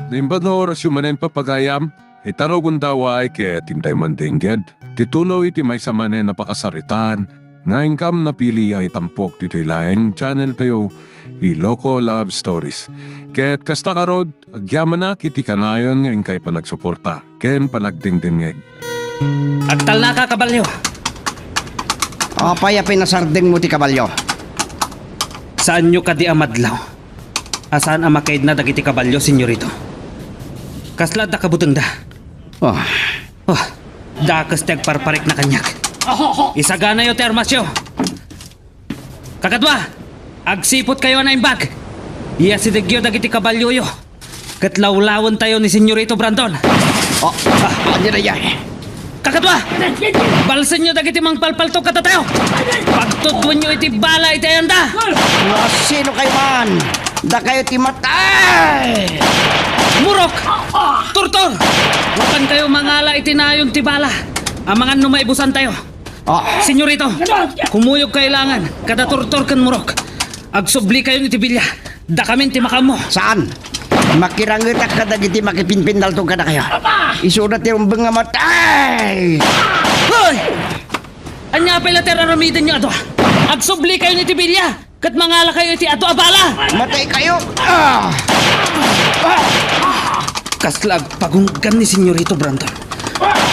Nimbad na oras yung manen papagayam, itaro kong daway kaya tintay mandingged. Titulo iti may sa manen napakasaritan, na income na pili ay tampok dito'y laing channel kayo, Iloko Love Stories. Kaya't kasta karod, agyaman na kiti kanayon ngayon kay panagsuporta, ken panagdingdingeg. Agtal na ka, kabalyo. Apay pinasarding mo ti kabalyo. Saan nyo ka di amadlaw? Asaan ang makaid na dagiti kabalyo, senyorito? Kasla da kabutang da. Oh, Oh, dakas teg parparik na kanyak. Isagana yo termasyo. Kakadwa, agsipot kayo na imbag. Iya si degyo dagiti kabalyo yo. Katlawlawan tayo ni senyorito Brandon. oh, ano na yan? Kakadwa, balsan nyo dagiti mang palpalto katatayo. Pagtudwan nyo iti bala iti ayanda. Sino kayo man? Da kayo ti matay! Murok! Turtor! Wakan kayo mangala itinayon ti bala. Ang mga numaibusan tayo. Oh, Senyorito, kumuyog kailangan. Kada turtor kan murok. Agsubli kayo ni tibilya. Da kamin ti makamo. saan? Makirangitak ka dagiti makipinpindal to ka na kayo. Isudat yung mga matay! Hoy! Anya pala teraramidan nyo ato. Agsubli kayo ni tibilya. Kat mangala kayo iti ato abala. Matay kayo! Ah! Kaslag pagunggan ni Senyorito Brandon.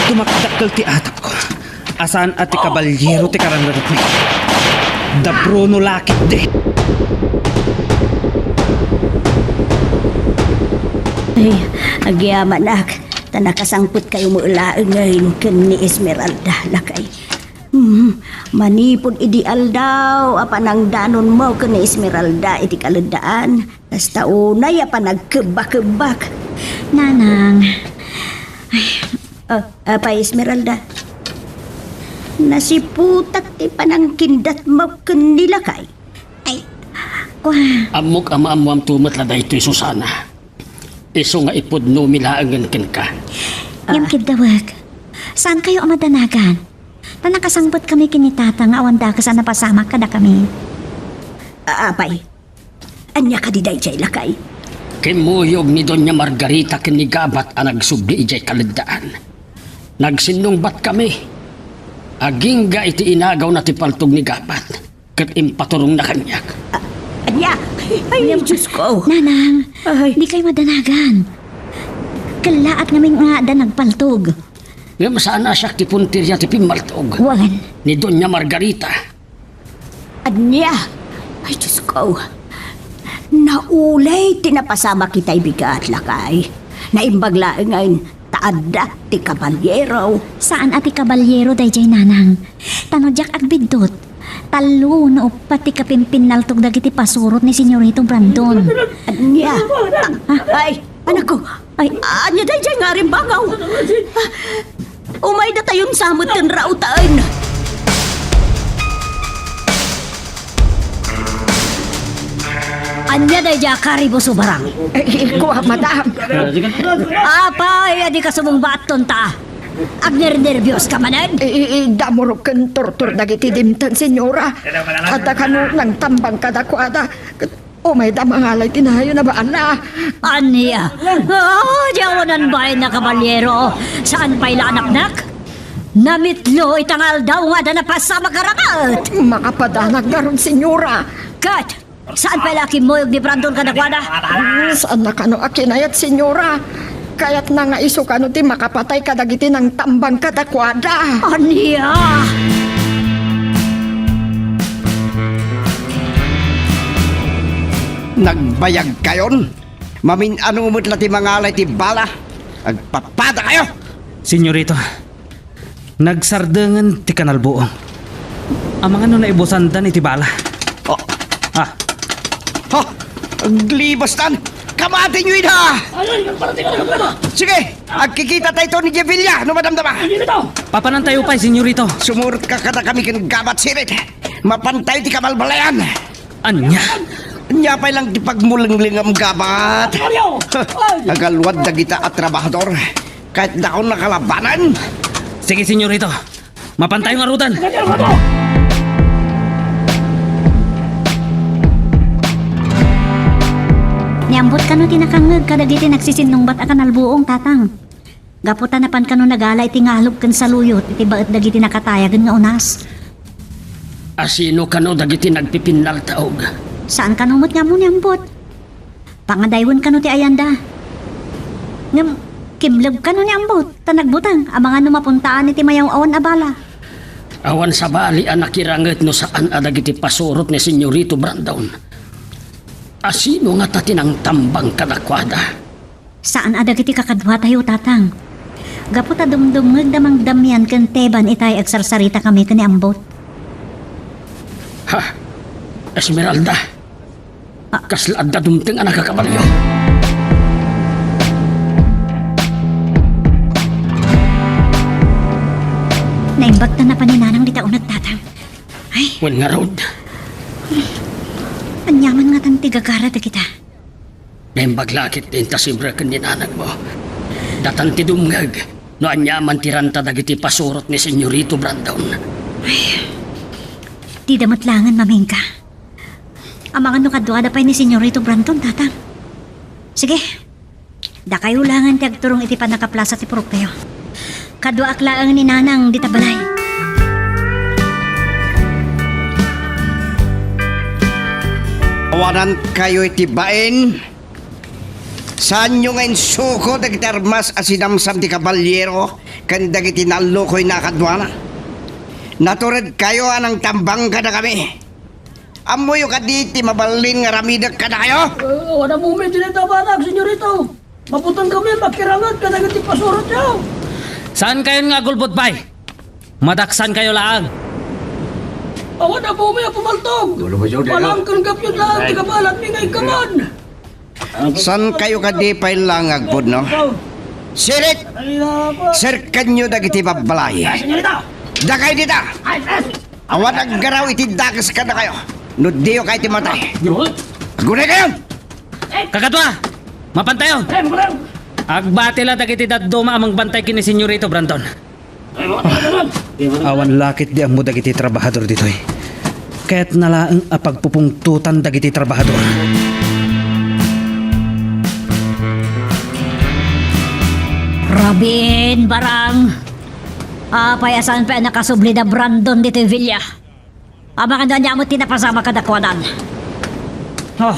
Tumakdakkel ti atap ko. Asan at ti kabalyero ti karangarot mi. Da Bruno lakit de. Ay, agyaman nak. Tanakasangput kayo mo ulaang ngayon kan ni Esmeralda lakay. Manipod ideal daw, apa nang danon mo kan ni Esmeralda iti kalandaan. Basta unay apa nagkebak-kebak. Nanang, Apa Esmeralda? Nasiputak ti panangkindat mo kan nila kay. ay, kwa, Amok ama-amuam tumat la daytoy Susana. Iso nga ipod no milaangan ken ka. yung kidawag. Saan kayo amadanagan? Tanakasangbot kami kinitata nga awan da ka sana pasama kada kami. Apay, anya ka di dayjay lakay. Kimuyog ni Doña Margarita ken ni Gabat ang nagsubli ijay kaladaan. Nagsinungbat kami. Aging ga iti inagaw na ti paltog ni Gabat. Ket impaturong na kanyak. Anya! Ay, Diyos ko! Nanang, Ay. di kayo madanagan. Kalaat namin nga da nagpaltog. Ngam sana siya ti puntirya ti pimaltog. Wan, Ni Doña Margarita. Anya! Ay, Diyos ko! Naulay, tinapasama kita'y bigat lakay. Naimbagla ngayon, taada ti kabalyero. saan ati kabalyero dayjay nanang? Tanodyak agbidot. Talo no pati kapimpinaltog dagiti pasurot ni Senyorito Brandon. Anya! Ay, anak ko! Ay, anya day dyan nga rin bangaw! Umay na tayong samot kan rautaan! Anya day dyan karibo subarang! Kuha, madam. Apay, adi ka sumong baton ta! Agner-nervyos ka manan! Damuro ken tortur dagiti dimtan, senyora. Ada kanu nang tambang kadakwada. O may damangalay tinayo na ba, ana? Anya? Oh, diyawanan ba na kabalyero? Saan pa'y anak-nak? Namitlo itangal daw nga na napasama karamat! Makapadanag na ron, senyora. Kat! Saan pa'y laki mo yung di Brandon ka nagwada? Saan na kanu akinayat, senyora? Kaya't na nga iso kanu ti makapatay kadagiti ng tambang kadakwada. Anya? Nagbayag kayon? Mamin ano umutla ti mangalay ti bala? Agpapada kayo! Senyorito, nagsardangan ti kanalbuong. Ang mga naibusan dan iti bala. Oh, Ah, ha! Aglibas tan! Kamati nyo ina! Sige! Agkikita tayo ni Jevilla! Ano madamdama? papanan tayo pa, senyorito. Sumurot ka kada kami kin gabat sirit! Mapantay ti kamalbalayan! Anya? Nyapay lang ti pagmulangling ang gabat! Agalwad na kita at trabahador! Kahit na ako nakalabanan! Sige, senyorito. Mapantay ang arutan. niambot ka kano tinakangag kadagiti nagsisinungbat akan albuong tatang. Gaputan na pan kano nagala iti ngalog kan saluyot iti baet dagiti nakatayagan nga unas. Asino kano dagiti nagpipinal taog? Saan kanumot nga mo niyambot? Pangadaywan kano ti ayanda. Ngam, kimlag kano niyambot, tanagbutang, amang ano mapuntaan iti mayaw awan abala. Awan sa bali ang nakiranget no saan adagiti pasurot ni Senyorito Brandon. Asino nga tatinang tambang kadakwada? Saan adagiti kakadwa tayo tatang? Gaputa dumdumag damang damyan kan teban itay agsarsarita kami kani ambot. Ha? Esmeralda? Kaslaad na dumting anak kakabalyo. Naimbag na paninanang di taunag tatang. Ay, Wen nga road. anyaman nga tang tigagara da kita. Naimbag-lakit din ta sibra kan dinanag mo. Datan ti dumngag. No anyaman tiranta dagiti pasurot ni Senyorito Brandon. Di damatlangan mamingka. Amang ano kadwa da pa ni Senyorito Brandon tatang. Sige, da kayo langan ti agturong iti panakaplasa ti purok tayo. Kadwa aklaan ni nanang di tabalay. Awanan kayo itibain. Saan nyo ngayon suko dagiti armas asinamsam ti kabalyero kan dagiti nalukoy na kadwana? Naturad kayo anang tambang kada kami. Amoy ka diti mabalin nga ramidag kada kayo? Wala mo may tinatabanag, Senyorito. Maputan kami, makirangat ka dagiti pasurot niyo. Saan kayo nga gulbot bay? Madaksan kayo laang. Awan na po may pumaltog. Walang kanggap yun lang, tigabalat ni ngay kaman. San kayo ka di pa'y langag po, no? Sirit! Sirkan nyo dagiti babalay. Dakay dita! Awan ang garaw iti dakas ka na kayo. No diyo kayo timatay. Agunay kayo! Kakadwa! Mapantayo! Agbatila dagiti dadduma amang bantay kini Senyorito Brandon. Awan lakit di ang mo dagiti trabahador ditoy. Kaya't nalaang apagpupungtutan dagiti trabahador. Robin, barang. Apay asan pa nakasubli na Brandon dito Villa. Amang ano niya mo tinapasama kadakwanan. Oh,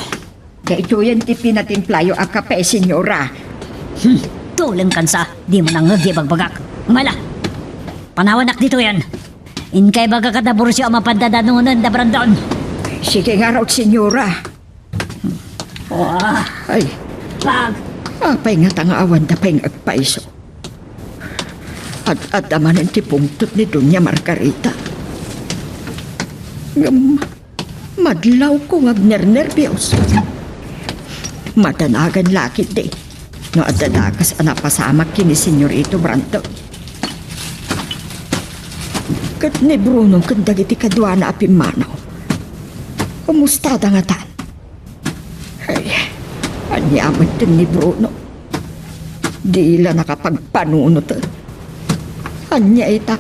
kayo yan ti pinatimplayo a kape, senyora. Tulang kansa, di mo nang ngagi bagbagak. Umala, panawanak dito yan. Inkay baga kadabur siya mapadadanunan da Brandon. Sige nga raw, senyora. Wah, Ay, pag. apay nga tangaawan da pa'y agpaiso. At amanin ti pungtot ni Doña Margarita. Madlaw ko ngagner-nervyos. Matanagan lakit de. No adadakas anapasamak kini Senyorito Brandon. Kat ni Bruno kandagiti kadwana apimanaw. Kumusta da nga tan? Ay, anyaman din ni Bruno. Di ila nakapagpanunot. Anya ita.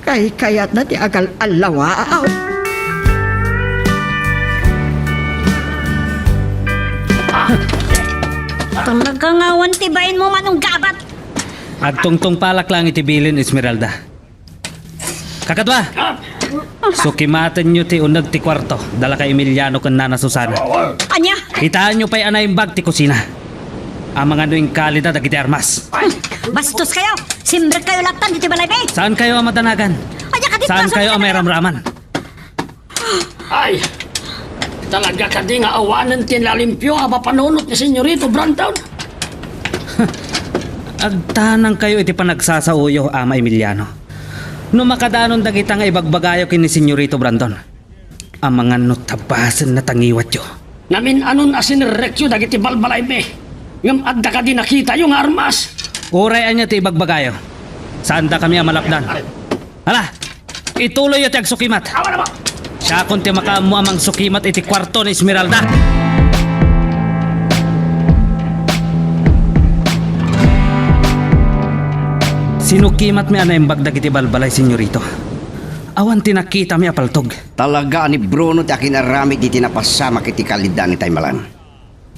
Kayat na ti agal alawa. Talagang awan tibain mo manong gabat. Agtungtong palak lang itibilin, Esmeralda. Kakadwa! Sukimatan nyo ti unag ti kwarto. Dala kay Emiliano kan Nana Susana. Anya? Kitaan nyo pa'y anay bag ti kusina. Ang mga nuing kalida dagiti armas. Bastos kayo. Simbrek kayo latan dito balay be. Saan kayo ang matanagan? Anya ka dito. Saan kayo ang may ramraman? Ay, talaga ka di nga awanan tinlalimpyo aba panunot ni Senyorito Brandon. Agtanang kayo iti panagsasauyo, Ama Emiliano. No makadanon dagita nga ibagbagayo kini Senyorito Brandon. Ang mga notabasan na tangiwat yo. Namin anon asinrekyo dagiti balbalay be. Ngam adda ka di nakita yung armas. Urayan niya ti ibagbagayo. Saan da kami ang malapdan? Hala, ituloy yo ti agsukimat. Siya kung ti makaamu amang sukimat iti kwarto ni Esmeralda. Sinukimat mi anay bagdag iti balbalay, Senyorito. Awan tinakita mi apaltog. Talaga ni Bruno ti akin arami di tinapasama kiti kalidan ni Taymalan.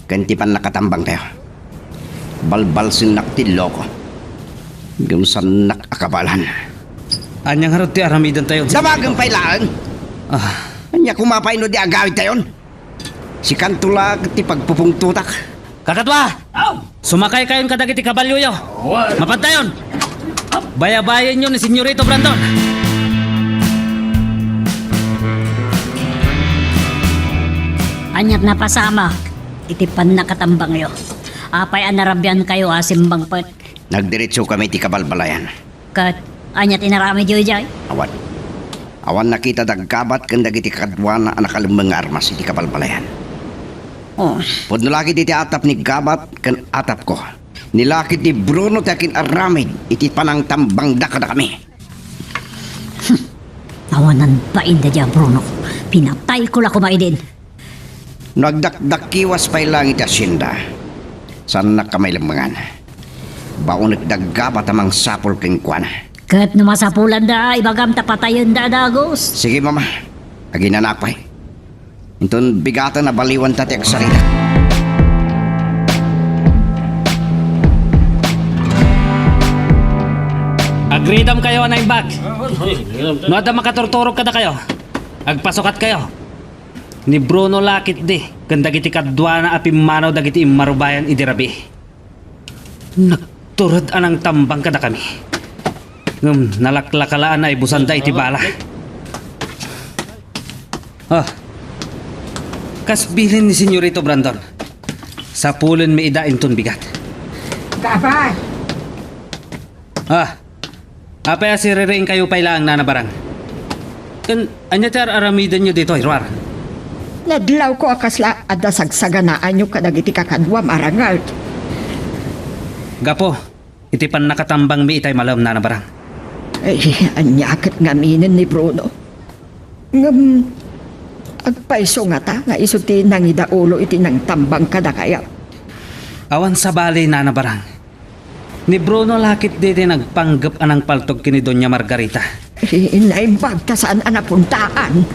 Kanti pan nakatambang tayo. Balbal sinak ti loko. Gumsan nakakabalan. Anyang harot ti aramidan tayo. Damagang pailaan. Anya kumapay no di agawid tayon. Si Kantulag ti pagpupungtutak. Kakatwa! Sumakay kayon kadagiti kabalyo yo. Mapantayon! Bayabayan nyo ni Senyorito Brandon. Anyat na pasama, itipan na katambang yo. Apay anarabyan kayo asimbang pat. Nagdiretso kami ti kabalbalayan. Kat, anyat inarami joy jay. Awan. Awan nakita dagkabat kan dagiti kadwa na anakalumang armas iti kabalbalayan. Oh, Pudno laki iti atap ni Gabat kan atap ko. Nilakit ni Bruno takin aramid iti panang tambang dakada kami. awanan pa inda dya Bruno. Pinatay ko la kumay din. Nagdakdakiwas pa'y langit asyenda. Saan na kamay lamangan. Baon nagdaggabat amang sapol keng kwan. Kat numasapulan da, ibagam tapatayon da dagos. Sige mama, aginanapay. Intun bigatan na baliwan tati ag sarita. Agreedam kayo na imbag. No ada makaturturog kada kayo. Agpasukat kayo. Ni Bruno lakit di. Ganda giti kadwa na apimanaw dagiti marubayan idirabi. Nagturad anang tambang kada kami. Nalaklakalaan na ibusanda iti bala. Kasbilin ni Senyorito Brandon. Sa pulin may idain ton bigat. Gabat! Apaya si Rering kayo pailaang nanabarang. Anya tar aramidan nyo dito, Irwar. Nadlaw ko akasla at dasagsaganaan nyo kadagiti kakadwa marangal. Gapo, itipan nakatambang mi itay malam nanabarang. Ay, anyakit ngaminin ni Bruno. Agpaiso nga ta, nga isuti nang idaulo iti nang tambang kada kaya. Awan sa bali nanabarang. Ni Bruno lakit dito nagpanggap anang paltog kini Doña Margarita. Naimbag ta saan anapuntaan.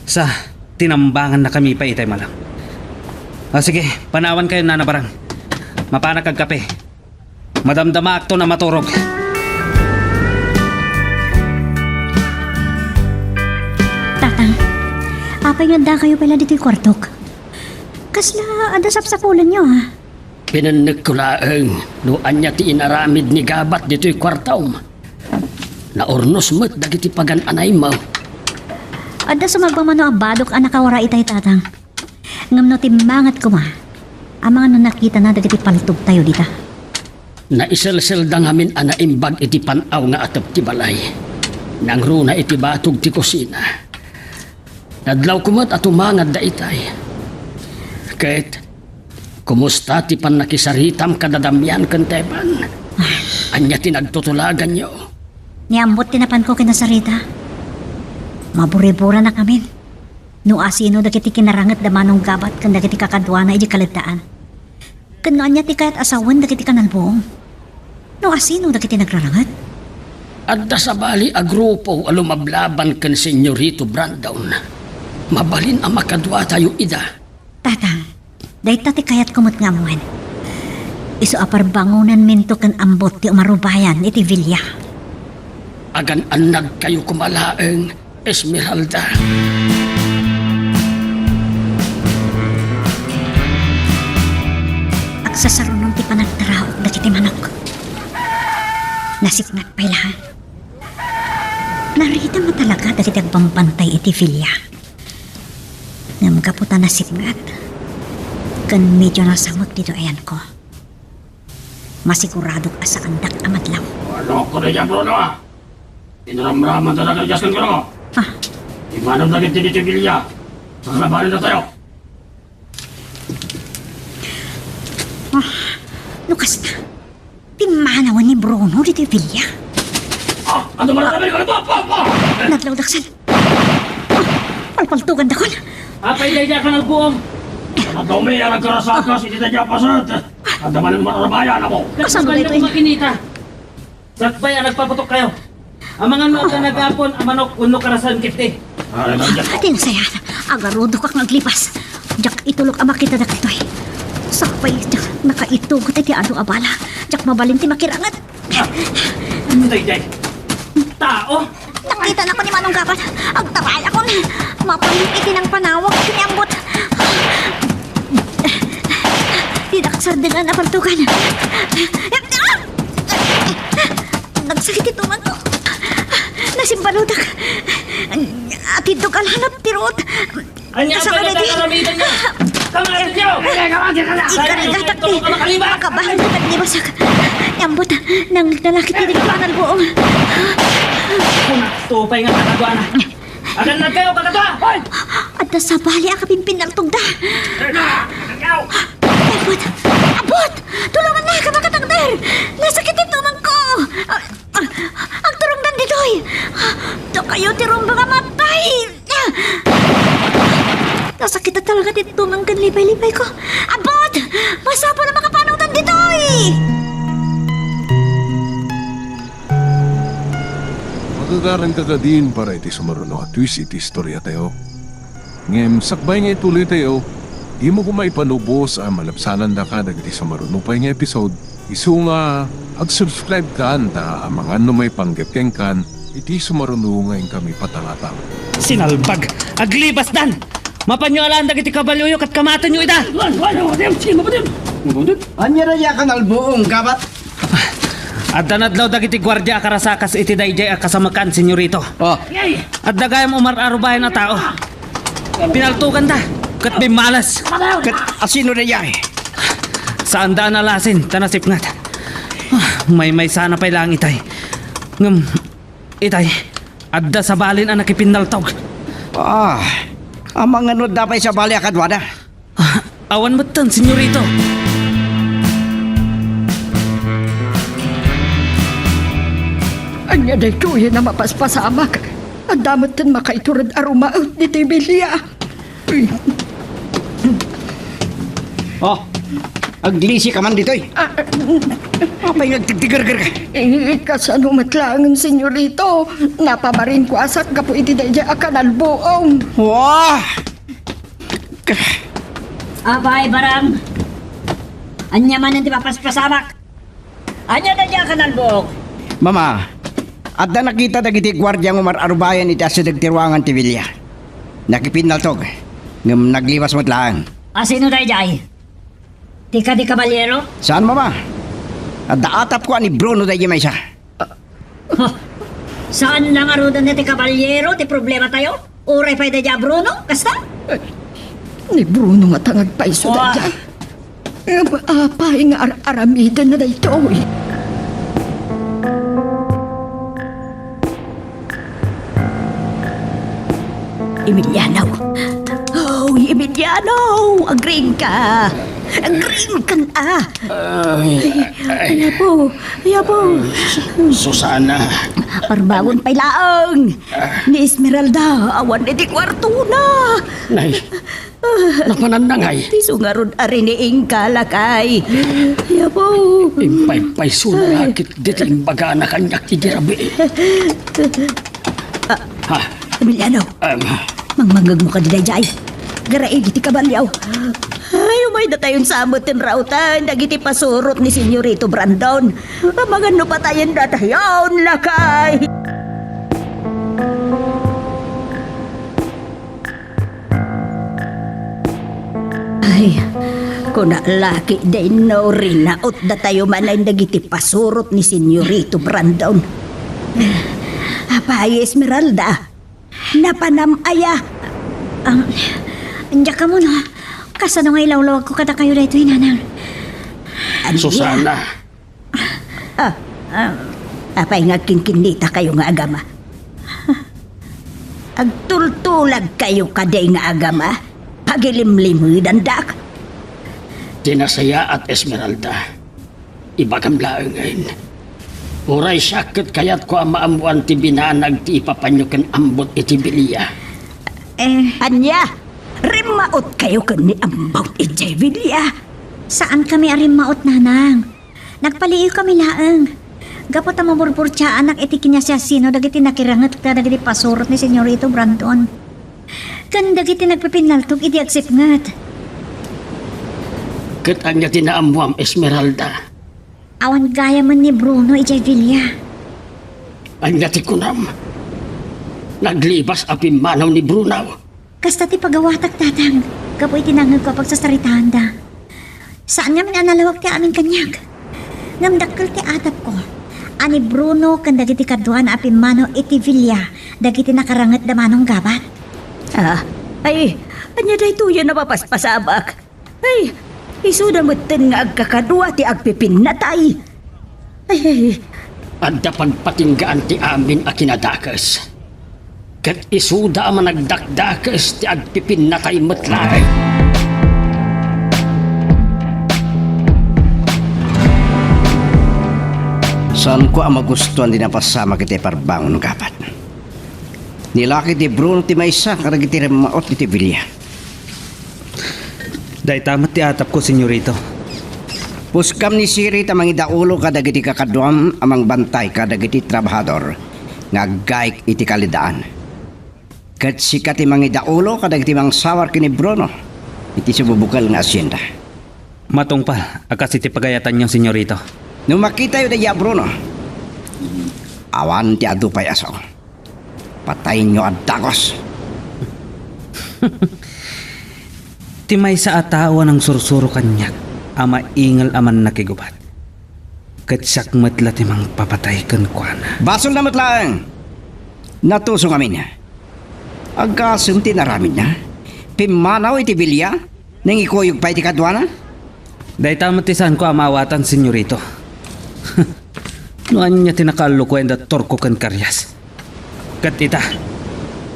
Sa tinambangan na kami pa itay malam. Sige, panawan kayo nanabarang. Mapana kag kape. Madamdama akto na maturog. Tatang, apay nga kayo pala dito yung kwartok. Kasla, adasap-sapulan nyo ha. Pinanig ko laeng, no anya ti inaramid ni Gabat dito'y kwartaw. Naornos mo't dagiti pagan anay mo. Ada sumagpamano abadok ang nakawara itay tatang. Ngam no timangat ko ma. Ang mga no nakita na dagiti paltog tayo dita. Naiselsel da ngamin anaimbag iti panaw nga atap ti balay. Nang runa iti batog ti kusina. Nadlaw kumot at umangad da itay. Kahit kumusta ti pan nakisaritam kadadamyan kantepan? Anya tinagtutulagan nyo. Niambot tinapan ko kinasarita. Maburi-bura na kami. No asino dagiti kinarangat da manong Gabat kan dagiti kakadwa na iti kaladaan. Kananya ti kayat asawan dagiti kanalbuong. No asino dagiti nagrarangat. Adda sa bali a grupo alumablaban kan Senyorito Brandon. Mabalin ang makadwa tayo ida. Tatang, dahil tati kayat kumot nga muwan. Iso apar bangunan minto kan ambot ti umarubayan iti Villa. Agan anag kayo kumalaeng, Esmeralda. Agsasarunong ti panagtaraok da kiti manok. Nasipnat pa ilahan. Narita mo talaga da kiti agpampantay iti Villa. Ngam kaputa nasipnat. Kan medyo nasamot dito ayan ko. Masiguradong asa andak amadlaw. Ano ko na yan, Bruno? Inaramraman talaga jaskan ko na. Imanam na ganti dito, Villa. Sasalabanin na tayo. Lukas na. Pimanawan ni Bruno dito Villa. Ano ba na namin ko na to? Nadlaw daksan. Palpaltugan da kon. Apay na iya ka ng buong. Ang dumi ang nagkarasakas, hindi na niya pasat. Ang daman ng marabayan ako. Kasan ba ito eh? Makinita. Sakbay ang nagpaputok kayo. Ang mga nota nagapon, ang manok uno karasan kiti. Ati na saya. Agarudo kak naglipas. Jak itulog ama kita na kitoy. Sakpay, jak nakaitugot iti ano abala. Jak mabalinti makirangat. Dayjay. Tao? Nakita na ko ni Manong Gabat. Ang taray ako. Mapalit iti ng panawag kiniambot. Dinaksar din ang napantukan. Nagsakit ito man to. Nasimbalutak. Atidog alhanap tirot. Anya Sa pa na kanadi. kakaramitan niyo? Kamatin niyo! Ikarigatak ni. Makabahan na tagnibasak. Nyambot nang lalaki tinig panal buong. Kung tupay nga kakadwana. Agan na kayo kakadwa! Hoy! At sa bali ang kapimpin ng tugda. Abot! Abot! Tulungan na ka makatagder! Nasakit ito man ko! Ang turong danditoy! Ito kayo tirong mga matay! Nasakit na talaga dito ng kanlibay-libay ko. Abot! Masapo na makapanong danditoy! Magagaran ka din para iti sumaruno at twist iti istorya tayo. Ngem, sakbay nga ituloy tayo. Di mo kumay panubos ang malapsanan da ka dagiti sumaruno pa nga episode. Isu nga, ag-subscribe ka anda ang mga ano may panggapkeng kan iti sumaruno ngayon kami patalatang. Sinalbag! Aglibas dan! Mapanyolaan dagiti kabalyoyo kat kamatan nyo ida! Anya na ya kanal buong gabat. At danadlaw dagiti gwardya karasakas iti dayjay a kasamakan, senyorito. Oh, At dagayam umar-arubayan na tao. Pinaltukan ta, kat bimalas. kat asino na ya? Saan daan nalasin, tanasipngat. May sana pa'y lang itay. Ngam, itay, adda sa balin ang nakipindaltog. Ang mga nod dapay sa bali akadwana. Awan mo tan, senyorito. Anya day tuyo na mapaspasamak. Ang damot din makaiturad arumaot ni Tibilia. Oh, aglisi ka man ditoy. Apay nagtigtigar-gar ka. Kasanumat lang, senyorito. Napamarin ko asak ka po iti daya akanal buong. Wah! Abay, barang. Anya man ang di papaspasamak. Anya na niya kanalbog. Mama, at na nakita dagiti gwardiya ng Umar-arubayan iti asa nagtirwangan ti Villa. Nakipinaltog. Ngam nagliwas mo't lang. Asino tayo jay? Tika di kabalyero? Saan mama? At daatap ko ni Bruno dahi may isa. Saan lang arudan na ti kabalyero? Ti problema tayo? Uray pa daya Bruno? Kasta? Ni Bruno nga tangag pa iso Wah. dyan. Pahinga aramidan na day to eh. Emiliano. Oh, Emiliano! Agring ka! Agring ka na! Ayapo! Susana. Parbangon pa'y laang! Ni Esmeralda, awan iti kwarto na! Nay, napanandangay. Ti sungarod ari ni Inka lakay! Ayapo! Impay-pay sunakit dito yung baga na kanyak ti Jirabi. Ha? Emiliano, mangmangag mo ka di dayjay. Garaig iti kabalyaw. Ay, umay na tayong samutin rautan. Nagiti pasurot ni Senyorito Brandon. Mga no pa tayong datayon, lakay. Ay, kung naalaki din no rin naot na tayo man ay nagiti pasurot ni Senyorito Brandon. Apay, Esmeralda. Napanamaya. Andiyak ka mo, no? Kasano nga ilawlawag ko kada kayo dito, inanang. Susana. Apay nga kinkinita kayo nga agama. Agtultulag kayo kaday nga agama. Pagilimlimid ang dak. Tinasaya at Esmeralda. Ibagam laang ngayon. Uray sakit kayat ko ang maamuan ti binanag ti ipapanyukan ambot iti Bilia. Anya, rimaot kayo kan ni ambot iti Bilia. Saan kami arimaot, nanang? Nagpaliyo kami laang. Gapot ang maburburtsa anak iti kinyasasino dagiti nakirangat ka dagiti pasurot ni Senyorito Brandon. Kan dagiti nagpipinaltog iti agsipngat. Kat ang niya tinaamuam Esmeralda. Awan gaya man ni Bruno ijay Villa. Ang niya ti kunam. Naglibas api manaw ni Bruno. Kasta ti pagawatak tatang. Kapoy tinangag ko pagsasaritahan da. Saan nga minanalawag ti amin kanyag? Ngamdakkel ti atap ko. Ani Bruno kan dagiti kadwa na api manaw iti Villa. Dagiti nakarangat da manong gabat. Ay, anya day tuyo na papaspasabak. Ay, isuda mo tin nga agkakadwa ti agpipin na tay. Ay, Adda pagpatinggaan ti amin a kinadakas. Kat isuda man nagdakdakas ti agpipin na tayo matlay. Saan ko ang magustuhan din ang pasama kita parbangon ng kapat. Nilaki ti Bruno ti Maysa karag iti remaot iti Villa. Day tamat ti atap ko, senyorito. Puskam ni Siri tamang idaulo kadag iti kakadwam amang bantay kadag iti trabahador nga gaik iti kalidaan. Kat sikat ti mga idaulo kadag iti mang sawar kini Bruno iti sububukal nga asyenda. Matungpal, akas iti pagayatan niyo, senyorito. Nung makita yun na Bruno, awan ti adupay aso. Patayin nyo at dagos. Timay sa atawa ng sursuro kanyak, ama ingal aman nakigubat. Katsak matla timang papatay kan kuana. Basol na matlang. Natusong amin niya. Agasong tinaramin niya. Pimanaw iti Villa, nang ikuyog pa iti kadwana. Day tamatisan ko amawatan, senyorito. Noan niya tinakalo ko enda torko kan karyas. Kat ita,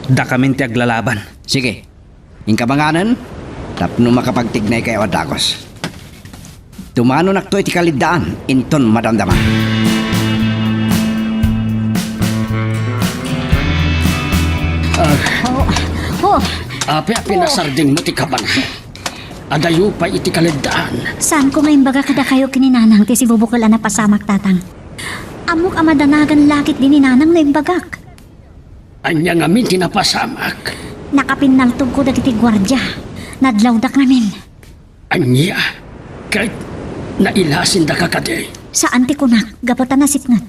da kami ti aglalaban. Sige, ingkabanganan, tapno makapagtignay kayo adagos. Tumano nakto iti kalidaan, inton madamdaman. Oh, Api-api na sarding mo ti kaban. Adayo pa iti kalidaan. saan ko ngayon baga kada kayo kininanang ti si bubukal na pasamak tatang? Amok amadanagan lakit din ni nanang na imbagak. Anya ngamin tinapasamak. Nakapinaltog ko dagiti gwardya. Nadlawdak namin. Anya, kahit nailasin da kakade. Saan ti kunak, gapatan na sitngat.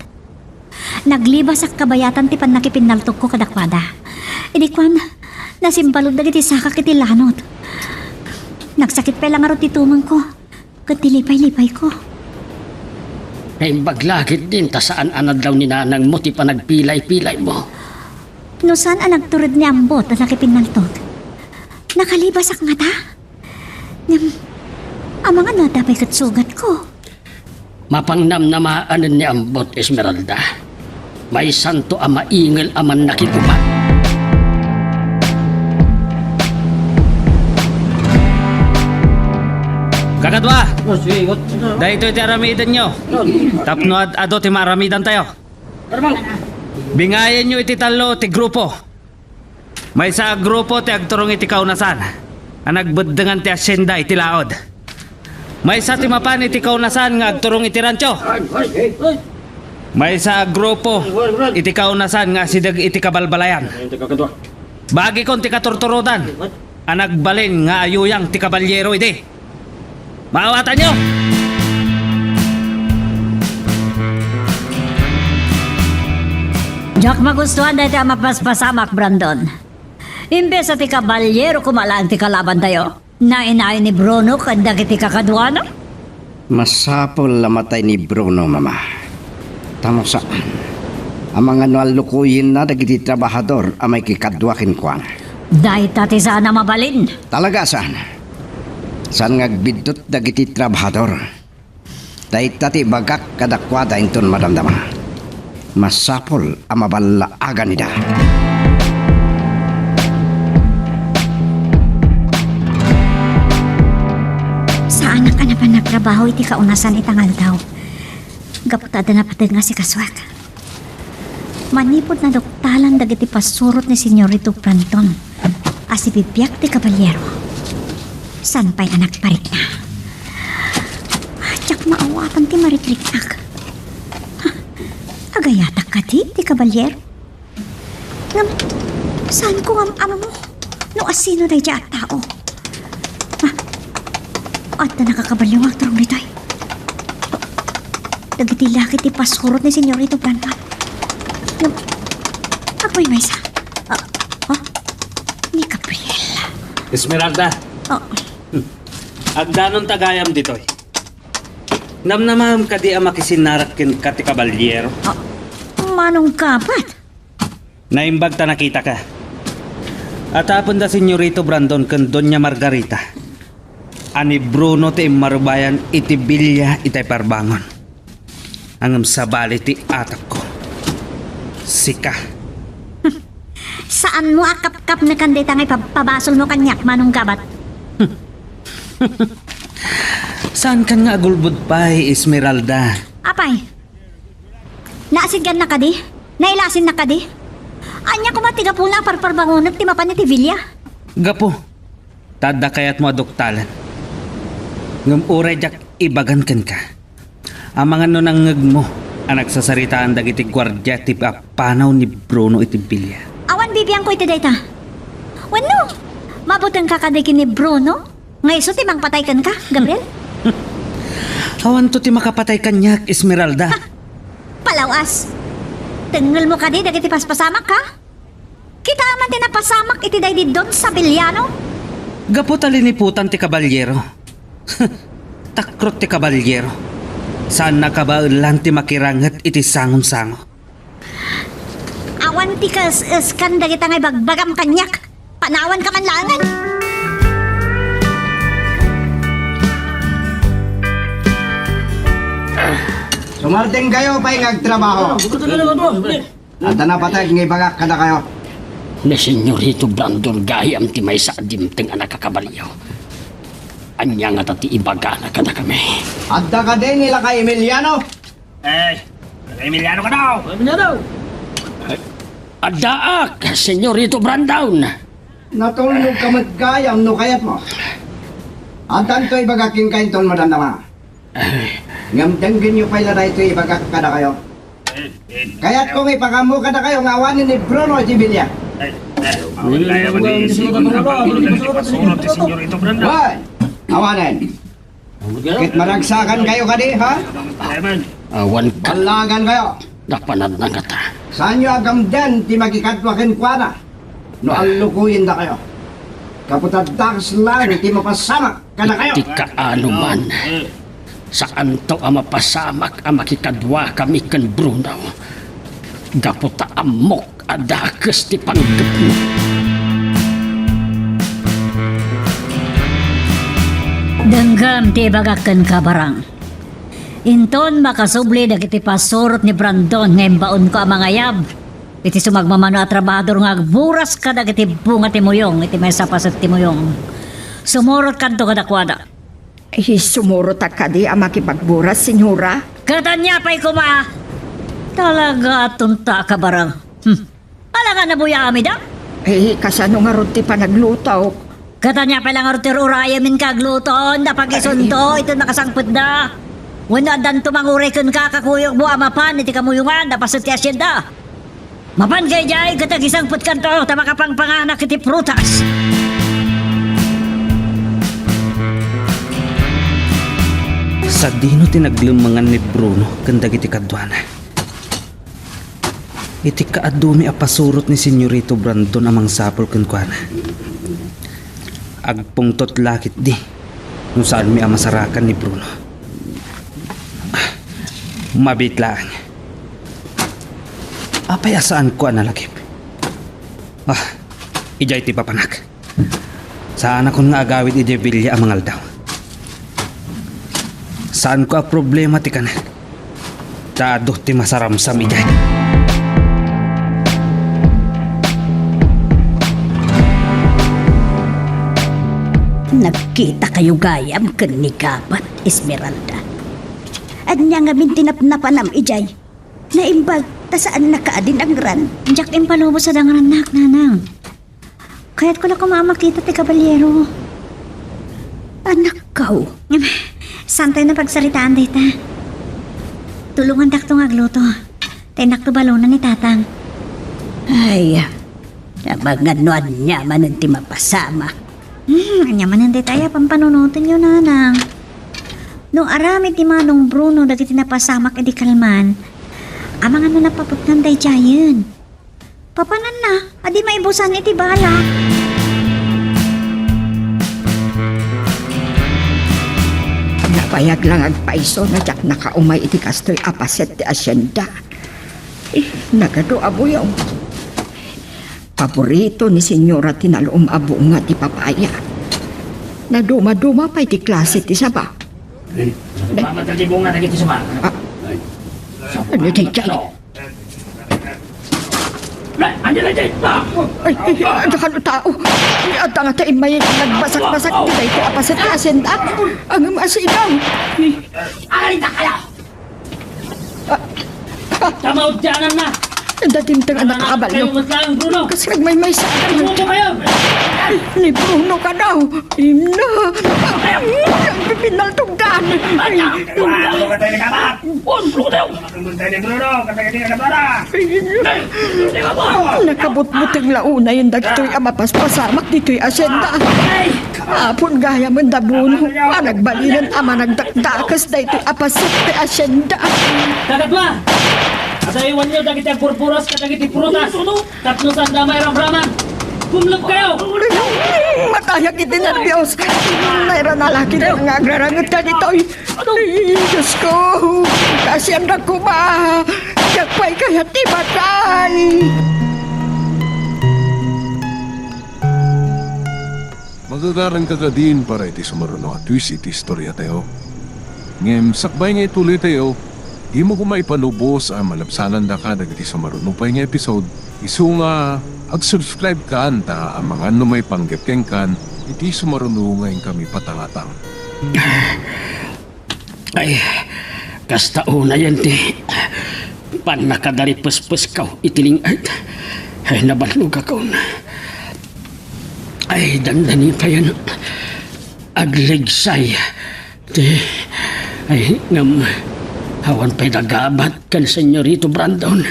Naglibas ak kabayatan ti panakipinaltog ko kadakwada. Idikwan, nasimbalog dagiti sakak iti lanot. Nagsakit pa lang arot ti tumang ko. Katilipay-lipay ko. Naimbag din ta saan anad daw ni nanang mo ti panagpilay-pilay mo. No saan ang nagturod ni Ambot at nakipinaltog? Nakalibas ak nga ta? Ang mga nadapay katsugat ko. Mapangnam na maanan ni Ambot Esmeralda. May santo ama ingal aman nakituman. Kakadwa! Dahito iti aramidan nyo. Tapno ado ti maramidan tayo. Bingayan nyo iti talo ti grupo. May sa grupo ti agturong iti kaunasan. Ang nagbuddengan ti asyenda iti laod. May sa ti mapan iti kaunasan nga agturong iti rancho. May sa grupo iti kaunasan nga sidag iti kabalbalayan. Bagi kon ti katurturudan. Ang nagbalin nga ayuyang ti kabalyero iti. Maawatan nyo! Jack magustuhan dahil ang mapaspasamak, Brandon. Imbes at ikabalyero kumalaan ti kalaban tayo. Nainayon ni Bruno kanda kiti kakadwana. Masapol lamatay ni Bruno, mama. Tamo saan? Ang mga nalukuyin na dagiti trabahador amay kikadwakin kuan. Dahil tati sana mabalin. Talaga saan? Saan ngagbidot dagiti trabahador? Dahil tati bagak kadakwada inton madamdama. Masapol ang mabalaagan nida. Saan ka na pa nagtrabaho iti kaunasan itangal daw? Gaputada na patid nga si Kaswak. Manipod na doktalan dagiti pasurot ni Senyorito Branton. Asibibiyak ti kabalyero. San pa'y anak parit na? Tiyak maawatan ti mariklikak. Agayatak ka ti kabalyero? Ngam, saan ko ang ama mo? No asino na at tao? At Da nakakabalyawag tarong nitay. Dagiti lakit ti pasurot ni Senyorito Brandon. Ako'y may isa. Ni Gabriel. Esmeralda, Oh, agdanon tagayam ditoy. Namnamam ka di ang makisinarak kin kati kabalyero. manong kapat. Naimbag ta nakita ka. At apon da Senyorito Brandon kan Doña Margarita. Ani Bruno ti marubayan iti bilya itay parbangon. Ang sabali ti atap ko. Sika. Saan mo akap-kap na kandita ngay pabasol mo kanyak manong kabat? Saan kan nga agulbud pa Esmeralda? Apay, naasigan na kadi? Nailasin na kadi? Anya kumatiga po na parparbangonag ti mapan ni Villa. Gapo. Tada kayat mo adoktalan. Ngam uray jak ibagan kan ka. Ang mga nunangag mo ang nagsasaritaan dagiti gwardya ti panaw ni Bruno iti bilya. Awan bibiyang ko iti dayta. Wano? Mabutang ka kadikin ni Bruno? Ngayso ti mang patay kan ka, Gabriel? Awan to ti makapatay kanyak, Esmeralda. Palawas. Tengel mo kadi dagiti paspasamak ka? Kita man ti napasamak iti daydi doon sa Bilyano? Gapo taliniputan ti kabalyero. Takrot ti kabalyero. Saan nakabaulan ti makirangat iti sangon-sango. Awan ti kaskan dagita ngay bagbagam kanyak. Panawan ka man langan. Sumarting kayo pa yung agtrabaho. At napatay ng ibagak kada kayo. Ni Senyorito Brandon gayam ti may sa dimteng anak kakabalyaw. Anya nga tati ibaga na kada kami. At ka din nila kay Emiliano. Emiliano ka daw! Adaak, Senyorito Brandon. Natulog ka magkayam no kayat mo. At tanto ibagakin kayo tol madandama. Ngamdanggin nyo pala na ito ibagak kada kayo. Kaya't kung ipakamu kada kayo ngawanin ni Bruno at Villa. Hoy! Awanin! Kit maragsakan kayo kadi, ha? Awan ka Kalagan kayo! napanad na nga ta. Saan nyo agam dyan, di magikatwakin kwa na? No alukuyin na kayo. Kaputadakas lang, di mapasamak ka na kayo. Iti kaano man. Saan to ang mapasamak ang makikadwa kami kan Bruno. Gaputa amok adakas ti panggap mo. Danggam ti bagakan ka barang. Inton makasubli dagiti pasurot ni Brandon ngayon baon ko ang mga yab. Iti sumagmamano at trabador nga agburas ka dagiti bunga ti muyong iti may sapasat ti muyong. Sumurot kanto kadakwada. Sumurot ka di ang makipagburas, senyora. Katanya pa'y kuma. Talaga tunta ka barang. Alangan na buya kami da? Kasano nga ron ti panaglutaw. Katanya pa lang artir uraya min kagluton na pag-isunto ito nakasangput na. Wala dan tumanguray kun kakakuyok buwa mapan iti kamuyungan na pasat ti asyenda. Mapan kay jay katagisangput kanto tama kapang panganak iti prutas. Sa dino tinaglumangan ni Bruno kandag iti kadwana. Iti kaadumi a pasurot ni Senyorito Brandon amang sapol kunkwana. Agpungtot lakit di kung saan mi amasarakan ni Bruno. Mabitlaan. Apay asaan ko analagip? Ijay ti papanak. Saan akong nga agawit ijay bilya ang mga aldaw. Saan ko ang problema ti kanan? Tado ti masaramsam ijay. Nagkita kayo gayam kan ni Kabat, Esmeralda. At niya nga mintinap-napan am ijay. Naimbag, ta saan nakaadin ang ran. Jack impalobo sa dangran nak nanang. Kaya't ko na kumamakita ti kabalyero. Anak kau. Saan tayo na pagsaritaan dita? Tulungan dakto nga agluto. Tenak to balonan ni tatang. Ay, nabaganuan niya man ti mapasamak. Anya man hindi tayo pampanunutin yun nanang. Nung aramid ni Manong Bruno dagiti napasamak edi kalman, amang ano napaputnan day jayan. Papanan na, adi maibusan iti bala. Napayag lang agpaiso na jak nakaumay iti kastoy apaset ti asyenda. Nagado abuyaw. Paborito ni Senyora tinalom abunga ti papaya. Naduma-duma pa iti klase ti saba. Mamadali bunga na giti sa Ano di dyan? Andiyan na dyan! Ay, ano ka no tao? At ang atain may nagbasak-basak ti day ti apaset ti asyenda. Ang masinaw. Ay, na kayo! Tamaod dyanan na! Datimtang anak kabalyo. Matlang, Bruno! Kasi may sa akin. Bruno kayo! Ni Bruno ka daw. Ina. Ang pinaltugdan. Nakabut-buting launa yung dagtoy amapaspasamak dito'y asyenda. Apon gaya man dabuno. Nagbalinan ama nagdakdakas na ito'y apasit ti asyenda. Kagatwa! Asa iwan nyo dagiti ang purpuras ka dagiti prutas. Tatlo sanda may ramraman. Kumlog kayo! Mataya kiti nervyos. Mayroon na laki na nga agrarangot ka dito'y. Ay, Diyos ko. Kasyenda ko ba? Yakpay kaya ti batay. Magagaran ka din para iti sumaruno at twist iti istorya tayo. Ngem, sakbay nga ituloy tayo. Di mo kung maipanubos ang malabsanan da ka dagiti sumaruno pa nga episode. Isu nga, ag-subscribe ka anta ang mga may panggapkeng kan iti sumaruno ngayon kami patangatang. Ay, kasta una yan ti. Pan nakadari pus-pus kaw itiling ay nabalog ako na. Ay, dandani pa yan. Aglegsay. Ti, ay, ngam, hawan pa'y nagabat kan Senyorito Brandon.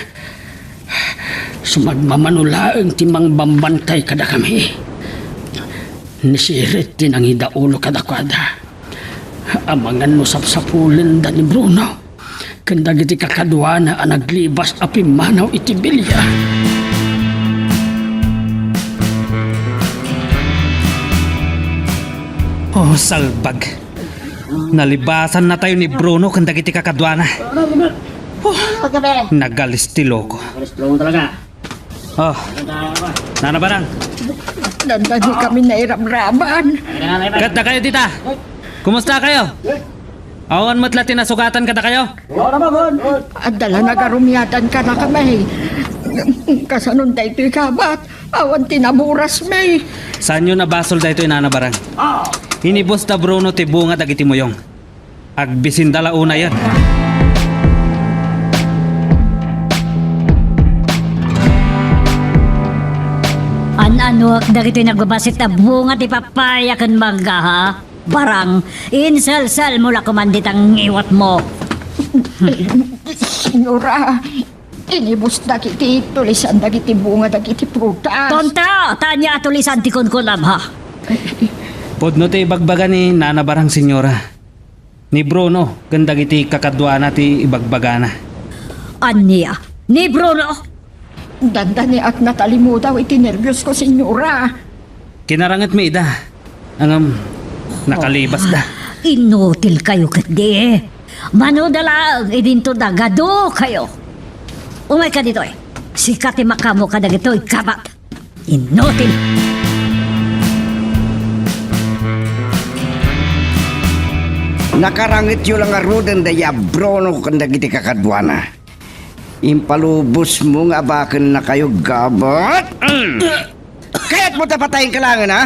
Sumagmamanulaang timang bambantay kada kami. Nisirit din ang idaulo kada kada. Amangan no sapsapulen da ni Bruno. Kanda giti kakadwana ang naglibas api manaw iti bilya. Oh, salbag. Nalibasan na tayo ni Bruno kung dagiti kakadwana. Nagalistilo ko. Oh, nanabarang. Dandani kami na iramraman. Kada kayo, tita. Kumusta kayo? Awan mo't lati nasugatan kada kayo? At dala nagarumyatan ka na kami. Kasanon da ito'y kabat. Awan tinaburas may. Saan nyo nabasol da ito inanabarang? Hinibos da Bruno ti bunga dagiti moyong. Agbisin dala una yan. Ano dagiti nagbabasit na bunga ti papaya kan mangga ha? Barang, insal-sal mula kumandit ang iwat mo. Senyora, inibus da kiti tulisan da kiti bunga da kiti prutas. Tonta, tanya tulisan ti kunkunam ha. Podno ti ibagbaga ni nanabarang senyora. Ni Bruno, ganda iti kakadwana ti ibagbagana. Anya, ni Bruno? Dandani at natalimu daw iti nervyos ko, senyora. Kinarangat mi ida. Ang nakalibas da. Inutil kayo kati. Manudala, idinto dagado kayo. Umay ka dito eh. Sikati makamo ka dagito ikabat. Inutil. Nakarangit yun lang arudan daya Bruno kanda giti kakadwana. Impalubos mo nga bakan na kayo gabat. Kaya't mo tapatayin kalangan ha?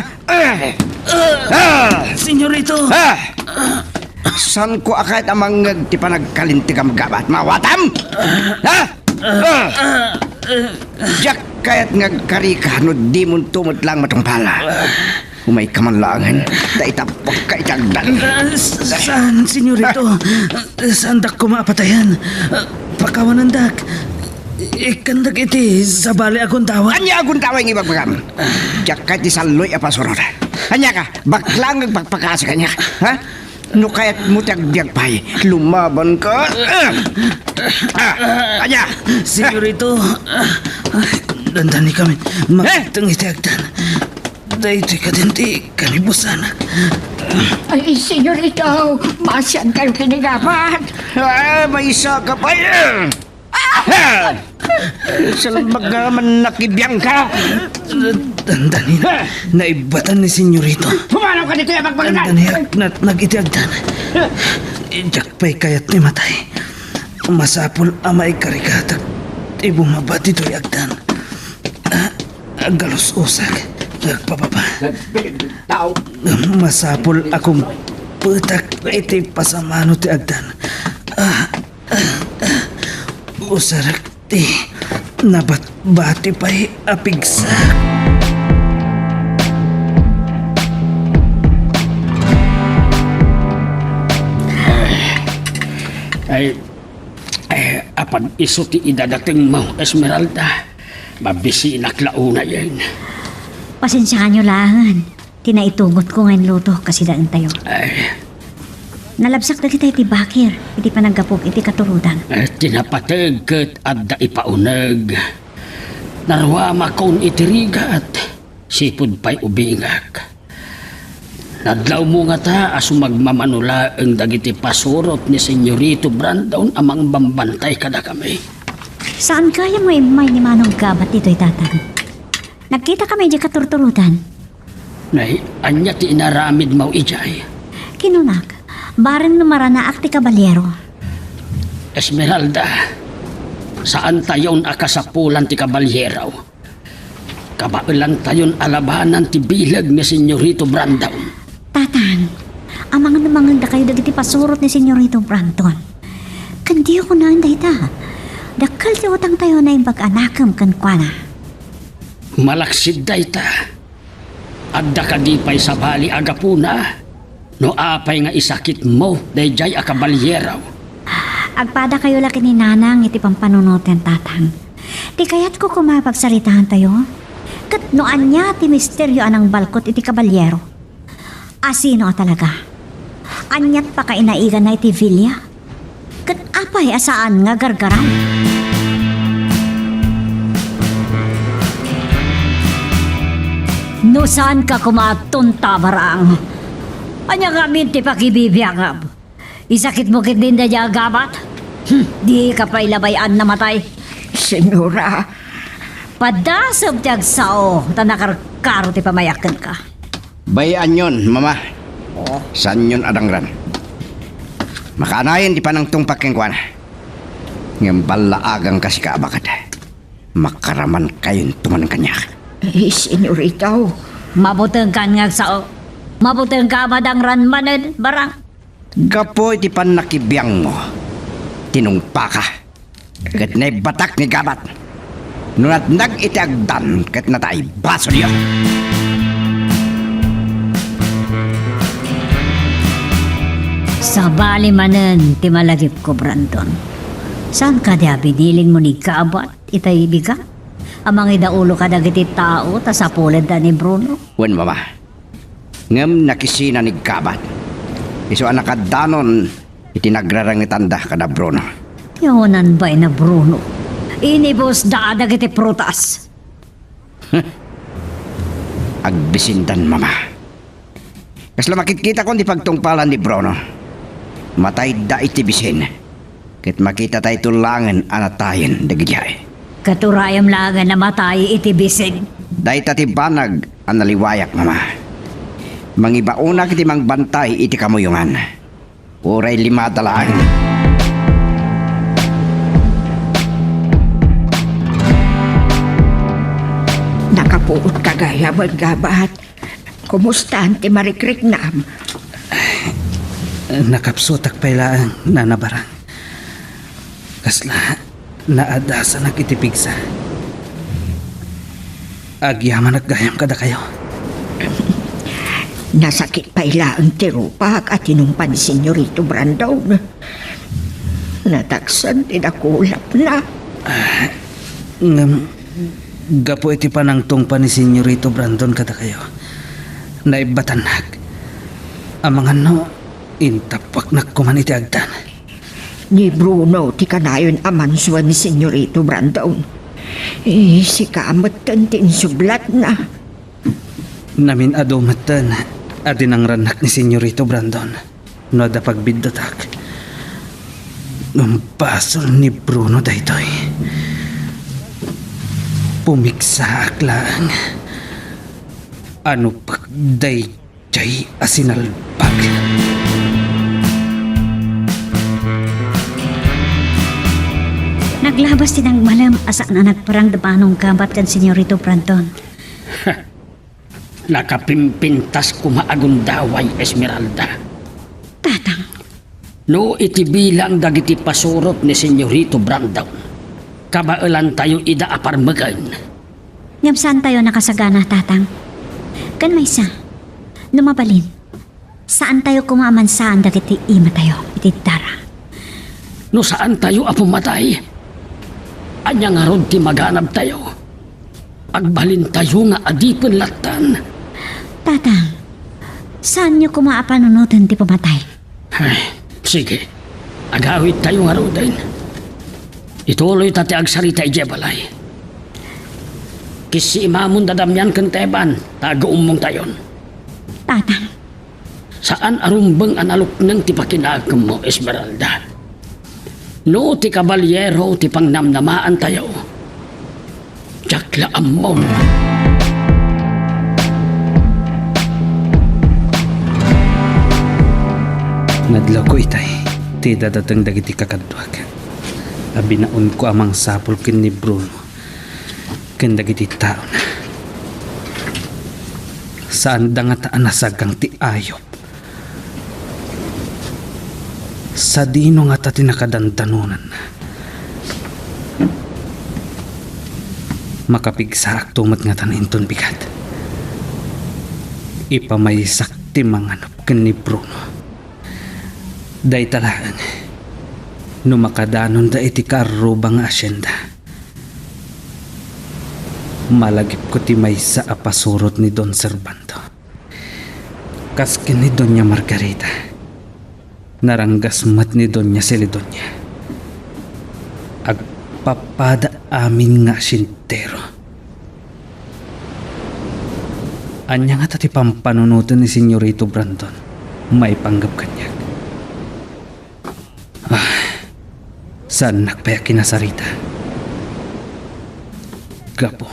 Senyorito! San ko akit amang ti panagkalinti ka magabat? Mawatam? Ha? Diyak kaya't ngagkarika no di mo tumot lang matungpala. Umay kamanlangan, da itapok ka itagdan. Saan, senyorito? Saan dak ko maapatayan? Pakawanandak. Ikandak iti sa bali akong tawag. Anya akong tawag ng ibagbagam? Diyak kahit isaloy apasurot. Anya ka, baklang nagpagpakasa kanya. Ha? No kaya't mo tagbiag pa'y, lumaban ka. Anya! Senyorito, dandani kami. Magtang itiagdan. Dahito ka din di kanibusan. Ay, senyorito, masyan kayo kinigabat. May isa ka pa yan. Salambag ka man nakibiyang ka. Dandani na. Naibatan ni senyorito. Pumanaw ka dito yung magpagatan. Dandani nag-itiagdan. Jakpay kayat ni matay. Masapol amay karikata. Ibumaba dito yung agdan. Galos usag. Nagpapapa. Masapol akong putak iti pasamano ti agdan. Usarak ti nabat-bati pa'y apigsa. Apan iso ti idadating mo, Esmeralda. Mabisi inaklauna yan. Pasensyahan nyo lang. Tinaitugot ko ngayon luto kasi daan tayo. Nalabsak na kita iti bakir. Iti panagapog iti katurudan. Tinapatag kat adda ipaunag. Narwama kon itirigat. Sipod pa'y ubingak. Nadlaw mo nga ta aso magmamanula ang dagiti pasurot ni Senyorito Brandon amang bambantay kada kami. Saan kaya mo imay ni Manong Gabat dito'y tatang? Nagkita kami di katurturudan. Nay, anya ti inaramid mau ijay. Kinunak, bareng numarana akti kabalyero. Esmeralda, saan tayon akasapulan ti kabalyeraw? Kabailan tayon alabanan ti bilag ni Senyorito Brandon. Tatang, amang namanganda kayo dagiti pasurot ni Senyorito Brandon. Kandi ako na anday ta. Dakal ti utang tayo na yung pag-anakam kan kwa na. Malaksid day ta. Adda ka di pa'y sa bali agapuna. No apay nga isakit mo, dayjay akabalyeraw. Agpada kayo laki ni Nanang iti pampanunutin tatang. Di kaya't ko kumapagsaritahan tayo. Kat noan niya ti misteryo anang balkot iti kabalyero. Asino talaga? Anyat pa kainaigan na iti Villa? Kat apay asaan nga gargaran? No saan ka kumatunta barang? Anya nga minti pakibibiyangab. Isakit mo kit din na gabat? Di ka pa ilabayan na matay. Senyora, Padasab tiyag sao, tanakarkaro ti pamayakan ka. Bayan yun, mama. Saan yun adangran? Makanayan di pa ng tungpak yung kwan. Ngayon balaagang kasi kaabakat. Makaraman kayong tumanang kanya. senyorito, Mabutang kan nga sao. Mabutang ka madang ranmanan barang. Gapoy di pa nakibiyang mo. Tinungpa ka. Kat na batak ni gabat. Nunat nag-itiagdan kat na tayo baso niyo. Sa bali manen, ti malagip ko, Brandon. Saan ka dia biniling mo ni Kabat, itay biga? Amang idaulo ka dagiti tao, ta sa pulad da ni Bruno? Wen mama. Ngem nakisina ni gabat. Iso anakadanon itinagrarangitanda kada Bruno. Yawanan ba'y na Bruno? Inibos da dagiti prutas. Agbisindan mama. Kasla makikita ko di pagtungpalan ni Bruno. Matay da itibisin. Kit makita tayo tulangan anatayin dagijay. Katurayam lang na matay itibisin. Dahi tatibanag ang naliwayak mama. Mangibauna kiti mangbantay iti kamuyungan. Uray 5 dalaan. nakapuot kagaya magabat. Kumusta ti marikrik nam? Nakapsutak pailaan na nabarang. Kasla, naadasa nagitipigsa. Agyaman at gayam kada kayo. Nasakit pailaan ti rupak at tinumpan ni Senyorito Brandon. Nataksan tinakulap na. Gapo iti panangtong pa ni Senyorito Brandon kada kayo. Naibatanak. Amang ano, Intapak na kuman iti agdan. Ni Bruno, ti kanayon amanswa ni Senyorito Brandon. Si kamatan tinsublat na. Namin adumatan adin ang ranak ni Senyorito Brandon. No da pagbidatak. Numbasol ni Bruno daytoy. Pumiksaak lang. Ano pagday jay asinalpag. Naglabas din ang malam asaan na nagparang dapanong kabat kan Senyorito Brandon. Nakapimpintas kumaagundaway, Esmeralda. Tatang, No iti bilang dagiti pasurot ni Senyorito Brandon. Kabailan tayo ida aparmagan. ngam saan tayo nakasagana, tatang? Kan may isa, lumabalin. Saan tayo kumamansaan dagiti ima tayo, iti tara? No saan tayo apumatay? Anya nga rod ti maganap tayo. Agbalin tayo nga adipon latan. Tatang, saan nyo kumaapanunutan ti pumatay? Ay, sige. Agawit tayo nga rodin. Ituloy tati agsarita ijebalay. Kisi imamon dadamyan kenteban, taga-umong tayon. Tatang, Saan arumbang analok ng ti pakinagam mo, Esmeralda? No ti kabalyero ti pangnamnamaan tayo. Jakla amon. Nadlaw ko itay. Ti dadatang dagiti kakadwag. Abinaon ko amang sapol kin ni Bruno. Kin dagiti taon. Saan da nga taan nasagang ti ayop. Sa dino nga ta tinakadandanunan. Makapigsaak tumat nga tan inton bigat. Ipamaysak ti manganap ken ni Bruno. Day talaan. Numakadanon da iti karubang asyenda. Malagip ko ti maysa a pasurot ni Don Servando. Kaskin ni Doña Margarita. Naranggas mat ni Doña Celedonia. Agpapada amin nga sintero. Anya nga tati pampanunutan ni Senyorito Brandon. May panggap kanya. Saan nakpaya kinasarita? Gapo.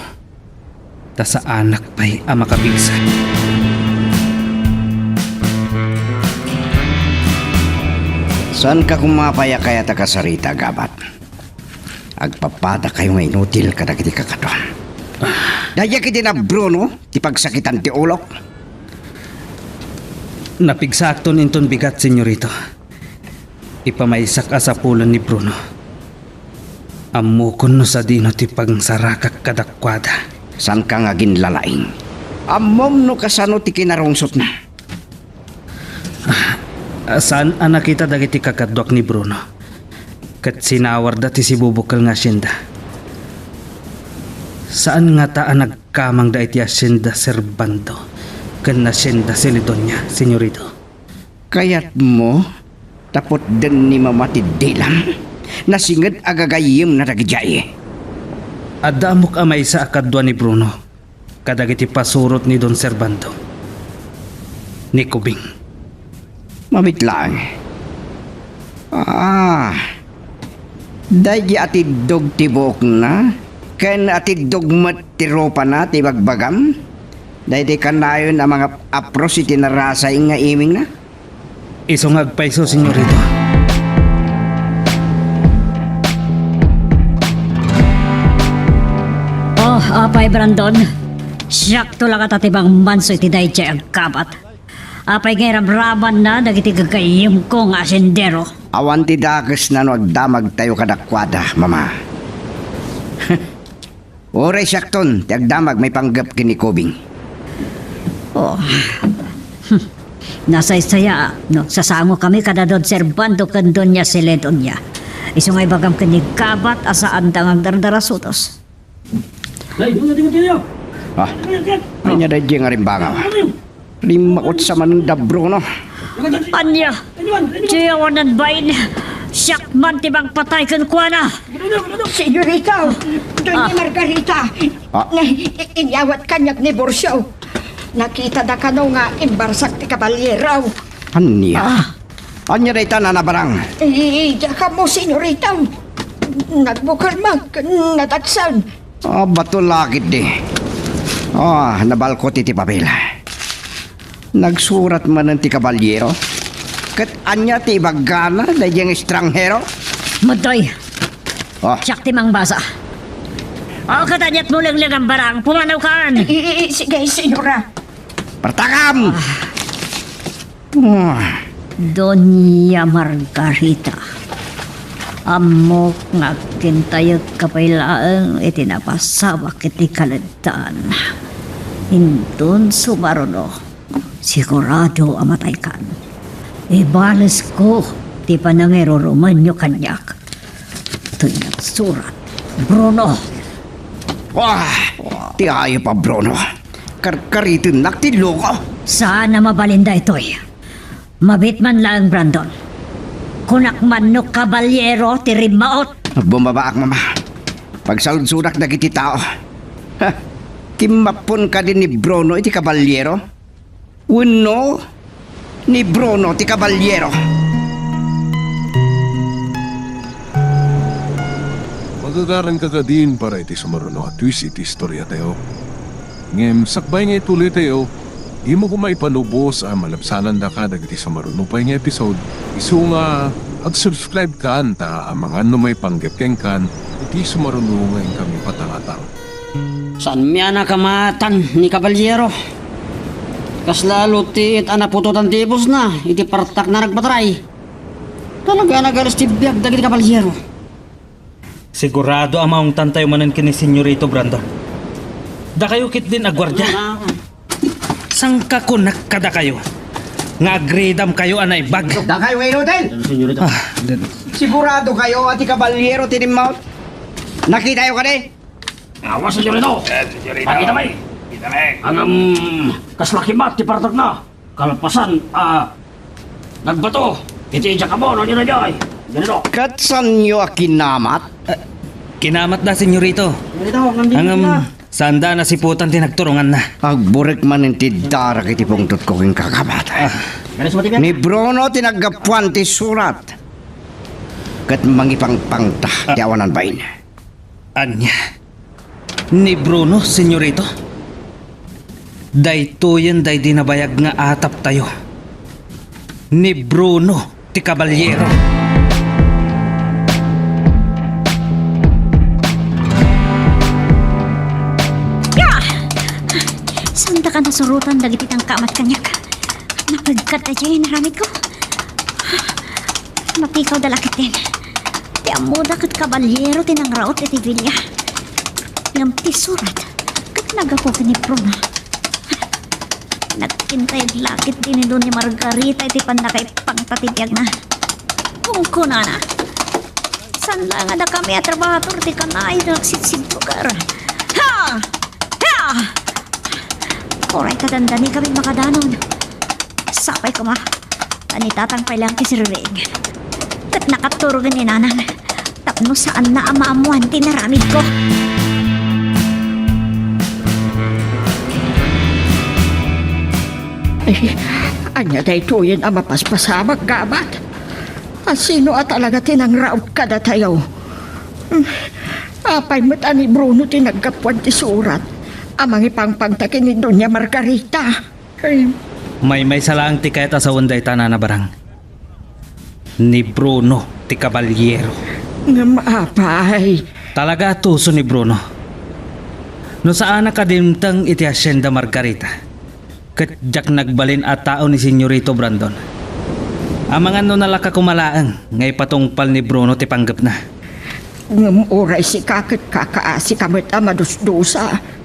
Ta sa anak pa'y amakabigsan. Saan ka kumapaya kaya takasarita, Gabat? Agpapada kayo nga inutil kadagiti kakadon. Daya kiti na Bruno, ti pagsakitan ti ulok. Napigsakton inton bigat, senyorito. Ipamaysak asapulan ni Bruno. Amukon no sa dino ti pagsarakak kadakwada. San ka nga ginlalaing? Amom no kasano ti kinarungsot na. Saan anak kita dagiti kakadwak ni Bruno? Kat sinawar dati si bubukal nga asyenda. Saan nga taan nagkamang da iti asyenda Servando? Kan asyenda Celedonia, senyorito. Kayat mo, tapot din ni mamati dilam. Nasingad agagayim na dagijay. Adamok amay sa akadwa ni Bruno. Kadagiti pasurot ni Don Servando. Ni Kubing. Mamit lang. Dahil atidog tibok na, ken atidog mat tiropa na tibagbagam, dahil di kanayon ang mga apros itinarasay nga iming na. Isong agpaiso, senyorito. Oh, apay Brandon. Siyakto lang katatibang manso iti dayjay ang kabat. Apay ngay ramraman na dagiti gagayim ko nga asyendero. Awan ti dakas na no agdamag tayo kadakwada, mama. Oray syakton, ti agdamag may panggap kini Kubing. Oh. Nasa isaya, no, sasango kami kada Don Servando kan Doña Celedonia. Isungay bagam kani kabat asaan tangang dardarasutos. Anya da nga rin banga. Limakot sa manang dabro, no? Anya, Tiyawanan bain. Siyak man tibang patay kan kuha na. Senyorita, Doña Margarita, inyawat kanyak ni Borsyo. Nakita da kano nga imbarsak ti kabalyero. Anya? Anya na ita na barang? Iya ka mo, senyorita. Nagbukar mag, nataksan. Bato lakit di. Nabalkot iti papel. Nagsurat man ng ti kabalyero. Kat anya ti bagana na yung estranghero. Madoy. Oh, Siyak timang basa. O katanyat mo lang ang barang. Pumanaw kan. Sige, senyora. partakam! Doña Margarita. Amok nga kintayag kapailaang itinapasawak iti kalantan. Hintun sumaruno. Sigurado amatay kan. Ibales ko ti panangero romanyo kanyak. Ito'y nagsurat. Bruno. Ti ayo pa, Bruno. Karkaritin nakti loko. Sana mabalinda ito'y. Mabit man lang, Brandon. Kunak man no kabalyero ti rimaot. Bumabaak, mama. Pagsaludsudak na kiti tao. Kimapon ka din ni Bruno iti kabalyero. Uno ni Bruno ti kabalyero. Magagaran ka din para iti sumaruno at twist iti istorya tayo. Ngem, sakbay nga ituloy tayo, imo ko maipanubos ang malapsanan da ka dagiti sumaruno pa nga episode. Isu nga, ag-subscribe ka anta ang mga may panggapkeng kan, iti sumaruno ngayon kami patangatang. Saan miya nakamatan ni kabalyero? Kas lalo ti it anaputotan tibos na, iti partak na nagpatray. Talaga nagalas ti biyag dagiti kabalyero. Sigurado amaong tantay manan kini Senyorito Brandon. Da kayo kit din agwardya. Sangka ko nakada kayo. Nga agredam kayo anay bag. Da kayo ngayon hotel. Sigurado kayo at kabalyero tinimaut. Nakita yung kani? Awas senyorito. Pakita may. Ang kaslakimat ti partak na. Kalapasan, nagbato. Iti ka mo, no nyo na joy. Ganito. Katsan nyo akinamat? Kinamat na, Senyorito. Ang sanda na siputan tinagturungan na. Agburek man inti darak iti pungtot ko king kakamat. Ni Bruno tinagapuan ti surat. Kat mangipangpangta ti awanan bain. Anya? Ni Bruno, Senyorito? Dayto yan day dinabayag nga atap tayo. Ni Bruno, ti kabalyero. Sanda ka nasurutan dagiti tang kamat kanyak. Napagkat na dyan naramid ko. Mapikaw dalakit din. Ti amuda kat kabalyero tinangraot iti Villa. Ngam ti surat. Kat nagapo ka ni Bruno. Nagkintay lakit din ni Doña Margarita iti panakay pangtatibiyag na. Kung kuna na. San lang na kami at trabahator ti kanay nagsitsig lugar. Ha! Ha! Oray kadandani kami makadanon. Sapay ko ma. Tanitatang pailang kisiriring. Kat nakaturog ni nanang. Tapno saan na amaamuan tinaramid ko. Anya day tuyin ang mapaspasamag gabat. Sino at talaga tinangraot ka na tayo? Apay mo't ani Bruno tinagkapuan ti surat. Amang ipangpangtakin ni Doña Margarita. Ay, May salang ti kayat asawan day tanana barang. Ni Bruno, ti kabalyero. nga maapay. Talaga tuso ni Bruno. No saan nakadimtang iti Hacienda Margarita. Katjak nagbalin at tao ni Senyorito Brandon. Amangan no nalaka kumalaang, ngay patungpal ni Bruno ti panggap na. Ngam oray si kakit kakaasi kamit amadusdusa.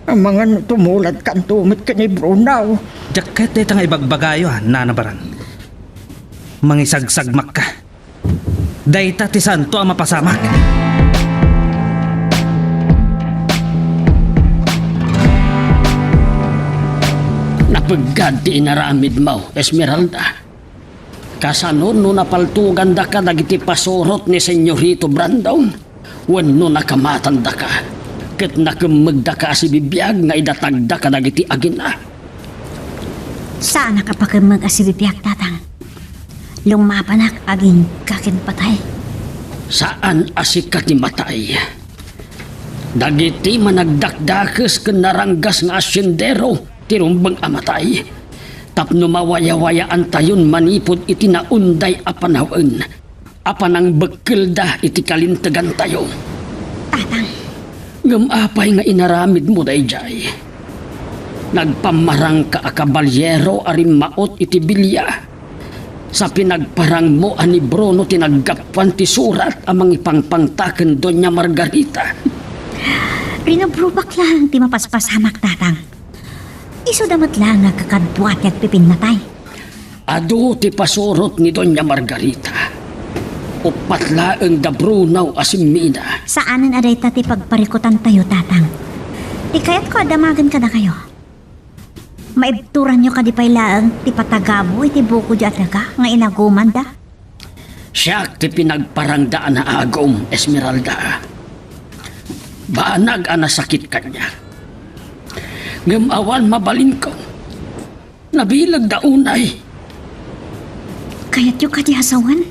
Ang mga tumulad kan tumit ka ni Bruno. Jaket itang ibagbagayo nanabaran. Mangisagsagmak ka. Dayta ti santo ang mapasamak. Napagad ti inaramid mo, Esmeralda. Kasanon no napaltugan da ka dagiti pasurot ni Senyorito Brandon. Wenno nakamatanda ka. Ket nakemegda ka si bibiyag nga idatagda ka dagiti agina. Saan nakapakimag asibibiyag, tatang? Lumapanak aging kakin patay. Saan asikat ni matay? Dagiti managdakdakes ken naranggas nga asyendero tirumbeng amatay. Tapno mawaya-wayaan tayon manipod iti naunday apanawen. Apanang bekelda iti kalintegan tayo. Tatang, Gamapay nga inaramid mo dayjay. Nagpamarang ka akabalyero arim maot iti bilya. Sa pinagparang mo ani Bruno tinaggapan ti surat amang ipangpangtaken Doña Margarita. rinubrubak lang ti mapaspasamak, tatang. Iso damat lang nga kakadbuat yag pipinmatay. Adu ti pasurot ni Doña Margarita. Upatlaeng da Bruno asimina. Saanan aday ta ti pagparikutan tayo, tatang? Di kaya't ko adamagan ka na kayo. Maibturan nyo ka di pailaang ti patagabo iti buko di atlaga nga inaguman da. Siyak ti pinagparangdaan na agom, Esmeralda. Banag ana sakit kanya. Ngamawan mabalin ko. Nabilag da unay. Kaya't yung kadihasawan?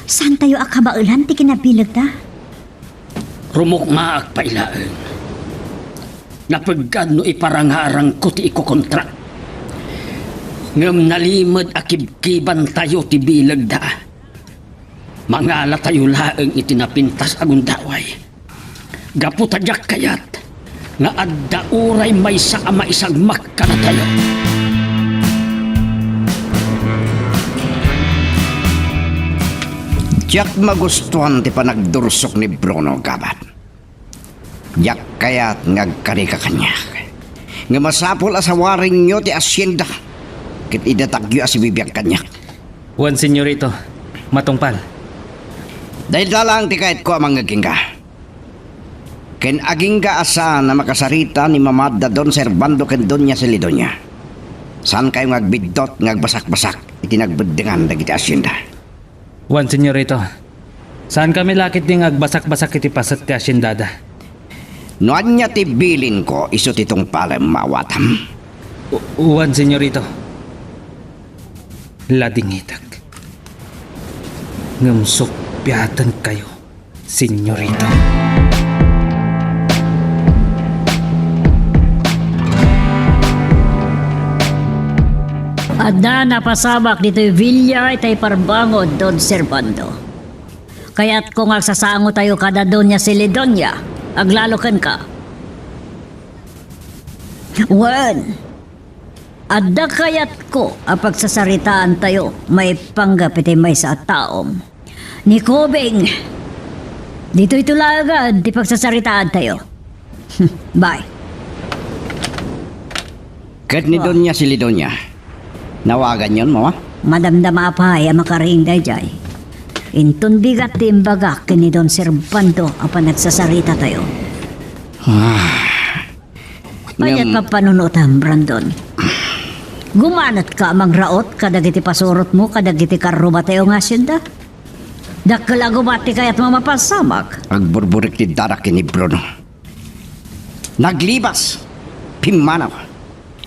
Saan tayo akabaulan ti kinabilag da? Rumukmaak pailaan. Napagad no iparangarang ko ti ikokontra. Ngam nalimod akibkiban tayo ti bilag da. Mangala tayo laeng itinapintas agundaway. Gaputadyak kayat nga adda uray may sa ama isagmak ka na tayo. Diyak magustuhan ti panagdursok ni Bruno Gabat. Diyak kayat ngagkari ka kanya. Nga masapol asawaring nyo ti asyenda. Kit idatagyo asibibiyag kanya. Juan Senyorito, matungpal. Dahil dalang ti kahit ko amang aging ka. Ken aging ka asa na makasarita ni Mamada Don Servando ken Doña Celidonia. Saan kayo ngagbidot ngagbasak-basak iti nagbeddengan dagiti asyenda. Juan Senyorito, saan kami lakit ding agbasak-basak iti pasat ti asyendada? Noan niya ti bilin ko iso titong palem mawatam. Juan Senyorito, ladingitag. Ngamsok piyatan kayo, Senyorito. Adda napasabak dito'y Villa itay parbangod Don Servando. Kaya't kung agsasango tayo kada Doña Celidonia, aglalokan ka. Wen, adda kayat ko ang pagsasaritaan tayo may panggap itay may sa taom. Ni Kobing, dito'y tulagan di pagsasaritaan tayo. Bye. Ket ni Doña Celidonia. Nawagan yon mo, ha? Madamdama pa ay makaring dayjay. Intun bigat din bagak ni Don Servando ang nagsasarita tayo. Payat pa panunutan, Brandon. Gumanat ka amang raot kadagiti pasurot mo kadagiti karuba tayo nga asyenda. Dakala gumati kaya't mamapasamak. Agburburik ti darak ni Bruno. Naglibas. Pimanaw.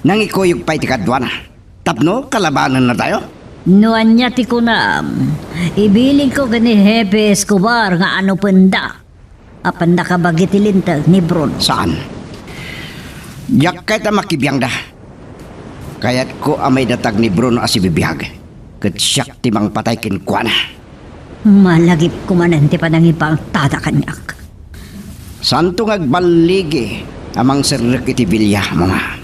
Nangikuyog pa iti kadwana. Tapno, kalabanan na tayo? Nuan niya ti kunam. Ibiling ko gani Hepe Escobar nga ano penda. Apan nakabagitilintag ni Bruno. Saan? Yak kahit makibiyang da. Kaya't ko amay datag ni Bruno asibibiyag. Kat siyak timang patay kinkwana. Malagip kumanan ti panangipang tatakanyak. Santo ngagbaligi amang serrek iti bilya, mga.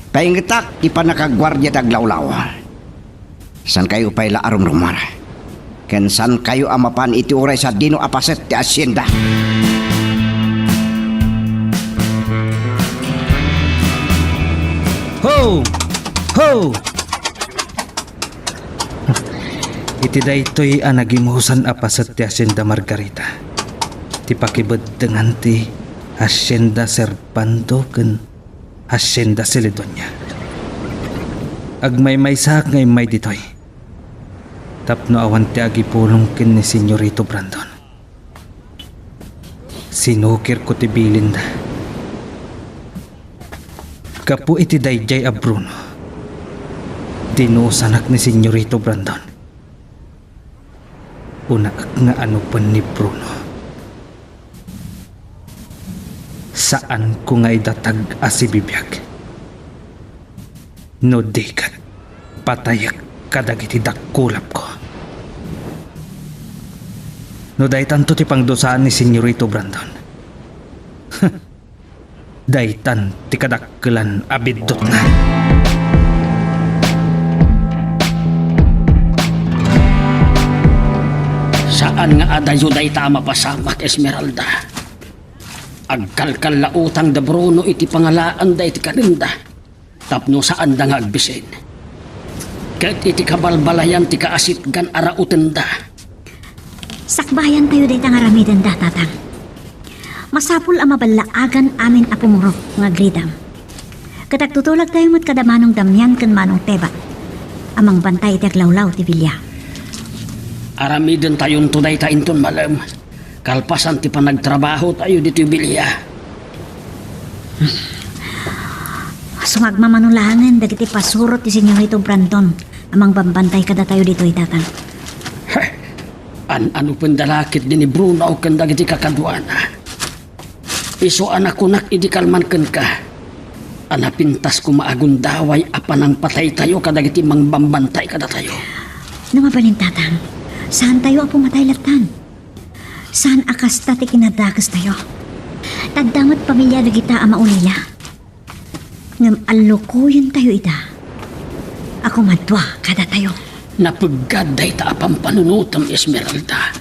Paingitak, di pa nakagwardya taglawlaw. San kayo pa'y laarom rumar? Ken san kayo amapan iti uray sa dino apaset ti asyenda? Ho! Ho! Iti daytoy anagimuhusan apasat ti asyenda Margarita. Ti pakibeddengan ti asyenda Servando ken asyenda Celidonia. agmay sak ngay may ditoy. Tapno awan ti agipulong kin ni Senyorito Brandon. Sinukir ko ti bilinda. Kapu iti dayjay a Bruno. Dinusanak ni Senyorito Brandon. Unaak nga ano pa ni Bruno. Saan ko nga idatag asibibiyag? No dekat patayak kadagiti dakkulap ko. No daytan to ti pangdosaan ni Senyorito Brandon. Daytan ti kadakkelan abidot na. Saan nga adayo day tama pasamak, Esmeralda? Agkalkal lautang da Bruno iti pangalaan da iti kaninda. Tapno saan da nga agbisin. Ket iti kabalbalayan ti kaasitgan arauten da. Sakbayan tayo day nga ramidan da, tatang. Masapul ang mabalaagan amin apumurok nga gridam. Katagtutulag tayo mo't kadamanong damyan kan manong teba. Amang bantay iti aglawlaw ti bilya. Aramiden tayon tuday tainton malam. Kalpasan ti panagtrabaho tayo dito bilya. Sumagmamanulangan dagiti pasurot ti Senyorito Brandon. Amang bambantay kada tayo dito itatang. Ano pendalakit din ni Bruno o kandagiti kakadwana. Iso anak kunak idikalman ken ka. Anapintas ko maagundaway apanang patay tayo kadagiti mangbambantay kada tayo. Namabalin, tatang. Saan tayo ang pumatay latan? Saan akas ti kinadagas tayo? Tagdamot pamilya na kita ang maunila. Ngam alukuyan tayo ita. Ako madwa kada tayo. Napaggaday ta apang panunutam, Esmeralda.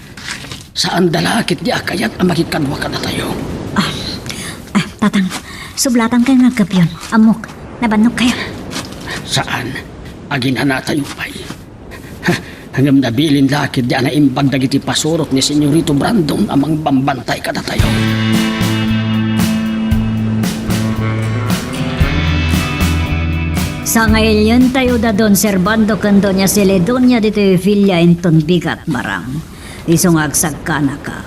Saan dalakit di akayat ang makikadwa kada tayo. Tatang, sublatan kayo ng gabyon. Amok, nabanok kayo. Saan? Agin na tayo pa'y. Hanggang nabilin lakit di ana imbag dagiti pasurot ni Senyorito Brandon amang bambantay kada tayo. Sa ngayon tayo da Don Servando kan Doña Celedonia dito filya inton bigat barang. Isong agsagkana ka.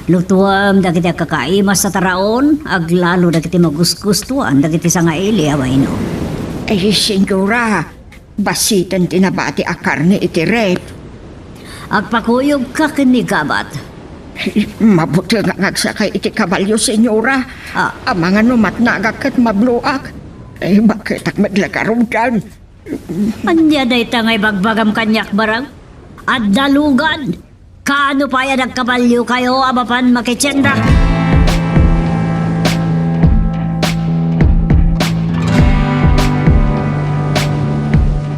Lutuam dagiti kakaimas sa taraon, aglalo dagiti magusgustuan dagiti sa ngaili away no. Eh, senyora, basitan tinabati akar ni iti rep. Agpakuyog ka kinigabat. Mabuti nga ngagsakay iti kabalyo, senyora. Amang anumat nagakit mabluak. Eh, bakit ak madlakarom kan? Anya day tangay bagbagam kanyak barang? At dalugan! Kaano pa yan nagkabalyo kayo abapan makitsenda?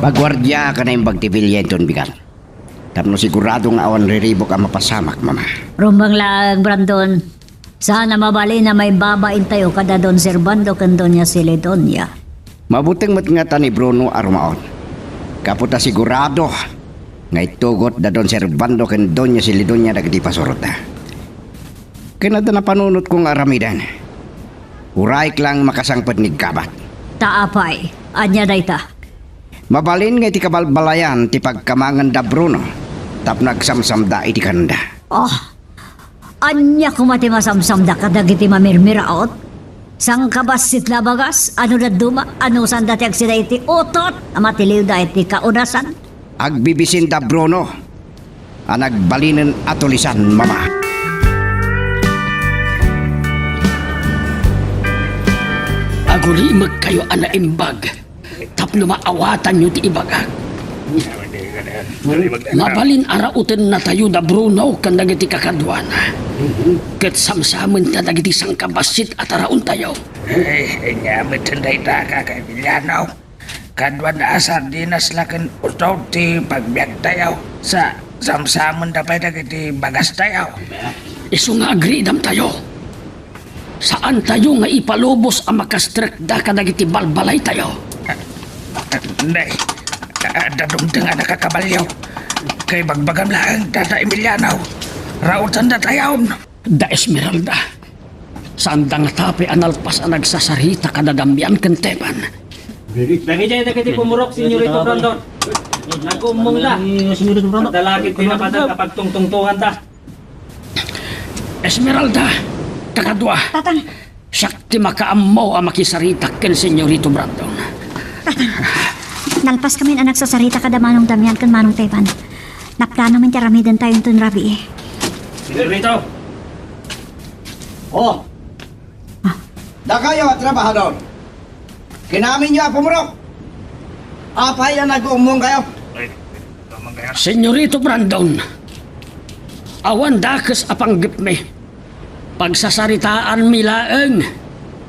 Pagwardya ka na yung bagtibilya ito bigat. Tapno siguradong awan riribok ang mapasamak, mama. Rumbang lang, Brandon. Sana mabali na may babain tayo kada Don Servando kan Doña Celedonia. Mabuting matngatan ni Bruno arumaon. Kaputa sigurado nga itugot da Don Servando ken Doña Celedonia dagiti pasurot na. Kinada na panunot kong aramidan. Uraik lang makasangpet ni Gabat. Taapay, anya dayta. Mabalin nga iti kabalbalayan ti pagkamangan da Bruno. Tap nagsamsam da iti kanda. Oh, anya kumati masamsam da kadagiti mamirmiraot? Sang kabasit labagas, ano na duma, ano saan dati sila iti utot, amatiliw da iti kaunasan? Agbibisin da Bruno. Anagbalinan atulisan, mama. Agulimag kayo ana imbag. Tapno maawatan nyo ti ibagag. Mabalin arauten na tayo da Bruno kan dagiti kakadwana. Ket samsamen ta dagiti sangkabasit at araon tayo. Nyamit henday ta kakaibilyanaw. Kadwan na asar dinas lakin utaw ti pagbiag tayo. Sa samsamen dapay dagiti bagas tayo. Isu nga agridam tayo. Saan tayo nga ipalubos ang makastrek da kadagiti balbalay tayo? Nay, dadumdeng nga nakakabalyaw. Kay bagbagam lang dada Emilianaw. Rautan da tayaw. Da Esmeralda. Saan da nga tapi analpas ang nagsasarita kadadamyan kenteban. Dagiti pumurok, Senyorito Brandon. Nagumong da. Pagdalakit pinapadag kapag tungtungtungan da. Esmeralda, kakadwa. Tatang, Sakti makaammo ang makisarita ken Senyorito Brandon. nalpas kami anak sa sarita kada manong Damian kan manong Teban. Naplano man tiaramidan tayo itong rabi eh. Senyorito. Oh! Da kayo, trabahador. Kinamin niyo ang pumurok. Apay na nag-umong kayo. Senyorito Brandon, awan dakes apanggip me. Pagsasaritaan mi laeng,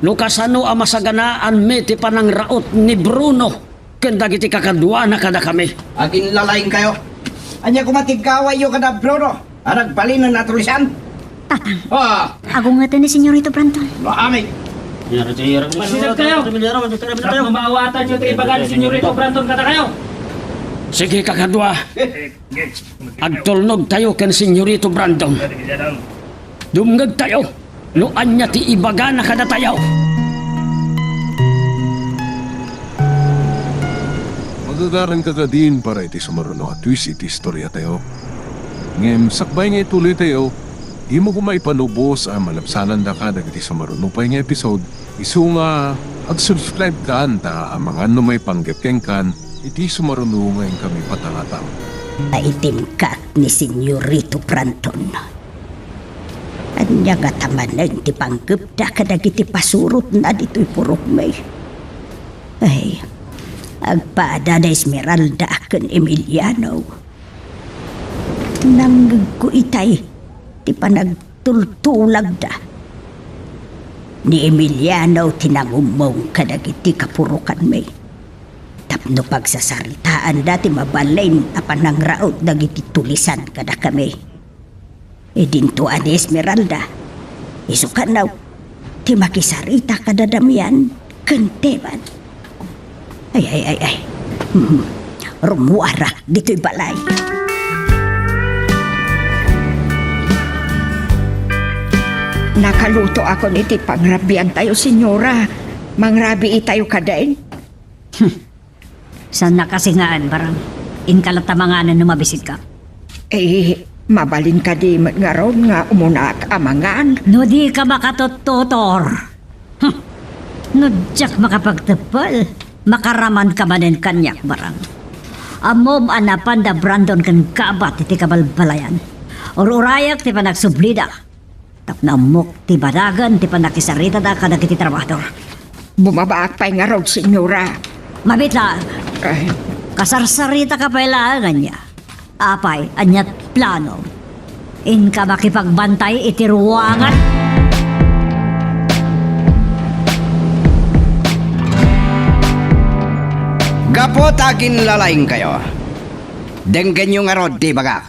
lukasano ang masaganaan me ti panang raot ni Bruno, ken dagiti kakadwa na kada kami. Agin lalaing kayo. Anya kumatigkaway yung kada Bruno. Arag balin na natulisan. Tatang, Ah, agungatan ni Senyorito Brandon. maami. Masinag kayo. Dapat mabawatan nyo ito ibaga ni Senyorito Brandon kada kayo. Sige kakadwa, agtulnog tayo ken Senyorito Brandon. Dumngag tayo, no anya ti ibaga na kada tayo. Magagaran ka din para iti sumaruno at twist iti istorya tayo. Ngem, sakbay nga ituloy tayo, di mo kumaipanubos ang malapsanan da ka dagiti sumaruno pa nga episode. Isu nga, ag-subscribe ka ta ang mga may panggapkeng kan, iti sumaruno ngayon kami patangatang. Naitim ka ni Senyorito Brandon. Anya nga tamanan ti panggap da kadagiti pasurot na dito'y purok may. Ay, agpada na Esmeralda ken Emiliano. Nanggag ko itay, ti panagtultulag da. Ni Emiliano tinangumong kadagiti kapurukan may. Tapno pagsasaritaan dati mabalain apan ng raot dagiti tulisan kada kami. E dintuan ni Esmeralda, isukan naw, ti makisarita kada Damian, kenteban. Ay. Rumuara dito'y balay. Nakaluto ako niti pangrabian tayo, senyora. Mangrabi tayo kadain. Saan nakasingaan, barang? Inkalatamanganan numabisit ka. Eh, mabalin ka di nga ron nga umunak amangan. No di ka makatututor. No diyak makapagtapal. Makaraman ka manin kanyak, barang. Amom anapan da Brandon kan kabat iti kabalbalayan. Ururayak ti panagsublida. Tapnamok ti badagan ti panakisarita da kada kiti trabador. Bumabaak pa nga ron, senyora. Mabitla, Ay, kasarsarita ka pailangan niya. Apay, anyat plano. In ka makipagbantay iti ruwangan. Gapo takin lalaing kayo. Denggan yung arod, di baga.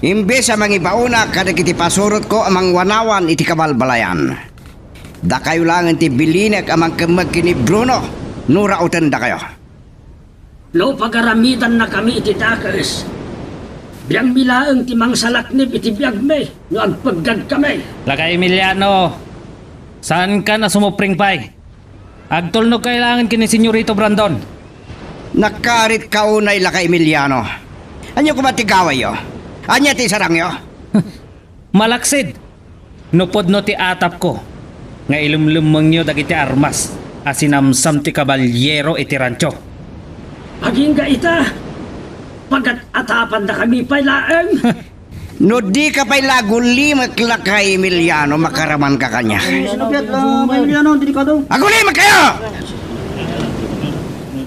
Imbes sa mga ibauna, kada kiti pasurot ko amang wanawan iti kabalbalayan. Da kayo lang ti bilinek amang kamag kini Bruno. Nurautan da kayo. No pagaramitan na kami iti dakes. Biyang milaeng timang salaknib iti biyag me, no agpaggad kami. Laka Emiliano, saan ka na sumupring pay? Agtulnog kailangan kini Senyorito Brandon. Nakarit kaunay la ka Emiliano. Anyo kumatigaway yo? Anya ti sarang yo? Malaksid. Nupod no ti atap ko. Nga ilumlumang nyo dagiti armas. Asinamsam ti kabalyero iti rancho. Aging ita, pagat atapan na kami pailaeng. No di ka pa'y lagulimak la ka Emiliano, makaraman ka kanya. Agulimak kayo!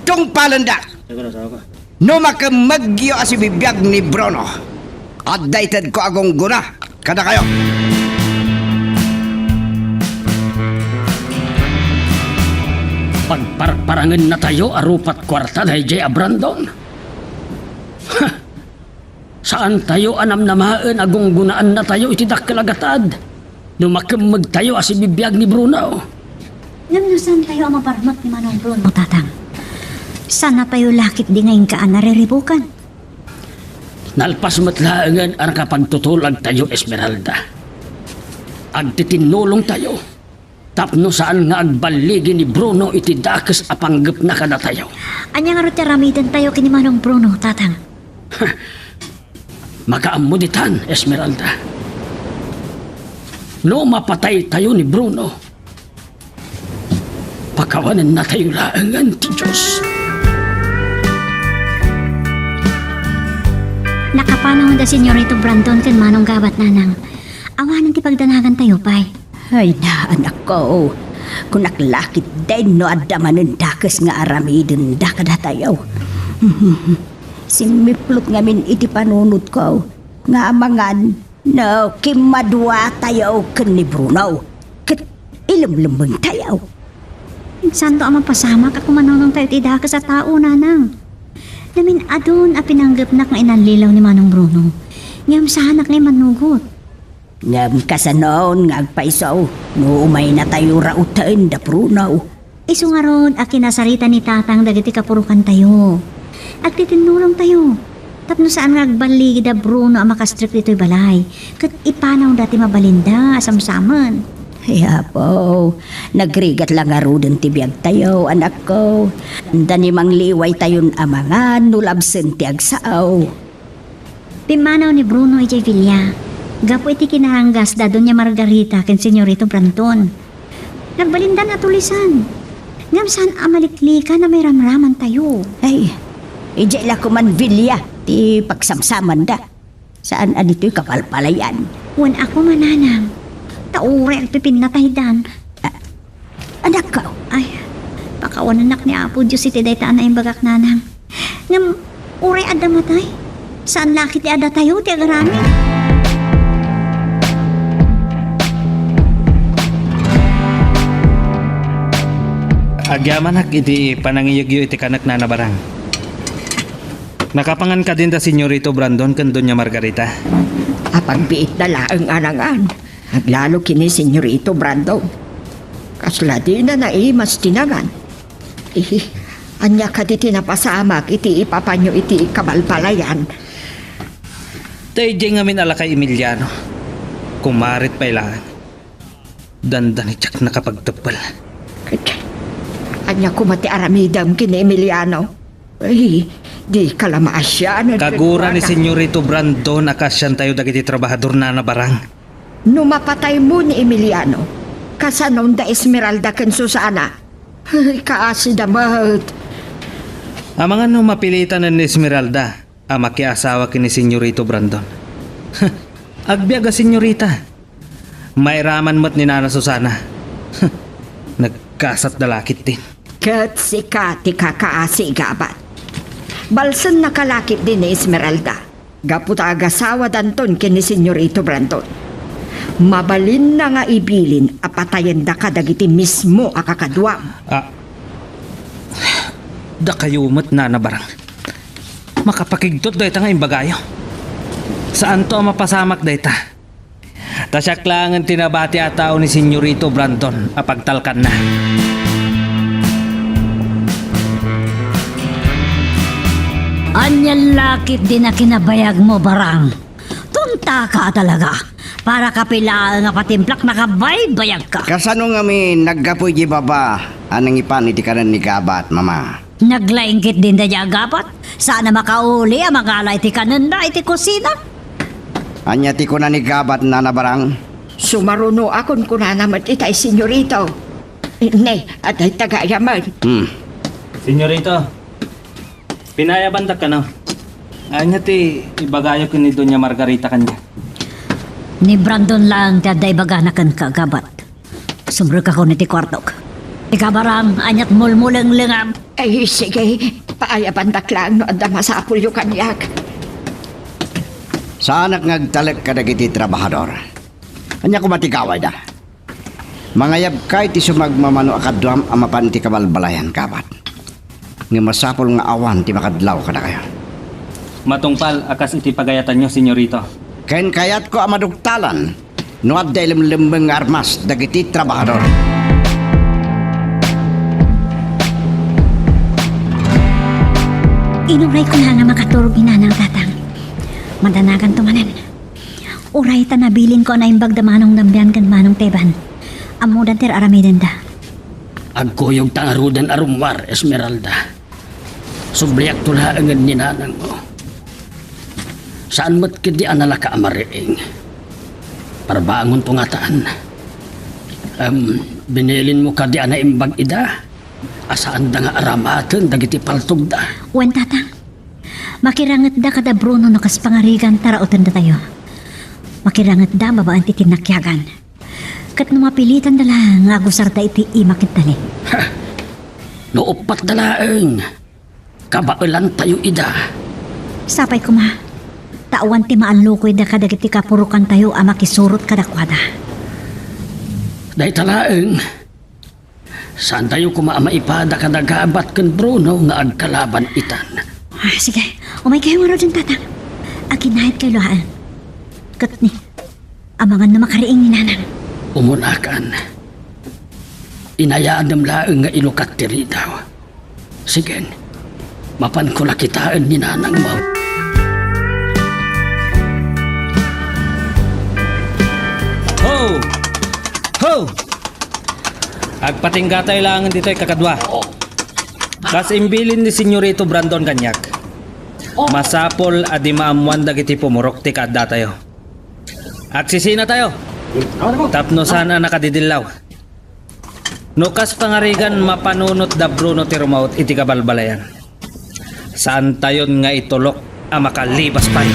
Tung palanda! No makamagyo asibibiyag ni Bruno. At daited ko agong guna. Kada kayo. Pagparparangan na tayo arupat kwarta dahil Jay Brandon. Ha! Saan tayo anamnamaan agong gunaan na tayo itidak kalagatad? Numakamag tayo asibibiyag ni Bruno. Namnusan tayo ang maparmat ni Manong Bruno, tatang. Sana tayo lakit di ngayon ka nariribukan. Nalpas matlaangan ang kapagtutulag tayo, Esmeralda. Agtitinulong tayo. Tapno saan nga agbaligi ni Bruno iti dakes apanggap na kadatayaw. Anya nga ro ramidan tayo kini Manong Bruno, tatang. Magaamuditan, Esmeralda. No mapatay tayo ni Bruno, pakawanan na tayo laangan ti Diyos. Nakapanahon da Senyorito Brandon kan Manong Gabat nanang. Awanan ti pagdanagan tayo, pay. Ay na, anak ko. Kung naklakit din no adamanin dakas nga aramidin da kadatayaw. Simiplot ngamin iti panunod ko. Nga amangan no kimadwa tayo ken ni Bruno. Ket ilimlimbing tayo. Santo ang mapasama ka kumanonong tayo ti daka sa tao, nanang. Namin adun a pinanggap na kang inanlilaw ni Manong Bruno. Ngam sahanak ni manugot. Ngam kasanoon nga agpaisaw. No umay na tayo rautain da Bruno. Isu nga ron a kinasarita ni tatang dagiti kapurukan tayo. Agtitinulong tayo. Tapno saan nga agbaligi da Bruno ang makastrip dito'y balay. Kat ipanaw dati mabalinda asamsaman. Kaya po, nagrigat lang nga rudin tibiyag tayo, anak ko. Dani mang liway tayon amangan, nulabsen ti agsaaw. Pimanaw ni Bruno ijay Villa. Gapo iti kinahanggas da Doña Margarita ken Senyorito Branton. Nagbalindan at tulisan. Ngam saan amaliklikan na may ramraman tayo. Ay, ijay la ko man Villa, ti pagsamsaman da. Saan adito'y kapalpalayan? Wan ako mananang. Taure ang pipin na tahidan. Anak ko, Ay, pakawan anak ni Apo Diyos iti daytaan na imbagak nanang. Ngam, ure ada matay. Saan lakit ti ada tayo ti agarami? Agyamanak iti panangiyagyo iti kanak na nabarang. Nakapangan ka din da Senyorito Brandon kan Doña Margarita. Apagbiit na laang anangan. Naglalo kini Senyorito Brandon. Kasla di na naimas tinagan. Anya ka di tinapasamak iti ipapanyo iti kabalpalayan. Tayo ngamin ala kay Emiliano. Kumarit pa ilangan. Dandan itsak nakapagtapal. Anya kumati aramidam kini Emiliano. Ay, di kalamasya. Kagura ni Senyorito Brandon akasyan tayo dagiti trabahador na nabarang. Numapatay mo ni Emiliano. Kasanon da Esmeralda ken Susana. Ay, kaasidamat. Amangan no mapilitan ni Esmeralda ang makiasawa kini Senyorito Brandon. Agbiaga Senyorita. May raman mo't ni Nana Susana. Nagkasat dalakit din. Kat si Kati kakaasi gabat. Balsan nakalakit din ni Esmeralda. Gaputa agasawa danton kini Senyorito Brandon. Mabalin na nga ibilin apatayan da kadagiti mismo akakadwam. Da kayo mo't na nabarang. Makapakigtot dayta nga imbagayo. Saan to mapasamak dayta? Tasyak lang ang tinabati ataw ni Senyorito Brandon apagtalkan na. Anyang lakit din na kinabayag mo, barang. Tunta ka talaga. Para kapilaan nga patimplak nakabaybayag ka. Kasano nga mi naggapoy di baba anang ipan iti kanan ni Gabat, mama. Naglaingkit din da niya agapat. Sana makauli ang magalay ti kananda iti kusina. Anya ti ko na ni Gabat na nabarang. Sumaruno akon kuna naman itay Senyorito. Ne, at ay tagayaman. Senyorito, pinayabandak ka no? Anya ti ibagayo ko ni Doña Margarita kanya. Ni Brandon lang ti aday baganakan ka gabat. Sumrek ako ni ti kwartok. Ika barang anyat mulmulang lingam. Ay, sige, paayabandak lang no adda masapul yung kanyak. Saanak ngagtalek ka dagiti trabahador. Anya ko matigaway da. Mangayab ka iti sumagmamano akadwam amapan ti kabalbalayan Gabat. Nga masapol nga awan ti makadlaw kada kayo. Matungpal akas iti pagayatan nyo, Senyorito. Ken kayat ko amadugtalan no adda ilimlimbeng armas dagiti trabahador. Inuray ko na nga makaturog inanang tatang. Madanagan tumanan. Uray ta nabilin ko na imbag damanong dambian kan manong teban. Amudan ter aramiden da. Agkuyog tangarudan arumar, Esmeralda. Subliyak tulaangan ni nanang mo. Saan mo't kidi anala ka amariing? Parbangon tungataan. Binilin mo ka di ana imbag ida. Asaan da nga aramatan dagiti paltog da. Wen tatang. Makirangat da kada Bruno no kas pangarigan taraotan da tayo. Makirangat da babaan ti tinakyagan. Kat numapilitan dala nga gusar da iti imakit dali. No upat dalaeng. Kabailan tayo ida. Sapay ko ma. Tawan ti maalukoy da kadagiti kapurukan tayo ama kisurot kadakwada. Day talaeng. Saan tayo kumaamaipada kadagabat ken Bruno nga agkalaban itan. Sige, umay kayo nga dyan tatang. Akinahit kayo luhaan. Kat ni, amangan na makariing ni nanang. Umunakan. Inayaan ng laeng nga ilukat tiri daw. Sige, mapan ko lakitaan ni nanang mo. Ho! Ho! Agpatingga tayo lang dito ay kakadwa. Kas imbilin ni Senyorito Brandon kanyak. Masapol adi maamuan dagiti pumurok ti kaadda tayo. Aksisina tayo. Tapno sana nakadidilaw. Nukas pangarigan mapanunot da Bruno ti rumaut iti kabalbalayan. Saan tayon nga itulok ang makalibas pa.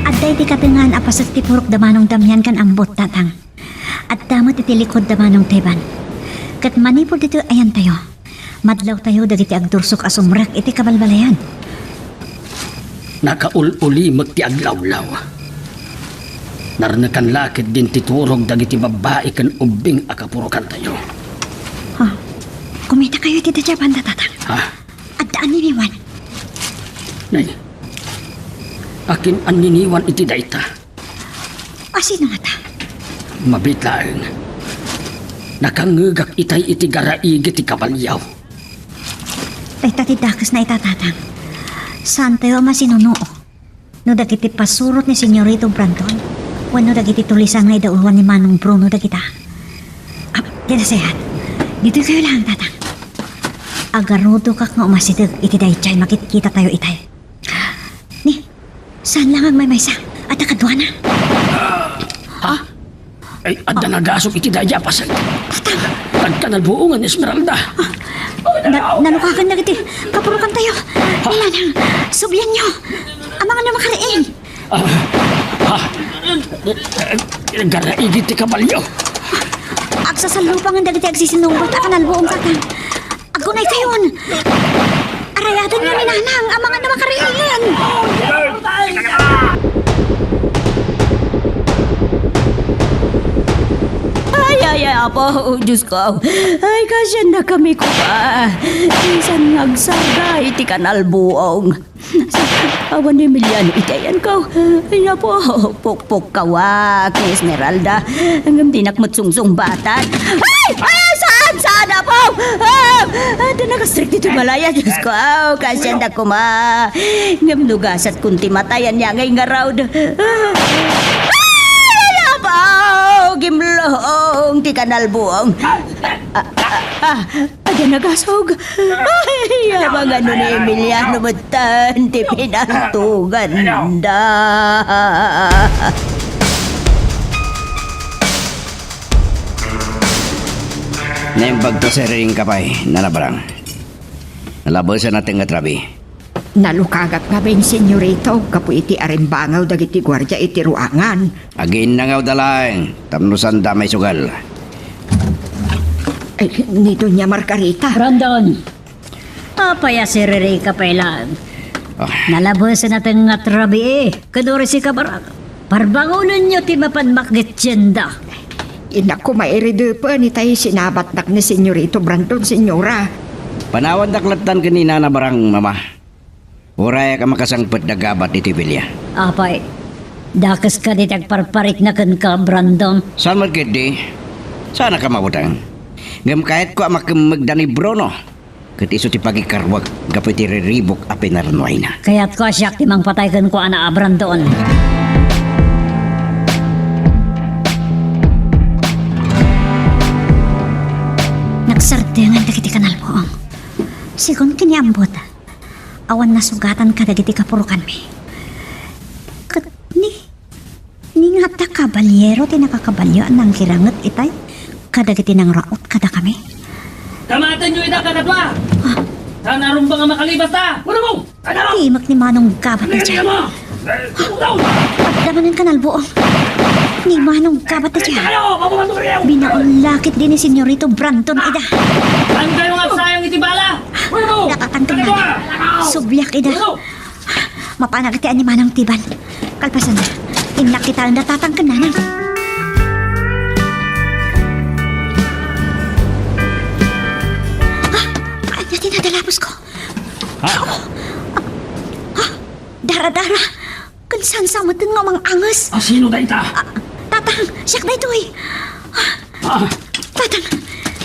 Aday di katingan apasat ti purok damanong damyan kan ambot tatang. At damot iti likod damanong teban. Kat manipod dito ayan tayo. Madlaw tayo dagiti agdursok asumrak iti kabalbalayan. Nakaululi magtiaglawlaw. Naranakan lakit din titurog dagiti babae kan ubing akapurukan tayo. Ha? Kumita kayo iti Japan tatang. Ha? At daan niniwan. Nay, akin ang niniwan iti dayta. Asino nga ta? Mabitlaeng. Nakangugak itay iti garaig iti kabalyaw. Dayta ti dakas na itatatang. Saan tayo masinuno? No dagiti pasurot ni Senyorito Brandon. Wano dagiti tulisan nga idauhan ni Manong Bruno dagita. Dinasayan. Dito kayo lang tatang. Agarudo kak nga umasidag iti daychay makikita tayo itay. Ni, saan lang ang may maysa at nakadwa na? Ha? Ay, adda nagasok iti daya pasag. Agkanalbuungan, Esmeralda. Nalukakan na giti. Kapurukan tayo. Nanang, subyan nyo. Amang na makaraing. Garaig iti kabalyaw. Agsasalupang ang dagiti agsisinunggot at kanalbuong kakang. Agunay kayon. Arayadan nyo ni nanang. Amang na makaraing. Ay, apo, Diyos ko. Ay, kasyan na kami ko pa. Isan nagsaga, iti kanalbuong. Awan ni Emiliano, itayan ko. Ay, apo, pukpuk kawak, Esmeralda. Hanggang dinakmat sungsung batan. Ay, saan, apo? Ito nakastrict dito malaya, Diyos ko. Kasyan na kuma. Hanggang nugasat kunti matayan niya ngay nga raw. Gimlong ti kanalbuong. Ada nagasog. Ay, abang ano ni Emiliano Matan ti pinantugan da. Naimbag to sa ring kapay, nanabarang. Nalabosan natin nga trabi. Nalukagak nga ben senyorito, kapo iti arimbangaw dagiti gwardya iti ruangan. Agin na nga dalang, tamnusan damay sugal. Ay, ni Doña Margarita. Brandon, apaya si Rere kapailan. Nalabasan natin nga trabi kadori si kabarang. Parbangunan nyo ti mapanmakgit yenda. Inaku mairido pa ni tayo sinabatnak ni senyorito Brandon, senyora. Panawan daklatan kanina na barang mama. Uraya ka makasangpet na gabat iti Bilya. Apay, dakas ka di tagparparik na kan ka, Brandon. Saan magkidi? Sana ka mabutang. Ngam kahit ko makamagda ni Bruno. Katiso ti pagikarwag gapi ti riribok a pinarnoy na. Kaya't ko siyak timang patay kan ko ana, Brandon. sardengan dagiti kanalboong. Sigon kiniambot, awan nasugatan ka dagiti kapurukan mi. Kat ni nga ta kabalyero ti nakakabalyoan ng kiranget itay, kadagiti nang raot kada kami. Kamatan nyo ita ka na ba? Sana rin ba nga makalibas ta? Wala mo! Ano mo? Timak ni Manong Gabat na dyan. mo! Pagdamanin kanalboong. Ni Manong Gabat na dyan. Kayo! Mabumanto kayo! Binaulakit din ni Senyorito Brandon ida. Ang kayong agsayang itibala! Wala mo! Nakakantong na. Subyak ida. Mapanagtian ni Manang Tiban. Kalpasan na. Inakita ang natatangkan na. Ano tinadalapos ko? Dara-dara. Kansan sa matan nga mga angas. Sino da ita? Tatang, siyak na ito eh. Tatang.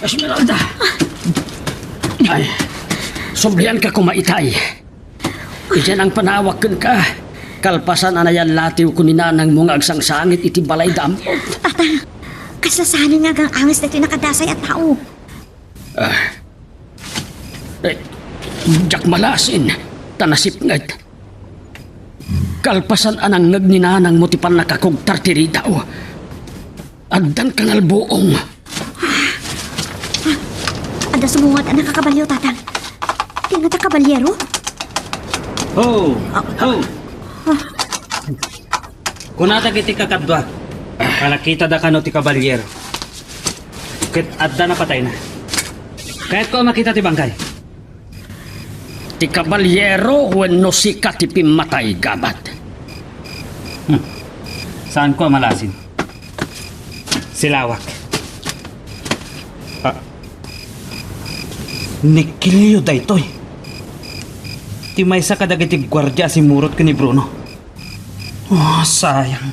Esmeralda. Ay, soblihan ka kumaitay. Iyan ang panawakan ka. Kalpasan anayan latiw ko ni nanang mo nga agsangsangit iti balay dampot. Tatang, kasasanan nga gang angas na ito nakadasay at tao. Jak malasin, tanasip ngad. Kalpasan anang nagninanang mo ti pan nakakugtar ti ridaw. Agdan kangal buong. Ada sumuwat ang nakakabalyo, Tatang. Tingnan ta kabalyero. Ho! Ho! Kunata kiti kakadwa. Kalakita da kano ti kabalyero. Kit adda na patay na. Kahit ko makita ti bangkay. Ti kabalyero wenno sika ti pimatay gabat. Saan ko malasin? Silawak. Nikilyo daytoy. Ti may sa kadagiti gwardya si murot ko ni Bruno. Oh, sayang.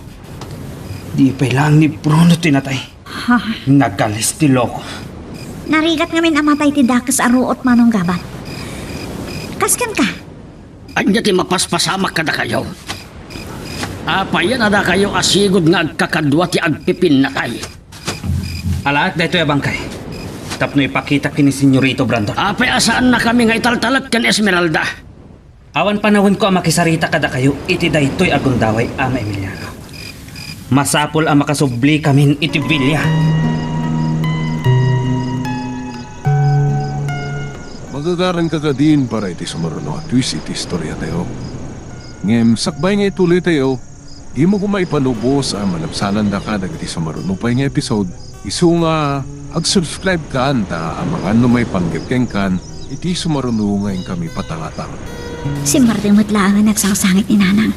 Di pa lang ni Bruno tinatay. Nagalis ti loko. Narigat ngamin amatay ti dakas aruot Manong Gabat. Kaskan ka? Anya ti mapaspasamak kada kayo. Apayan ada kayo asigod nga agkakadwa ti agpipin na tayo. Alaat daytoy abangkay. Tapno ipakita kini Senyorito Brandon. Apay asaan na kami nga italtalat kan Esmeralda. Awan panahon ko ang makisarita kada kayo, iti daytoy agundaway ama Emiliano. Masapol ang makasubli kamin iti bilya. Magagaran ka din para iti sumaruno at twist iti istorya tayo. Ngem, sakbay nga ituloy tayo, di mo kumaipanubo sa manapsanan da ka iti sumaruno pa nga episode. Isu nga, ag-subscribe ka anta ang mga ano may panggipkeng kan, iti sumaruno ngayon kami patangatang. Si Marting Matlaang ang nagsangsangit ni Nanang.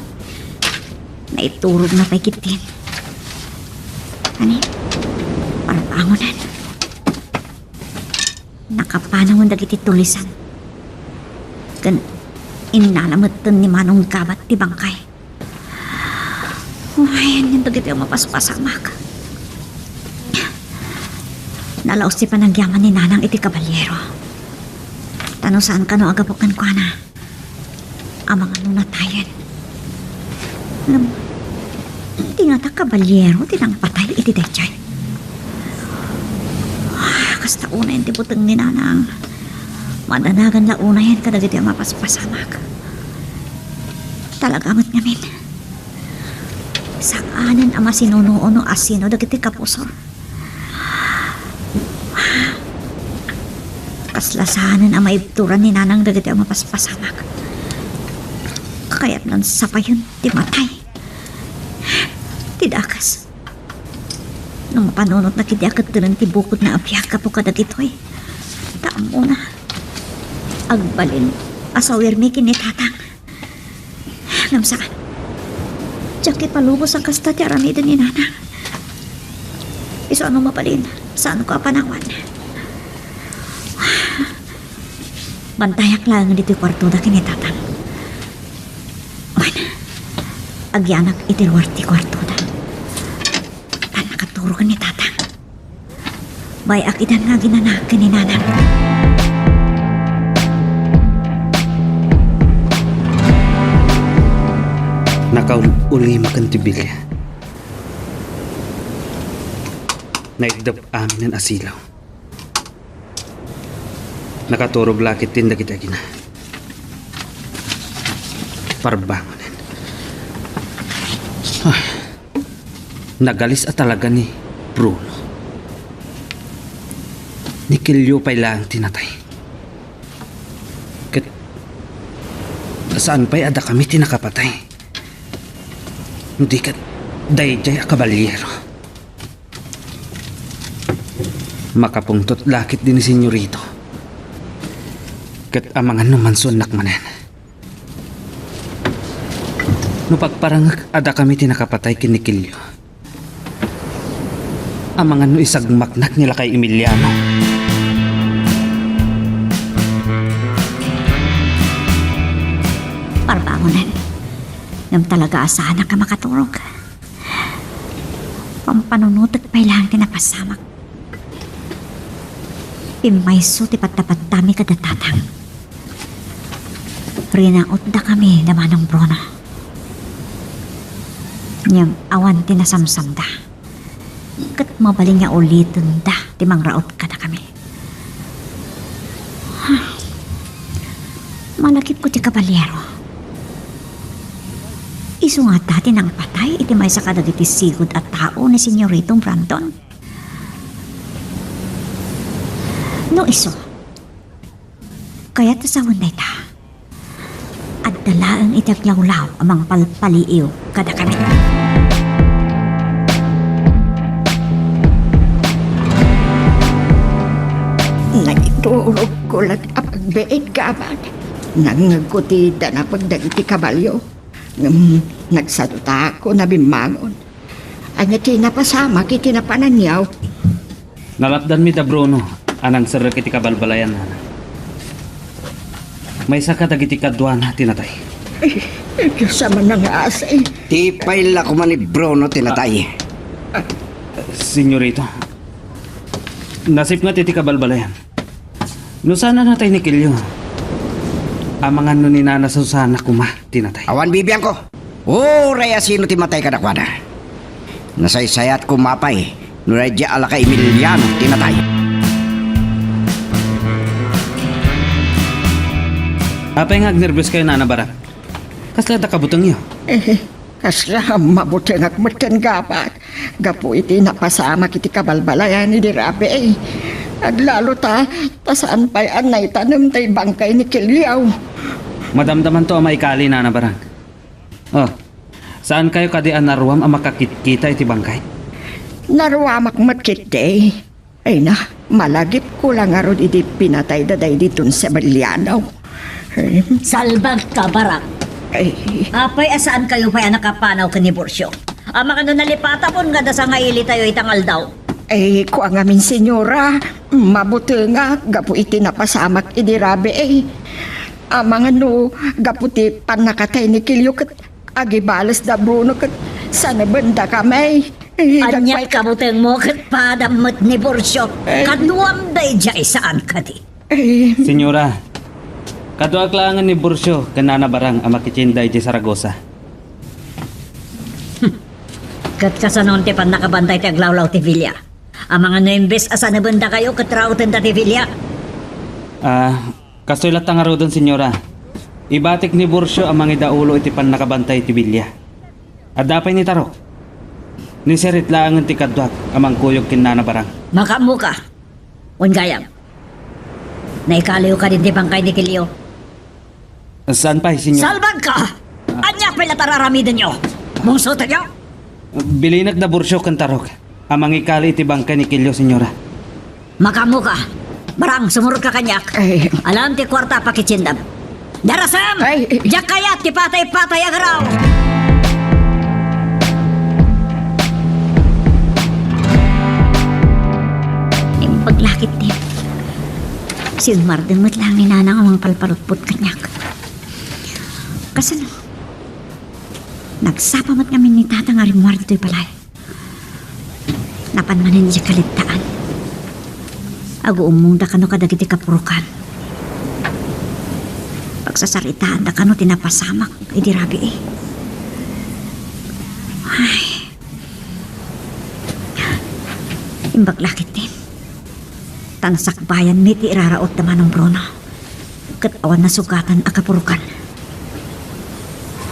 Naiturog na pa'y kitin. Ani? Parapangunan. Nakapanangon dagiti tulisan. Gan inalamatan ni Manong Gabat ti bangkay. Ayan yung dagiti ang mapaspasamak. Nalaos ti panagyaman ni Nanang iti kabalyero. Tanong saan ka no agapukan ko na? Amang ano na tayo. Hindi nga ta kabalyero, tinang patay iti dechay. Kasta una yung tibutang ni Nanang. Madanagan la una yan kadagiti ang mapaspasamak. Talaga amat ngamin. Saanan ang masinunuon o asino dagiti kapusor. Kaslasanan ang maibturan ni Nanang dagiti ang mapaspasamak. Kaya't nan sa pa yun, di matay. Tidakas. Nung mapanunot na kidiakat doon ti bukod na abiyag ka po kadagitoy. Taam mo na. Agbalin, asawir mi kinitatang. Namsaan. Diyak palubos ang kasta ti aramidan ni Nanang. Iso ano mapalin, saan ko apanawan. Bantayak lang dito kwarto da kinitatang. Agyanak itiluar ti kwarto da. Tan nakaturo ka ni Tatang. Bayak idan nga ginanak ka ni Nanang. Nakauli makan ti bilya. Naigdap amin ang asilaw. Nakaturog lakit tinda kita gina. Parbangonin. Nagalis at talaga ni Bruno. Ni Kilyo pa ilang tinatay. Kat saan pa'y ada kami tinakapatay? Hindi kat dayjay a kabalyero. Makapungtot lakit din ni senyorito. Kat amangan naman sunak manen. No pagparang ada kami tinakapatay kinikilyo. Amangan no isagmaknak nila kay Emiliano. Parbangonan. Ngam talaga asahan na ka makaturog. Pampanunutot pa ilang tinapasamak. Pimayso ti patapatami kadatatang. Rinaot da kami naman ng Bruno. Niyang awan tinasamsam da. Kat mabaling nga ulitin da, timang raot ka na kami. Malakip ko ti kabalyero. Isu nga dati ng patay, iti may sa kadagiti sigod at tao ni Senyoritong Brandon. No iso, kaya tasawin na ita. At dalaan itaglawlaw amang palpaliiw kada kami. Nagitulog ko lang apagbeid gaban. Nangagkutida na pagdagiti kabalyo. Nagsaduta ako na bimangon. Anya tinapasama kiti na pananyaw. Nalapdan mi da Bruno, anang sarag iti kabalbalayan na. May saka dagiti kadwana tinatay. Diyos sama na nga asay. Ti paila ko man ni Bruno tinatay. Senyorito, nasip nga titi kabalbalayan. No sana natay ni Kilyo. Amangan no ni Nana Susana kuma tinatay. Awan bibiyan ko. Raya sino ti matay kadakwada. Nasaysayat kumapay. Nuradya ala ka Emiliano tinatay. Apay nga nervous kayo Nana Barak. Kasla da kabutang iyo. Kasla mabuti ngakmatan gapat. Gapu iti napasama kiti kabalbalayan ni Dirabe eh. At lalo saan pa'y anay tanam tay bangkay ni Kilyaw. Madamdaman to ang maikali Nana Barang. Oh, saan kayo kadian naruam ang makakita iti bangkay? Naruamak matkit day. Ay na, malagip ko lang arod iti pinatay daday ditun sa Balyanaw. Salbag ka, Barak. Ay, Apay, asaan kayo pa'y nakapanaw ka ni Borsyo? Amang ano nalipata po nga da sa ngaili tayo itangal daw. ay ko ang amin senyora, mabuti nga, gapu iti napasamak idirabe eh. Amang ano, gapu ti panakatay ni Kilyo kat agibalas da Bruno kat sana benda kami. Anyat kabuteng mo kat padamot ni Borsyo. Kaduam day jay saan ka di. Senyora, kaduaklangan ni Borsyo kanana Barang ang makichinday di Saragosa. Kat kasanon ti pan nakabantay ti aglawlaw ti Villa. Ang mga noimbes asa na banda kayo katrauten ta ti Villa. Kastoy latang araw doon, senyora. Ibatik ni Borsyo ang mga idaulo iti pan nakabantay ti Villa. At dapay ni Tarok. Ni Serit laangan ti kadwak amang kuyog kinana Barang. Makamuka. Ungayam. Naikaliw ka din ti bangkay ni Kilyo. Saan pa, senyora? Salbag ka! Anya pala tararamidin nyo. Mungsutan nyo. Bilinag na Borsyo kan Tarok. Amang ikali iti bangkay ni Kilyo, senyora. Makamuka. Barang, sumurot ka kanyak. Alam ti kwarta pakitsindam. Darasam! Diyak kaya ti patay-patay agaraw! Yung paglakit din. Si Umar din mo't lang ni Nanang amang palpalutput kanyak. Kasi nagsapamat kami ni Tatang Arimwar dito'y palay. Napanmanin niya kaligtaan. Ago umong da kano kadagiti kapurukan. Pagsasaritaan da kano tinapasamak, idirabi eh. Ay. Imbag lakit din. Tansakbayan mi ti iraraot naman ng Bruno. Kat awan na sugatan a kapurukan.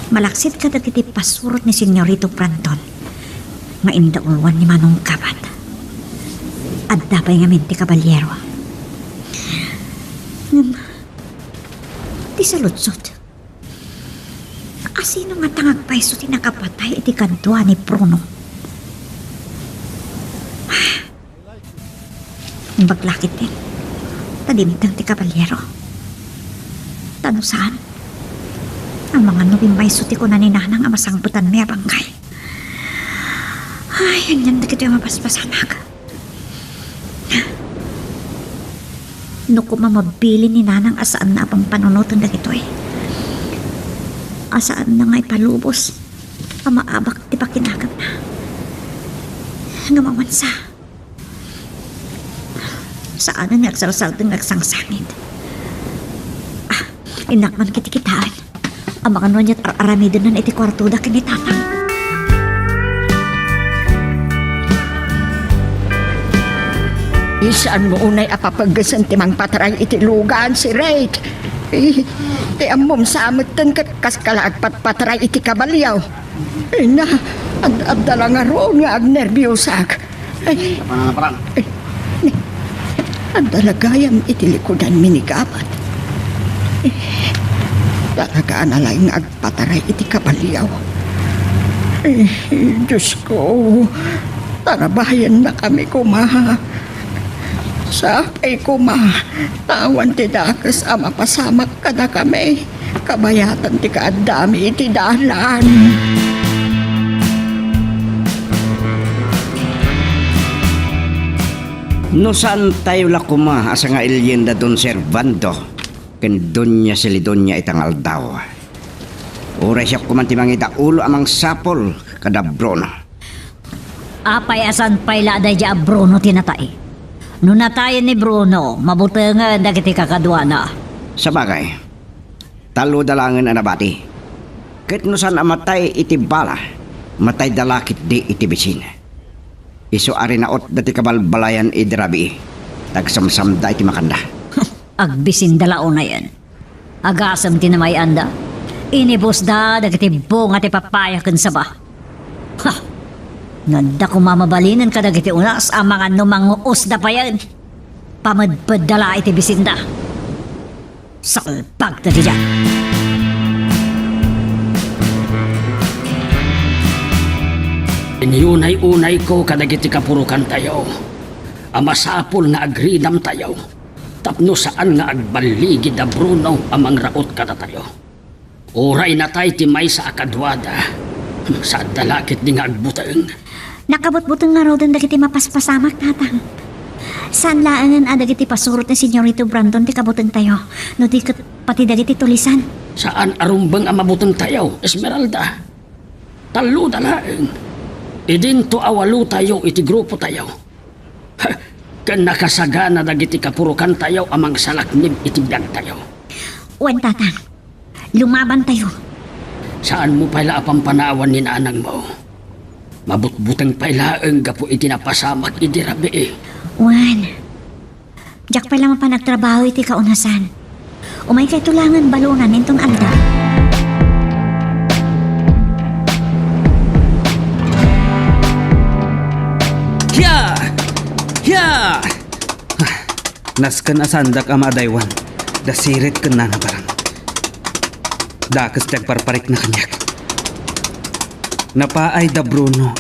Malaksit ka dagiti pasurot ni Senyorito Brandon. Nga indaulwan ni Manong Kabat. At dapay nga ti kabalyero. Ti saludsot. Asino nga tangagpaiso ti nakapatay iti kadwa ni Bruno? Baglakit din. Tadimtang ti kabalyero. Tano saan? Ang mga nubimbay suti ko na ni Nanang ang masangbutan may abangkay. Ay, yan na kito yung mapaspasanak. No ko mamabili ni Nanang asaan na apang panunutan na kito eh. Asaan na nga ipalubos ang maabak ti pakinagam na. Ngamawansa. Saan na nagsalsaldang nagsangsangit. Inakman kitikitaan. Ang mga nonyat aramidon na iti kwartuda kinitatang. Isaan mo unay apapagasan timang pataray iti lugaan si Raid. Ti amom sa amatan kas kalaagpat pataray iti kabalyaw. Na, abdala nga roon nga agnerbiyosak. Abdala gayam iti likodan minigabat. Talagaan alay nga agpataray iti kabalyaw. Diyos ko, tarabayan na kami kumaha. Sapay kuma, tawan ti dakas ama pasamak ka na kami. Kabayatan ti kaadami iti dalan. No saan tayo lakuma asa nga ilyenda don Servando ken Doña Celidonia itangal daw. Oray siya kumantimang idaulo amang sapol kada Bruno. Apay asan pay laday di a Bruno tinatay. No natayan ni Bruno, mabuti nga dagiti kakadwana. Sa bagay, talo dalangan na nabati. Kahit no saan amatay iti bala, matay dalakit di iti bisin. Iso ari naot dati kabalbalayan idirabi. Tagsamsamda iti makanda. Agbisin dalao na yan. Agasam tinamay anda. Inibos da dagiti bunga ti papaya ken saba. Ha! Nanda ko mamabalinan ka dagiti unas ang mga numanguos da pa yan. Pamadpad dala iti bisinda. Salpag na diyan. Iniyunay-unay ko kadagiti kapurukan tayo. Amasapol nga agridam tayo. Tapno saan nga agbaligid da Bruno amang raot kada tayo. Oray na tayo timay sa akadwada. Sa dalakit di nga agbutang. Nakabutbutang nga raw doon dagiti mapaspasamak tatang. Saan laangan dagiti pasurot ni Senyorito Brandon ti kabutang tayo. No di pati dagiti tulisan. Saan arumbang ang mabutang tayo, Esmeralda? Talo dalaeng. Idin to awalo tayo iti grupo tayo. Kan nakasagana dagiti kapurukan tayo amang salaknib iti biyag tayo. Wen tatang, lumaban tayo. Saan mo pala apampanawan ni Nanang mo? Mabutbutang pailaeng gapo iti napasamak iti rabi eh. Wen, jak pala pa nagtrabaho iti kaunasan. Umay kay tulangan balunan nintong alda. Hiya! Hiya! Naskan asandak ama adaywan. Dasirit ken nana barang. Dakas tagparparik na kanyak. Napaay da Bruno.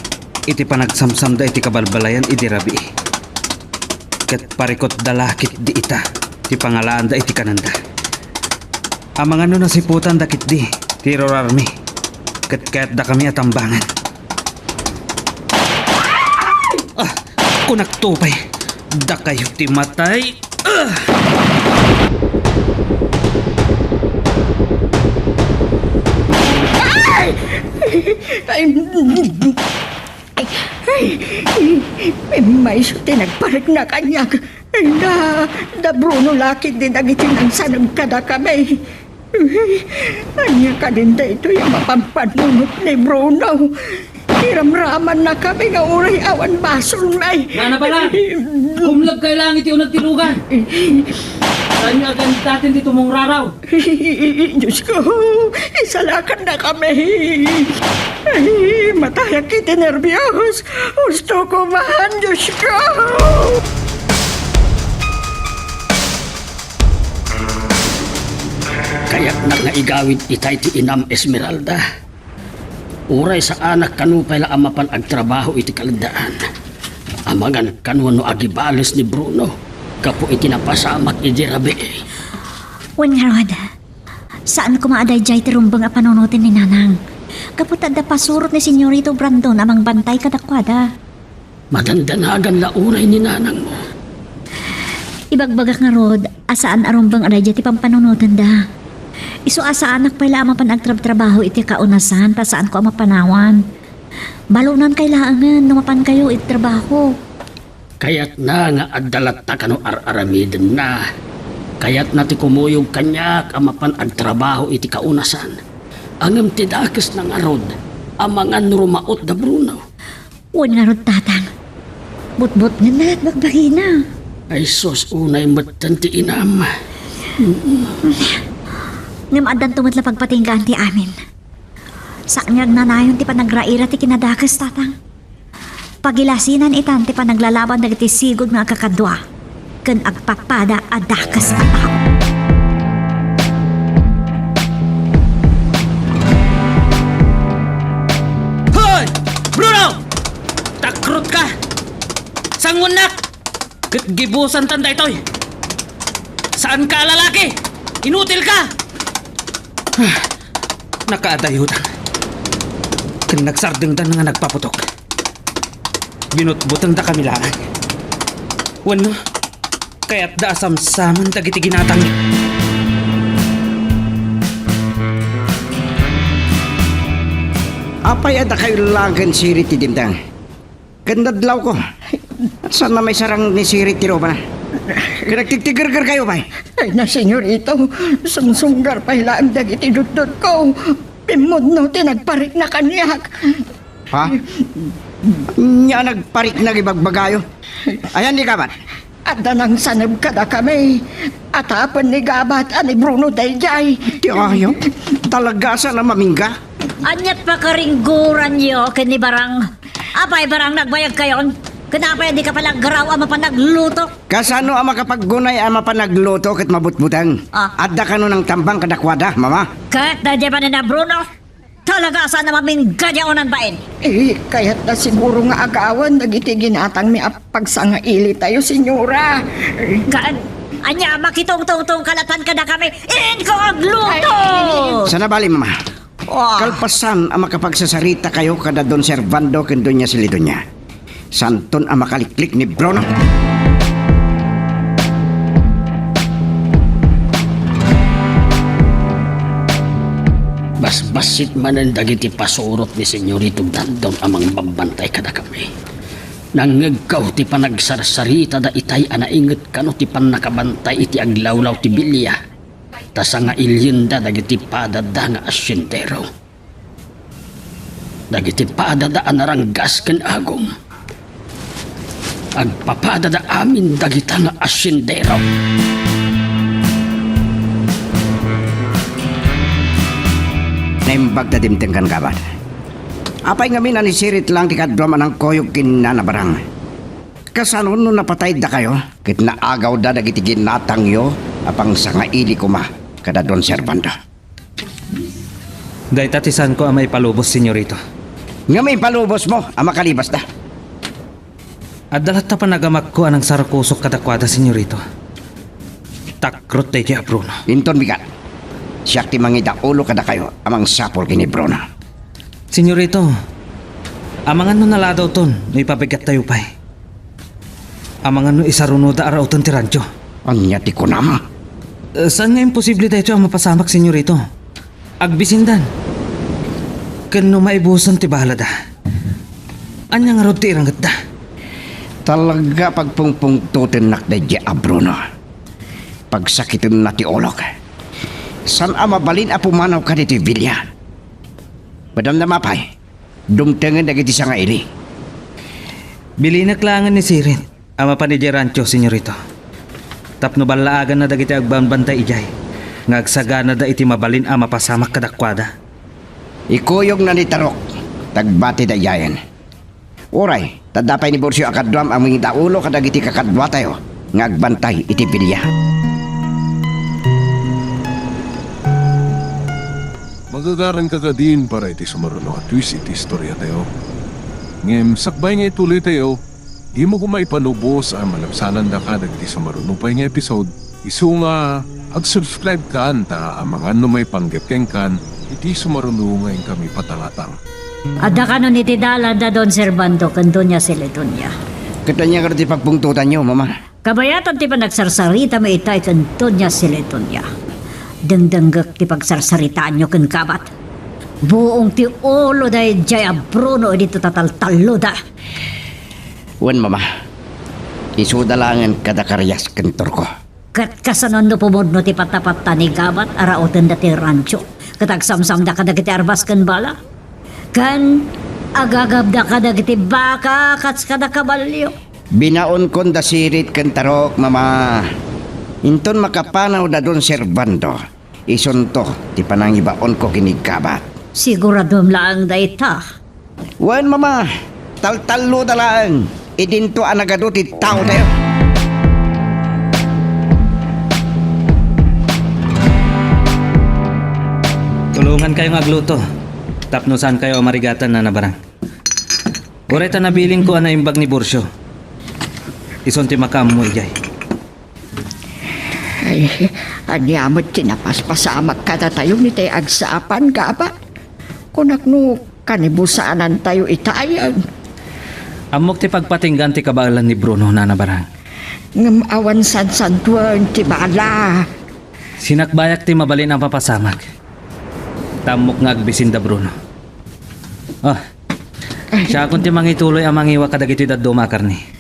Iti panagsamsam da iti kabalbalayan iti rabi. Ket parikot dalakit di ita. Ti pangalaan da iti kananda. Amang ano nasiputan dakit di. Tiror army. Ket da kami atambangan. Kunak tupay. Da kayo ti matay. May suti nagparik na kanyag. Da Bruno lakit din dagiti nang sanag kada kami. Anya ka din da ito yung mapampanunot ni Bruno. Iramraman na kami nga uray awan basol may. Nga na pala, kumlag kay langit yung nagtilugan. Saan nga agad natin dito mong raraw? Diyos ko, isalakan na kami. Ay, matayak kita nervyos. Gusto ko man, Diyos ko. Kaya't nagnaigawid itay ti Inam Esmeralda. Uray sa anak kanupay la amapan agtrabaho iti kalandaan. Amagan kanwano agibales ni Bruno. Kapo iti napasamak iti rabi. Wen nga Rod, saan ko maaday jay tirumbang a panunutin ni Nanang? Kaputad na pasurot ni Senyorito Brandon amang bantay kadakwada. Madandanagan la uray ni nanang mo. Ibagbagak nga Rod, asaan arumbang aday jay ti pampanunutin da. Isu asa anak pala ama panagtrabaho iti kaunasan ta saan ko ama panawan. Balunan kailangan numapan kayo iti trabaho. Kaya't na nga adalat ta kano ar-aramiden na. Kaya't na ti kumuyog kanyak amapan agtrabaho iti kaunasan. Angem ti dakes ng arod amangan rumaot da Bruno. Wen nga Rod tatang, butbut nga na't magbagina. Ay sos unay matan ti Inam. Ngam adan tumatla pagpatinggaan ti amin. Saan nga nanayon ti panagraira ti kinadakas tatang. Pagilasinan itan ti panaglalaban dagiti sigod nga kakadwa. Ken agpapada adakas na tao. Hoy! Bruno! Takrot ka! Sangunak! Gibusan tanda ito'y! Saan ka lalaki? Inutil ka! Nakaadayutan. Kan nagsardengdan nga nagpaputok. Binutbutang da kami lang. Wano, kaya't da asamsaman dagiti ginatang. Apay ada kayo lang kan siri ti dimdang. Gandadlaw ko. Saan na may sarang ni siri ti Roba? Nagtigtigar kayo ba? Ay na, senyorito, sumsunggar pa hilaan dagiti dudod ko. Pimod no, tinagparik na kanyak. Ha? Nya nagparik na ibagbagayo. Ayan di kabat. At danang sanab kada kami. At hapon ni Gabat ani Bruno Dayjay. Ti ayo. Talaga sa na mamingga. Anyat pa karingguran nyo, kini barang. Apay barang nagbayag kayon? Kenapa di ka pala garaw ama pa nagluto? Kasano ang makapaggunay ama pa nagluto kat mabutbutan? Adda ka no ng tambang kadakwada, mama? Kahit na di pa na Bruno, talaga saan na mamin ganyaonan bain? Kaya't na siguro nga agawan nagiti ginatang mi pagsangaili tayo, senyora. Kaan, anya makitong-tong kalatan ka na kami, in ko ang luto! Sana bali, mama. Kalpasan ang makapagsasarita kayo kada Don Servando ken Doña Silidonya. Santon ang makaliklik ni Bruno. Basbasit manan dagiti pasurot ni Senyorito Brandon amang babantay kada kami. Nangagkaw ti panagsarsarita da itay anainget kano ti panakabantay iti aglawlaw ti bilya. Tasa nga ilyenda dagiti padada nga asyentero. Dagiti padada anaranggas ken agom. Agpapadada amin dagita nga asyendero. Naimbag na dimteng kan kabat. Apay nga minanisirit lang ti kadwa manang koyog kinanabarang. Kasano no napatay da kayo? Kit naagaw da dagiti ginatang yo apang sangaili ko ma kada Don Servando. Day tatisan ko ang may palubos, senyorito. Nga may palubos mo, ang makalibas da. At dalat ta panagamak ko anang sarakusok kadakwada, senyorito. Takrot tayo kaya Bruno. Inton bigat. Siyak ti mangida ulo kada kayo amang sapol kini Bruno. Senyorito, amangan no naladaw ton, no ipabigat tayo pa'y. Amangan no isaruno da araw ton tiradyo. Ang nyati ko nama. Saan nga imposible tayo ang mapasamak, senyorito? Agbisindan. Kano maibusan ti bahala da. Anya nga rod ti irangat da. Talaga pagpungpungtutin nakdadya a Bruno. Pagsakitin na ti olok. San amabalin a pumanaw ka dito Villa? Madam na mapay. Dumtengan dagiti sa nga ili. Bilinaklangan ni Sirit, ama pa ni Gerancho, senyorito. Tapno balaagan na dagiti agbambantay ijay. Ngagsagana da iti mabalin ama pasamak kadakwada. Ikuyog na ni Tarok, tagbati da yayan. Uray, tadapay ni Borsyo akadwam ang mga daulo kadagiti kakadwa tayo, ngagbantay iti pilya. Magagaran ka din para iti sumaruno at twist iti istorya tayo. Ngem, sakbay nga ituloy tayo, di mo kumaipanubos ang malapsanan da ka dagiti sumaruno pa nga episode. Isu nga, ag-subscribe ka ta ang mga may panggapkeng kan, iti sumaruno ngayon kami patangatang. Adda ka nun iti dala da Don Servando kan Doña Celedonia. Katanya ka rin pagpungtutan nyo, mama. Kabayatan ti pa nagsarsarita may itay kan Doña Celedonia. Dengdenggak ti pagsarsaritaan nyo kan kabat. Buong ti ulo dahi Jaya Bruno dito tataltalo da. Wan, mama. Isudalangan kada karyas kantor ko. Kat kasanon no pumudno ti patapata ni kabat araoten da ti rancho. Katagsamsam da kadagiti arbas kan bala. Kan agagab da kadagiti baka kats kada kabalyo. Binaon kon da Sirit kan Tarok, mama. Inton makapanaw da Don Servando. Isunto ti panangibaon ko kinikabat. Siguradom lang da ita. Wan, mama. Taltalo da lang. Idinto anagado ti tao tayo. Tulungan kayong agluto. Tapno saan kayo marigatan na nabarang. Ureta nabiling ko ana imbag ni Borsyo. Isunti makam mo ijay. Ay, anyamot tinapaspasamak kada tayo ni tayo agsapan gaba. Kunak no kanibusaanan tayo itayan. Amok ti pagpatinggan ti kabalan ni Bruno na nabarang. Ngam awan san-santuan ti bala. Sinakbayak ti mabalin ang papasamak. Tamok nga agbisinda Bruno. Oh, siya kung ti mangituloy ang mangiwa kadagiti daddo makarni.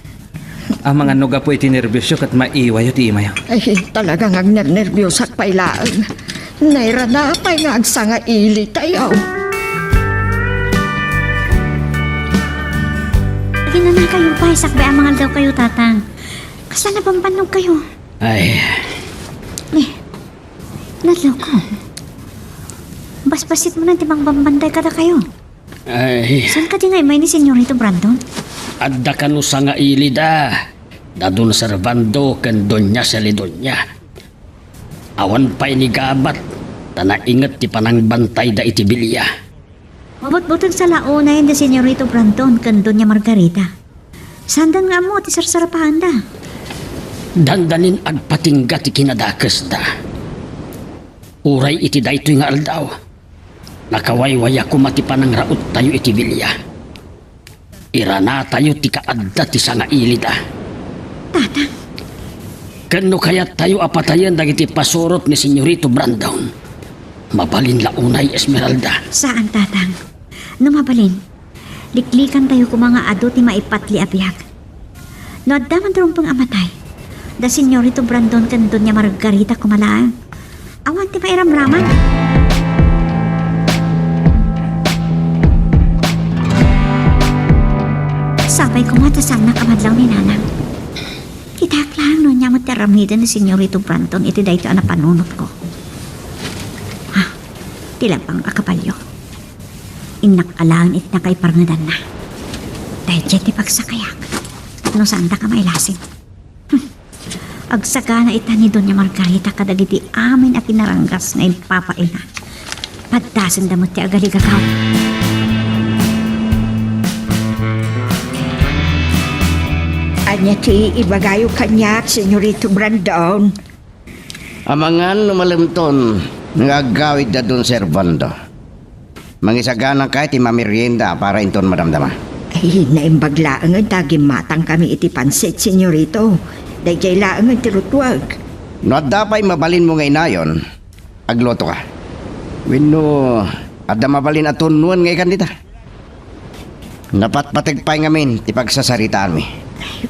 Ang mga nuga po iti nervyosyo kat maiwayo ti imayo. Ay, talagang agnernervyosak pailaan. Naira na pa'y nga agsanga ili tayo. Lagi na kayo pa, sakbay ang mga daw kayo, tatang. Kasal na bang panog kayo? Ay, Naloko. Basbasit mo na timang bambanday kada kayo. ay, Saan ka di nga may ni Senyorito Brandon? adda ka no sa nga ili da. Dadon Servando ken Doña Celedonia. Awan pa inigabat. Tanaingat ti panangbantay da iti bilya. Mabot-botog sa launa yun ni Senyorito Brandon kan Doña Margarita. Sandan nga mo ti sarsarapahan da. Dandanin agpatingga ti kinadakas da. Uray iti daytoy nga aldaw. Nakawaywaya ko mati panangraot tayo iti bilya. Irana tayo ti kaadda ti sanga ili da. Tatang, Kano kaya tayo apatayan dagiti pasurot ni Senyorito Brandon? Mabalin launay Esmeralda. saan tatang? Numabalin, liklikan tayo kung mga ado ti maipatli abiyag. No addaman tarong pang amatay. Da Senyorito Brandon kan Doña Margarita kumalaan. Awan ti mairamraman. Sabay ko nga tasang nakamadlaw ni Nanang. Kitak lang no niya mataramidan ni Senyorito Brandon iti dahito na panunot ko. Ha, tila pang akapalyo. Inakalaan iti na kay parngadan na. Dahil dyan ti pagsakayak. No saan da ka mailasin. Agsaga na ita ni Doña Margarita kadagiti amin at tinaranggas na ipapaina. Paddasan damot ti agaligagaw. Anya ti ibagayo kanya, Senyorito Brandon. Amangan lumalimton, nagagawid da Don Servando. Mangisagana ka iti mamerienda para inton madamdama. Ay, naimbaglaan nga daging matang kami iti pansit, Senyorito. Dahil laan nga tirutwag. No at dapay mabalin mo ngay nayon, agloto ka. Wino, adda mabalin atunuan ngay kandita. Napatpatigpay ngamin, ti pagsasaritaan mi.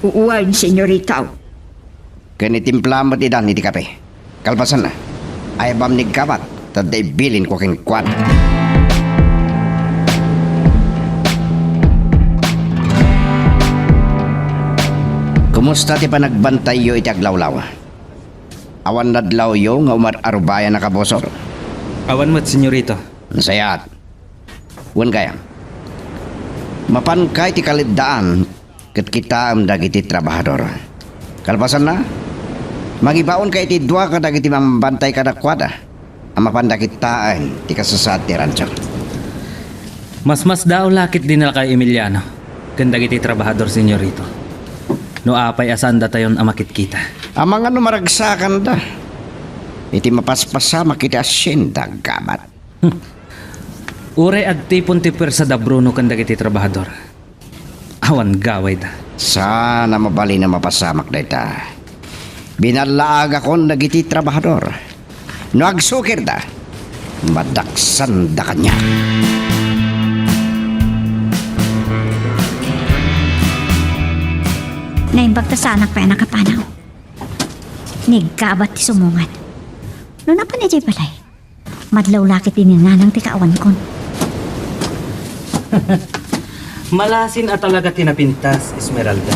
Uwan, Senyorito. Kanitimpla mo ti dan iti kape. Kalpasan na, ay bam nigkapat, taday bilin ko king kwan. Kumusta ti panagbantay yo iti aglawlaw? Awan nadlaw yo nga umararbayan na kabosor. Awan mo't, senyorito. Nasayat. Wan kaya. Mapan kay ti kalidaan ket kita am dagiti trabahador. Kalpasan na, magibaon kay ti dua ka dagiti mambantay kadakwada. Ang mapandakitaan ti kasasad ti rancho. Mas daw lakit din na kay Emiliano. Kanda giti trabahador, senyorito. No apay asanda tayon amakit kita. Amang ano maragsakan da. Iti mapaspasa makiti asyenda gabat. Ure agtipon ti persa da Bruno kanda giti trabahador. Awan gaway da. Sana mabali na mapasamak da ita. Binalaag akong nagiti trabahador. No agsukir da, madaksan da kanya. Naimbag ta sa anak pa nakapanaw. Nigkabat ti sumungan. No napan ejay balay. Madlaw lakit din nanang ti kaawan kon. Malasin at talaga tinapintas, Esmeralda.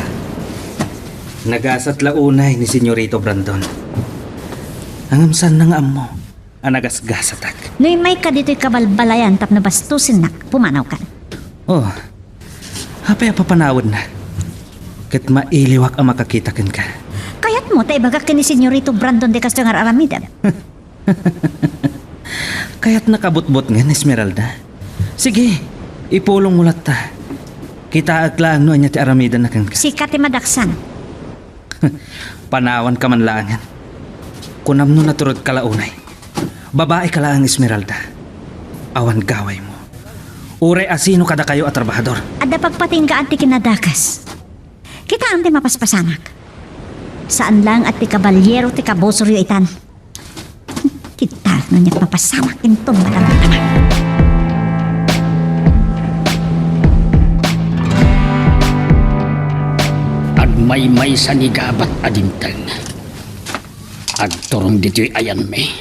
Nagasat launay ni Senyorito Brandon. Angamsan na nga mo, anagasgasatak. Noy may ka dito'y kabalbalayan tap na bastusin na pumanaw kan. Oh, hapay papanawad na. Kat mailiwak ang makakitakin ka. Kayat mo tayo baga kini Senyorito Brandon de Castro nga Aramida. Kaya't nakabutbot nga, Esmeralda. Sige, ipulong mulat ta. Kita aglaan no niya ti Aramida na kan ka. Sikat ti madaksan. Panawan ka man laangan. Kunam no naturod kalaunay. Babae ka lang, Esmeralda. Awan gaway mo. Ure asino kada kayo at trabahador. Ada pagpatinggaan ti kinadakas. Kita ang ti mapaspasamak. Saan lang at ti kabalyero ti kabosoryo itan. Kita na niya't mapasamak intong malamang. Agmay-may sa nigabat adintang. Agturong dito'y ayan me.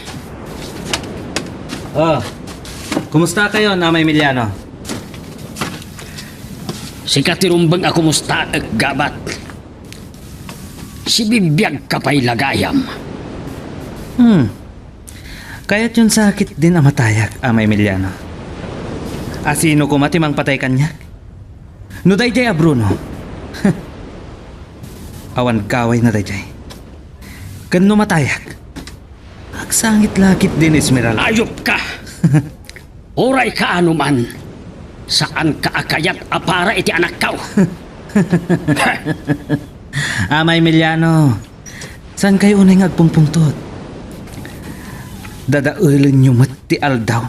Oh, kumusta kayo, Nama Emiliano? Si katirumbang ako musta gabat. Si bibiyag kapay lagayam. Kaya't yun sakit din ang matayak, Ama Emiliano. Asino ko matimang patay kanya? No dayjay a Bruno. Awan gaway na dayjay. Kan no matayak. Agsangit lakit din, Esmeralda. Ayop ka! Oray ka anuman. Saan ka akayat apara iti anak kaw? Ama Emiliano, saan kayo unay ngagpungpungtot? Dadaulan nyo mati aldaw.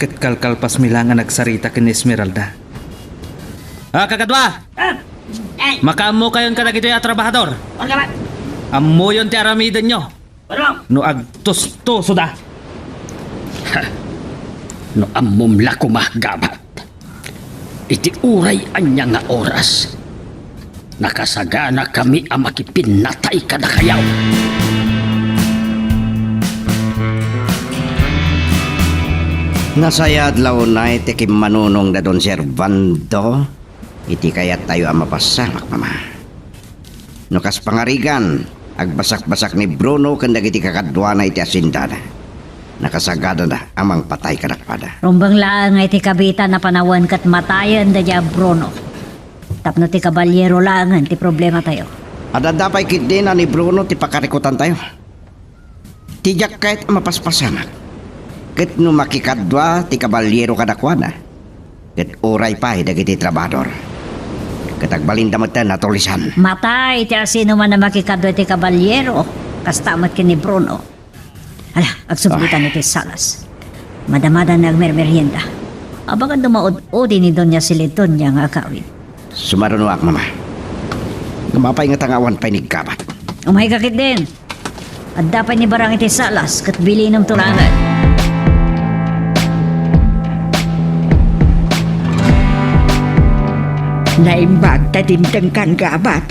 Kat kalkalpas milangan nagsarita kin Esmeralda. Kakadwa! Makaamo kayon kadagito yung trabahador. Amo yun ti aramidan nyo. No agtusto da. No amom lakumah gabat. Iti uray anya nga oras. Nakasagana kami ang makipinatay kada kayaw. Nasayad launay ti kim manunong da don Servando. Iti kayat tayo ang mapasamak, mama. No kas pangarigan, agbasak-basak ni Bruno kanda iti kakadwa na iti asindana. Nakasagada na amang patay kadakpada. Rumbang lang ay ti kabita na panawan kat matayan da dya Bruno. Tapno ti kabalyero langan ti problema tayo. Adadapay kit din na ni Bruno ti pakarikutan tayo. Tijak kahit mapaspasamak. Ket no makikadwa ti kabalyero kadakwana. Ket oray pa dagiti trabador. Katagbalinda mo tayo natulisan. Matay ti sino man na makikadwa ti kabalyero. Kastamat kini Bruno. Ala, agsublitan ni Salas. Madamada nagmermerienda. Abangan dumaod-odi ni Doña Siliton niya nga akawin. Sumarunuak, mama. Gamapay nga tangawan pa ni Gabat. Umay kakit din. At dapat ni Barang iti Salas kat bili ng tulangan. Naimbag tatintang kan gabat.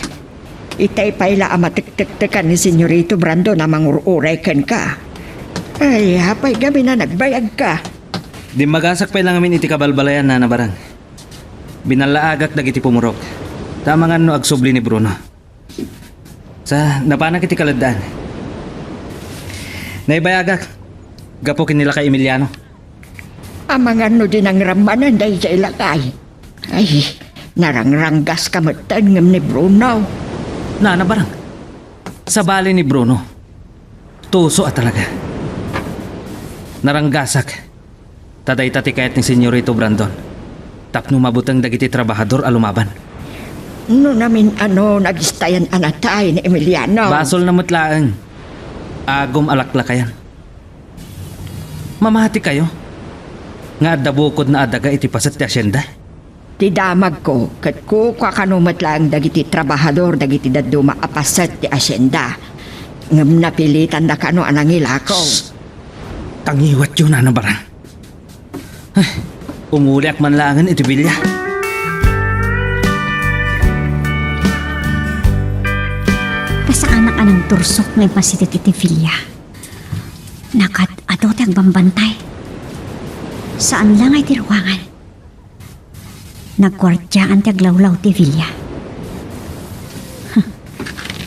Itay payla ang matiktik-tikan ni Senyorito Brando na mangururay kan ka. Ay, hapay gabi na nagbayag ka. Di magasak pa lang amin iti kabalbalayan na nabarang. Binalaagak dagiti pumurok. Tama nga no agsubli ni Bruno. Sa napanag iti kaladaan. Naibayagak. Gapo kinila kay Emiliano. Amang ano din ang ramanan dahil sa ilakay. Ay, narangranggas ka matan ngam ni Bruno. Na barang. Sa bali ni Bruno. Tuso at talaga. Naranggasak. Taday tati kayat ni Senyorito Brandon. Tapno mabutang dagiti trabahador alumaban. No namin ano nagistayan anatay ni Emiliano. Basol na mutlaang. Agom alaklakayan. Mamahati kayo. Nga dabukod na adaga iti pasat ti asyenda. Ti damag ko, kat ko kakanumat lang dagiti trabahador dagiti daddo maapasat ti asyenda. Ngam napilitan na kano anang ilakaw. Tangiwat yun na barang. Ay, umuliak man langan iti bilya. Basta anak anang tursok ngay pasitit iti filya. Nakat ato ti agbambantay. Saan lang ay ti ruangan. Nagkwardyaan ti aglawlaw ti filya.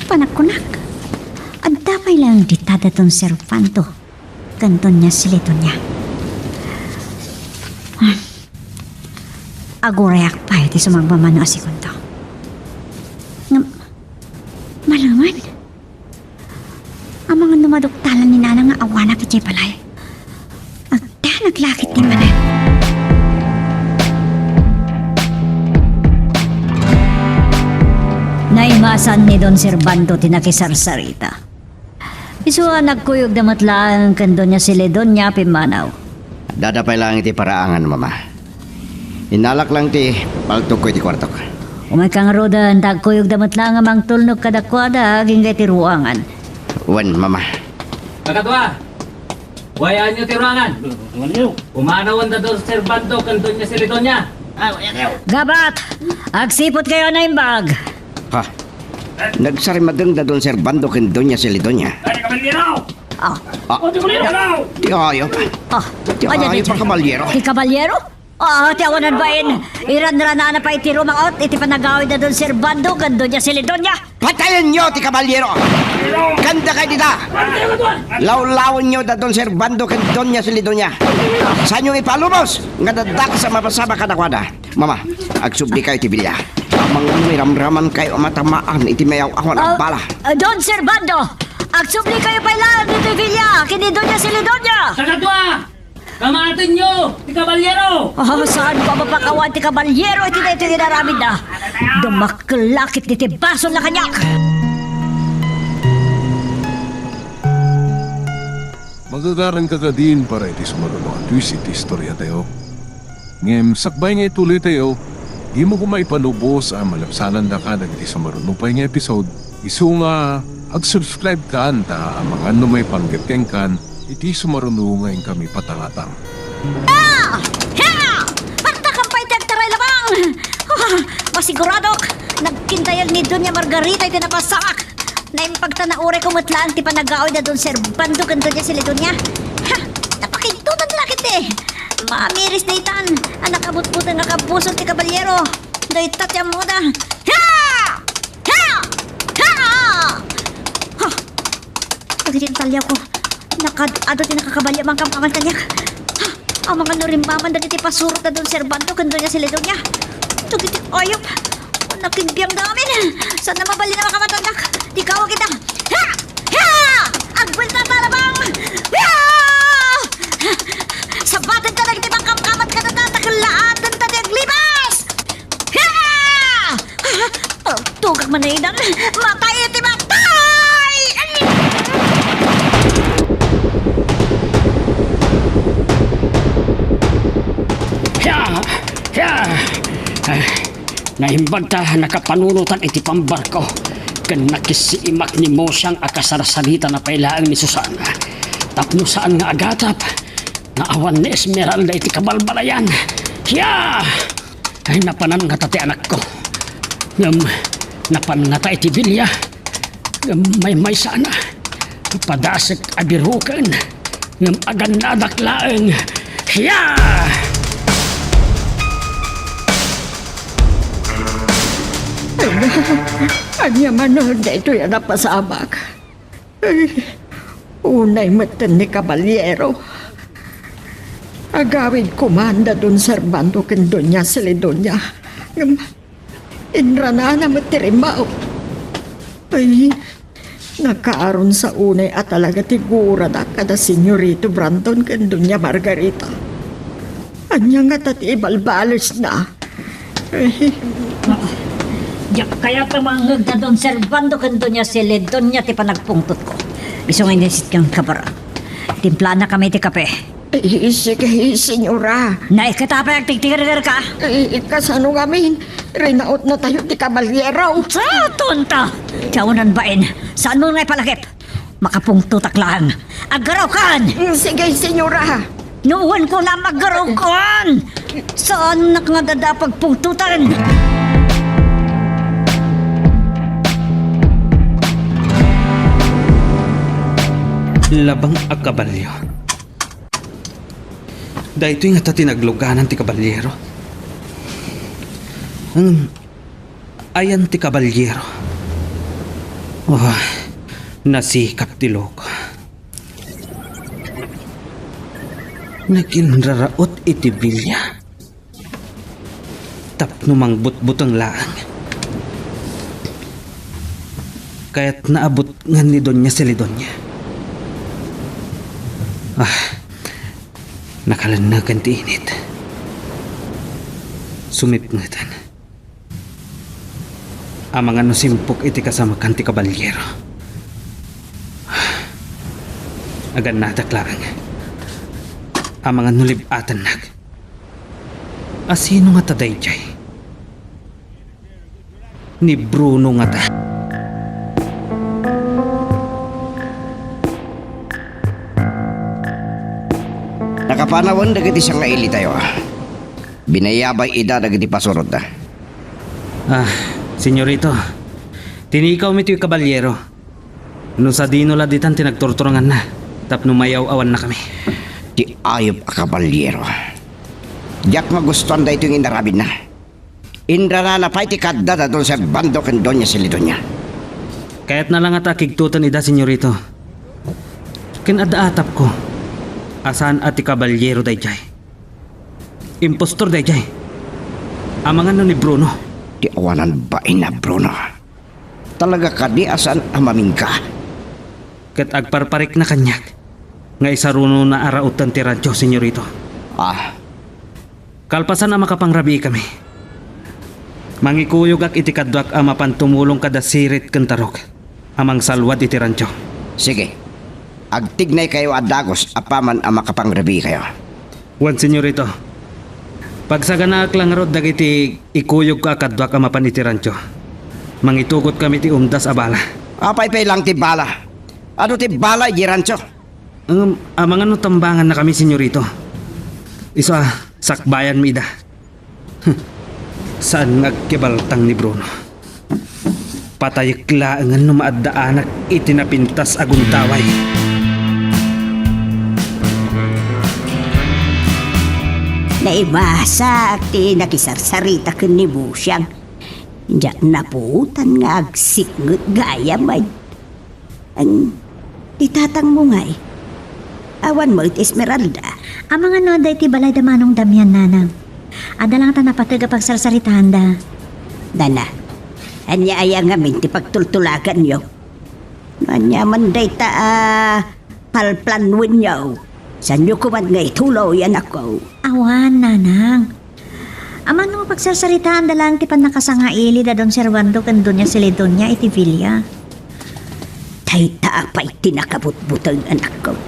Panagkunak. Adapay lang ditada ton servanto. Kanton niya silito niya. Agorayak pa iti sumagmamano asikunto. Malaman. Ang mga numaduktalan ni Nana nga awanak iti palay. Agda naglakit ni Manan. Naimasan ni Don Servando tinakisarsarita. Isuwa nagkuyog damatlaan kando niya si Ledonya Pimanaw. Dadapay lang iti paraangan, mama. Inalak lang ti paltok ko iti kwartok. Umay kang rodan, tagkuyog damatlaan nga mang tulnog kadakwada aging ti ruangan. Wan, mama. Kakatwa! Wayaan niyo tiruangan! Umanawan na doon Servando kanton niya si Ledonya. Gabat! Agsipot kayo na imbag! Ha? Nagsarimadeng da doon Servando ken Doña Celidonia. Ah, Di ayaw pa. ah, Di ayaw pa, kabalyero. Ti kabalyero? Ah, ti awanan bain. Iran-rana na pa iti rumaot, iti panagawid na doon Servando, gando niya si Ledonya. Patayin nyo, ti kabalyero! Ganda kayo dita! Lawlawan nyo da doon Servando ken Doña Celidonia. Saan yung ipalubos? Nga dadak sa mapasama kadakwada. Mama, agsubli kayo ti bilya. Amang may ramraman kayo matamaan iti mayaw ako ng bala. Don Servando, agsubli kayo pa ilan dito Villa, kini Doña si Ledonya. Kakatwa! Kamatin niyo! Ti kabalyero! Oh, saan ko mapakawan ti kabalyero iti na ito ginaramid na? Dumaklakit ni ti basol na kanyak. Magagaran ka din para iti sumarunong twist iti istorya tayo. Ngem, sakbay nga ituloy tayo, di mo kumaipanubos ang malapsanan na ka iti sumarunong pa nga episode. Isu nga, ag-subscribe ka anta ang mga may panggapkeng kan, iti sumarunong ngayon kami patangatang. Ha! Panta kang pa iti agtaray lamang! Masiguradok, nagkintayag ni Doña Margarita iti napasak. Na yung pagtanaure ko mutlaan ti panagaoy na doon Servando kanto niya si Ledonya. Ha! Napakintutan lakit eh! Mamiris na itan, anak abot-butan nga kapuso ti kabalyero. Dahil tatya mo da. Ha! Ha! Ha! Ha! Pagkitin talyaw ko, nakad-ado ti nakakabalya mang kampaman kanyak. Ha! Ang mga nurimbaman na ti pasurot na doon Servando kanto niya si Ledonya. Tugitik ayop. Nakigbiyang damin. Saan na mabali na makamatandak? Di kawa kita. Ha! Ha! Agbal na talabang! Ha! Sabatan ka lang tibang kamkamat ka na tatakalaan na taglipas! Ha! Tugag man na inang. Matay iti matay! Ya! Ya! Nahimbag ta nakapanunutan iti pambarko. Kan nakisiimak ni mo siyang akasarsalita na pailaang ni Susana. Tapno saan nga agatap. Naawan ni Esmeralda iti kabalbalayan. Ya! Ay napanan nga tati anak ko. Napan nga ta iti bilya. May sana. Padasik abirukan. Agan nadaklaan. Ya! Anya man na ito yan napasabak. Ay, unay matan ni Kabalyero. Agawid kumanda dun Servando ken Doña Celedonia. Inrana na matirimaw. Ay, nakaaron sa unay at talaga tigura na kada Senyorito Brandon ken Doña Margarita. Anya nga tati ibalbalis na. Ay, Kaya pamangag na doon Servando kando niya si Ledon niya ti panagpungtot ko. Isong inisit kang kabara. Timpla na kami ti kape. ay sige, senyora. Naikatapay ang tigtigar ka. Ay, kasano kami? Rinaot na tayo ti Kabalyero. Sa tonta! Tiyawunan bain. Saan mo nga palakip? Makapungtutak lang. Agaraw kan! Sige, senyora. Nuwan ko na magaraw kan! Saan nakngadadapag pungtutan? Labang a kabalyo. Dahito nga ta tinagluganan ti kabalyero. Ayan ti kabalyero. Oh, nasikap ti loko. Naginraraot iti bilya. Tapno mangbut-butang laang. Kaya't naabot nga ni Doña Celedonia. Nakalanagan ti init. Sumipngatan. Amang ano simpok iti kasama kan ti kabalyero. Agan nataklaan. Amang ano libatan nag. Asino nga taday jay? Ni Bruno nga ta. Nakapanawon dagiti siyang ngaili tayo. Binayabay ida dagiti pasurot na. Senyorito. Tinikaw mi ti kabalyero. No sa dino laditan tinagturturangan na. Tapno mayaw awan na kami. Ti ayop a Kabalyero. Diyak magustuhan da ito yung inarabin na. Indra na pa'y ti kadda da doon sa Servando ken Doña Celedonia. Kaya't na lang at akigtutan ida, senyorito. Kinadaatap ko. Asan at ti kabalyero dayjay? Impostor dayjay. Amangan no ni Bruno. Ti awanan ba ina Bruno? Talaga ka di asan amamin ka? Kat agparparik na kanyak. Nga isaruno na arautan ti radyo, senyorito. Kalpasan na makapangrabi kami. Mangikuyog ak iti kadwak amapan tumulong kada sirit kentarok. Amang salwad iti radyo. Sige. Agtignay kayo at dagos apaman ang makapangrabi kayo. Wan, senyorito. Pagsaganak lang rod dagiti ikuyog ka kadwak amapan iti radyo. Mangitugot kami ti umdas abala. Apay-pay lang ti bala. Ano ti bala, Girancho? Amang ano tambangan na kami, senyorito. Isa, sakbayan mi ida. Saan nagkibaltang ni Bruno? Patayiklaan no maaddaanak itinapintas aguntaway. Naibasa ti nakisarsarita ken ni Busyang. Diyak naputan nga agsikngot gaya may. Ang itatang mo nga eh. Awan mo it Esmeralda. Ang mga noda iti balay da manong damyan nanang. Ada lang ta napataga pagsarsaritahan da. Dana, anya aya nga minti pagtultulagan yo. Anya man day ta palplanwin yo. San yo kuman nga itulo yan ako. Awan nanang. Aman mo pagsarsaritahan da lang ti pan nakasangaili da don Servando kan Doña Celedonia iti Villa. Tayta apay tinakabutbutang anak ko.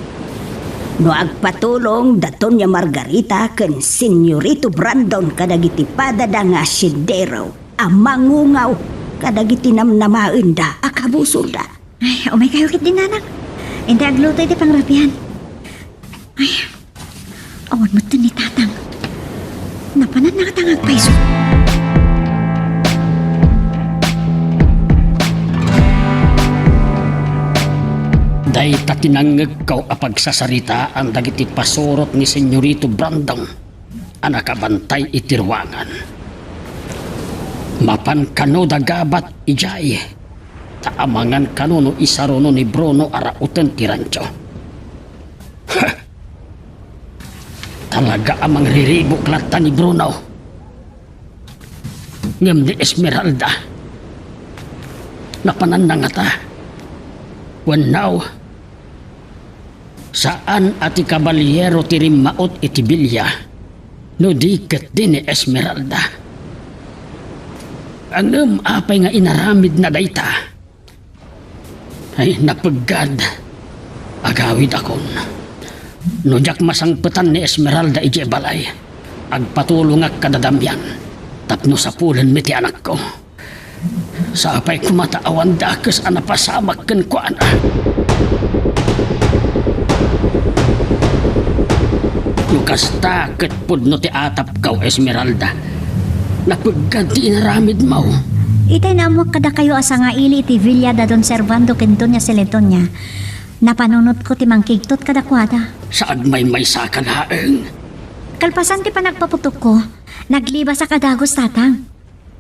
No agpatulong daton niya Margarita ken Senyorito Brandon kadagiti padada nga sidero amangungaw kadagiti namnamaen da akabusor da. Ay, umay kayo kit din nanang. Hindi agluto iti pangrapian. Ay, awan mo ni tatang. Napanan na katangag paiso. Day tatinangag kaw apagsasarita ang dagiti pasurot ni Senyorito Brandon ang nakabantay itirwangan. Mapan kano dagabat ijay. Taamangan kano no isarono ni Bruno arautan ti rancho. Talaga amang riribo klata ni Bruno. Ngem ni Esmeralda. Napanandang ata. Wanaw. Saan ati kabalyero ti rimmaot iti bilya. No diket din ni Esmeralda. Angem apay nga inaramid na dayta. Ay napagad. Agawid akon. No jak masangpetan ni Esmeralda ije balay. Agpatulong ak kadadamyan. Tapno sa pulen miti anak ko. Sa apay kumataawan dakes anapasamak ken ko ana. Lukas taket pudno ti atap kaw Esmeralda. Napagad ti inaramid mo. Itay na mo kada kayo asa nga ili iti Villa da Don Servando ken Doña Celedonja. Napanunot ko ti mangkigtot kada kwada. Sa agmay may sakan haeng. Kalpasan ti panagpaputok ko, nagliba sa kadagos tatang.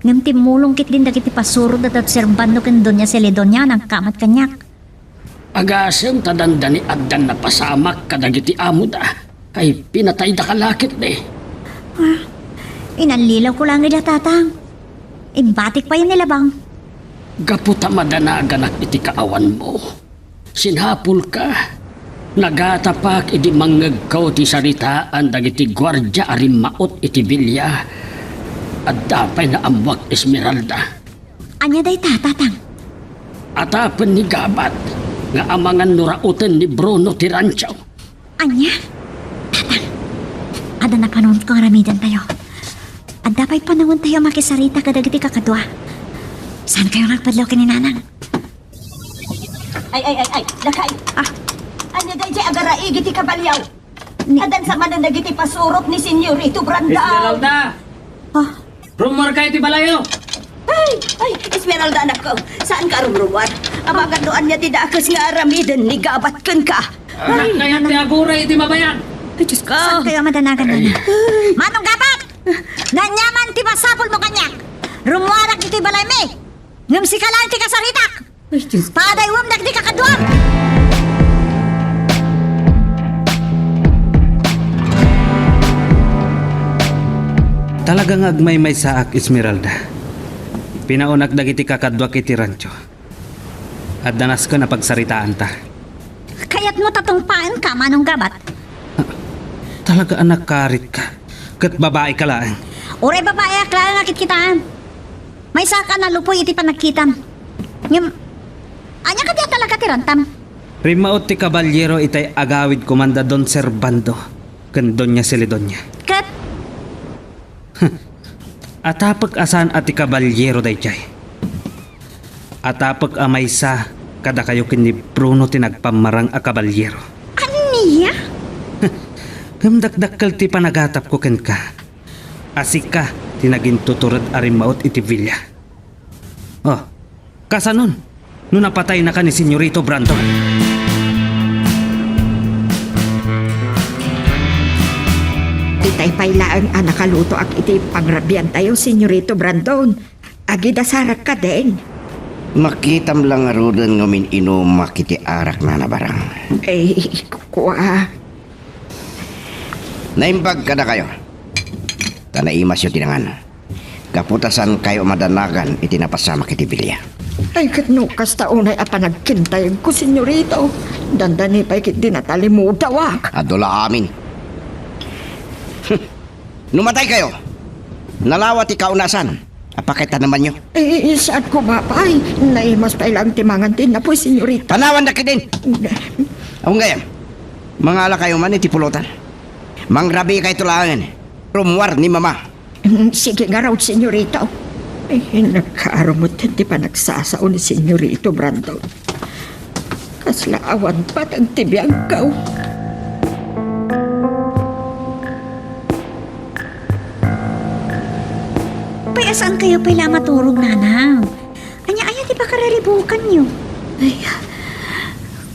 Ngem ti mulong kit din dagiti pasuro da Don Servando ken Doña Celedonja nang kamat kanyak. Agasem tadanda ni addan na pasamak kadagiti amo da. Ay pinatay da kalakit de. Inanlilaw ko lang nila tatang. Imbatik pa yun nila bang? Gaputa madanagan iti kaawan mo. Sinhapul ka. Nagatapak iti mangagkaw ti saritaan dagiti gwardya arimmaot iti bilya. At dapay na amwak Esmeralda. Anya day tatang? Atapen ni Gabat nga amangan nurauten ni Bruno ti rancho. Anya? Tatang, ada na panunod ko aramidan tayo. At dapat panahon tayo makisarita kadagiti kakadwa. Saan kayo nagpadlaw kininanang? Ay, lakay. Anya day jay agaraigi ti kabalyaw. Adan sa manan dagiti pasurot ni Senyorito Brandao. Esmeralda! Oh, Rumor kayo ti balayo! Ay, Esmeralda anak ko. Saan ka rumruwan? Amagan doan niya ti dakas nga aramidan ni gabat ken ka. Anak kaya ti aguray iti mabayan! Ay, Diyos ko. saan kayo madanagan na? Manong gabat! Nanyaman ti masapol mo kanyak! Rumuarak iti balay me! Ngam si kalang ti kasaritak! Ay, Diyos ko. Padaywam dagdi kakadwa! Talagang agmay-may saak Esmeralda. Pinaunak dagiti kakadwa kiti rancho. At danas ko na pagsaritaan ta. Kaya't mo tatungpaan ka, manong gabat. Talaga anak karit ka. Kat babae ka lang. Uray babae akla nakit kitaan. May saka na lupoy iti panagkitam. Ngam, anya ka diya talaga tirantam. Rimaot ti kabalyero itay agawid komanda Don Servando ken Doña Celedonja. Kat, Atapag asan ati kabalyero dayjay. Atapag amaysa kada kayo kini Bruno tinagpamarang a kabalyero. aniya? Gamdakdakkal ti panagatap ko ken ka. Asika tinagin tuturad arimaot iti Villa. Oh, kasanon? No napatay na ka ni Senyorito Brandon. Itay pailaan ang nakaluto ak iti pangrabian tayo, Senyorito Brandon. Agida sarak ka din. Makitam lang arudan ngamin inumak iti arak na nabarang. Eh, kuha. Naimbag ka na kayo. Tanaimas yung tinangan. Kaputasan kayo madanagan iti napasamak iti bilya. Ay, katnukas taunay apanagkintay ko, Senyorito. Dandani pa'y kit dinatalimudawak. Adula amin. Numatay kayo. Nalawat ikaunasan. Apakita naman nyo. Eh, saan ko mapay? Naimas pa ilang timangan din na po, Senyorito. Panawan na din. Ako ngayon. Mga ala kayo man iti pulutan. Mangrabi kayo tulangan. Rumwar ni mama. Sige nga raw, Senyorito. Eh, nagkaarumot hindi pa nagsasao ni Senyorito Brandon. Kaslaawan pa ang tibiyang kaw. Paya saan kayo pala maturog, nanang? Anya di ba kararibukan nyo? Ay,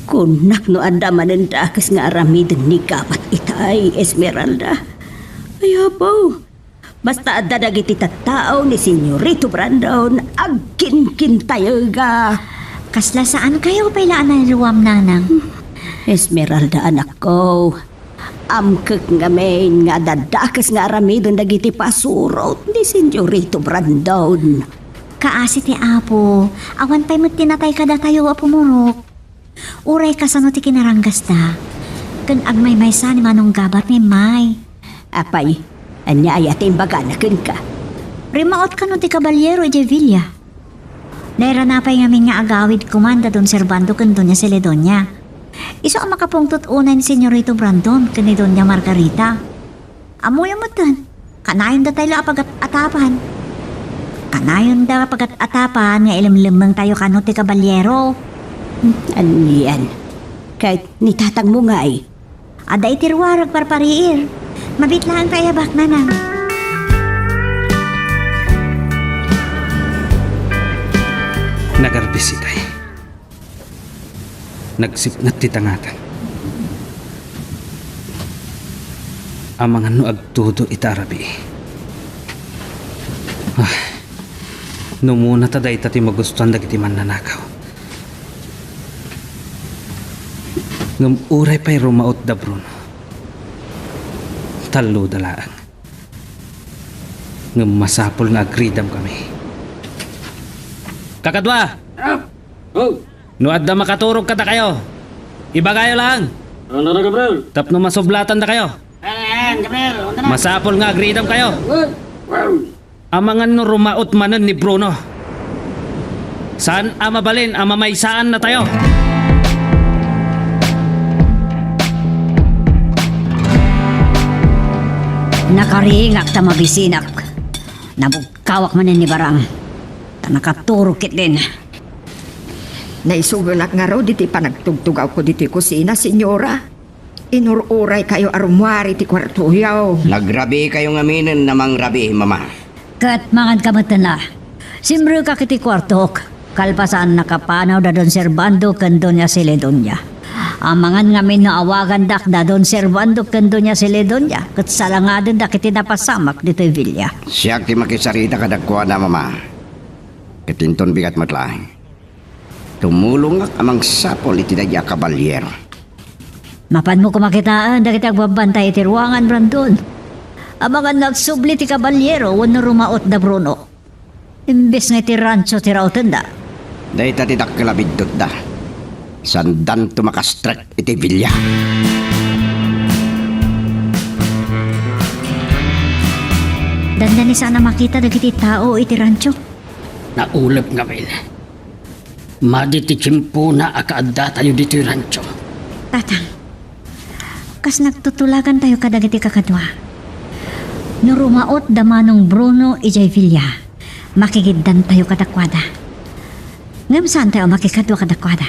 kunak no andaman ang dakas nga aramidin ni gabat itay, Esmeralda. Ay, abaw. Basta adda dagiti tattao ni Senyorito Brandon, agkin-kin tayo ga. Kasla saan kayo pailaan na luwam nanang? Esmeralda anak ko, amkek nga main nga dadakas nga aramidon dagiti pasurot ni Senyorito Brandon. Kaasi ti Apo, awan pa'y mo tinatay kada tayo apumurok. Uray ka sa no ti kinaranggas ta. Kan agmay-may sa ni Manong Gabat ni May. Apay, anya ay ating baganakin ka. Rimaot ka no ti Caballero e Villa. Nairanapay ngamin nga agawid kumanda don Servando kan Doña Celedonia. Iso ang makapungtot unay ni Senyorito Brandon kan ni Doña Margarita. Amoy mo tan, kanayon da tayo apag-atapan. Kanayon da apag-atapan nga ilimlimang tayo kano ti Caballero. Aniyan, kahit nitatang mo nga ay. Ada itirwarag parpariir. Mabitlaan pa iabak na nang. Nagarbisitay. Nagsipnat titangatan. Ang mga agtudo itarabi. Numuna taday tati magustuhan dagiti mananakaw. Ngam uray pa'y rumaot da Bruno. Talo dalaan. Ngam masapol nga agridam kami. Kakadwa! No adda makaturog kada kayo. Iba kayo lang. Ano na, Gabriel? Tapno masublatan da kayo. Masapol nga agridam kayo. Amangan no rumaot manan ni Bruno. Saan amabalin amamaysaan na tayo? Nakaringak ta mabisinak. Nabugkawak manin ni Barang. Ta nakaturukit din. Naisugunak nga raw diti panagtugtugaw ko diti kusina, senyora. Inururay kayo arumwari ti kwarto yaw. Nagrabi kayong aminin namang rabi, mama. Kat mangan kamatan na. Simbre ka kiti kwartok. Kalpasan nakapanaw da don Servando kan Doña Celedonia. Amangan ngamin na awagan dak da don Servando kan Doña Celedonia. Kat salangadan da kiti napasamak dito'y Villa. Siyak ti makisarita kadagkuha na, mama. Katinton bigat matlaing. Tumulong ak amang sapol iti dagya Caballero. Mapan mo kumakitaan da kiti agbabantay iti ruangan, Brandon. Amangan nagsubli ti Caballero wano rumaot da Bruno. Imbes nga iti rancho ti rautan da. Dahil tatidak kalabidot da. Sandan tumakastret iti Villa. Dandan ni sana makita dagiti tao iti rancho. Naulap nga mail. Maditi tiyempo na akaadda tayo dito yung rancho. Tatang, kas nagtutulagan tayo kadagiti kakadwa. Nurumaot da Manong Bruno ijay Villa. Makikiddan tayo kadakwada. Ngam saan tayo makikadwa kadakwada?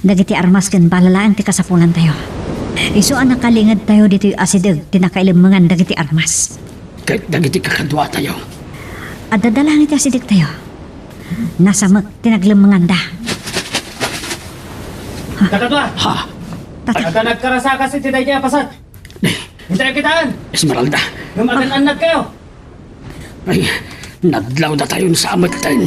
Dagiti armas ken balalaan ti kasapulan tayo. Iso ang nakalingad tayo dito yung asidag tinakailimangan dagiti armas. Kahit dagiti kakadwa tayo. At dadalangit yung asidag tayo. Nasa tinaglamangan da. Kakadwa! Ha? Agka nagkarasaka si Tiday niya pasat. Hintay kitaan! Esmeralda, Lumagan-anag kayo! ay, nadlaw na tayo sa amatan.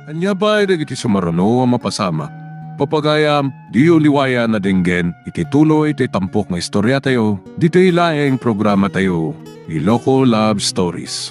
Anya ba ay iti sumarano ang mapasama? Papagayam, diyo liwaya na dinggen, iti tuloy iti tampok na istorya tayo, dito ilaeng programa tayo, Iloko Love Stories.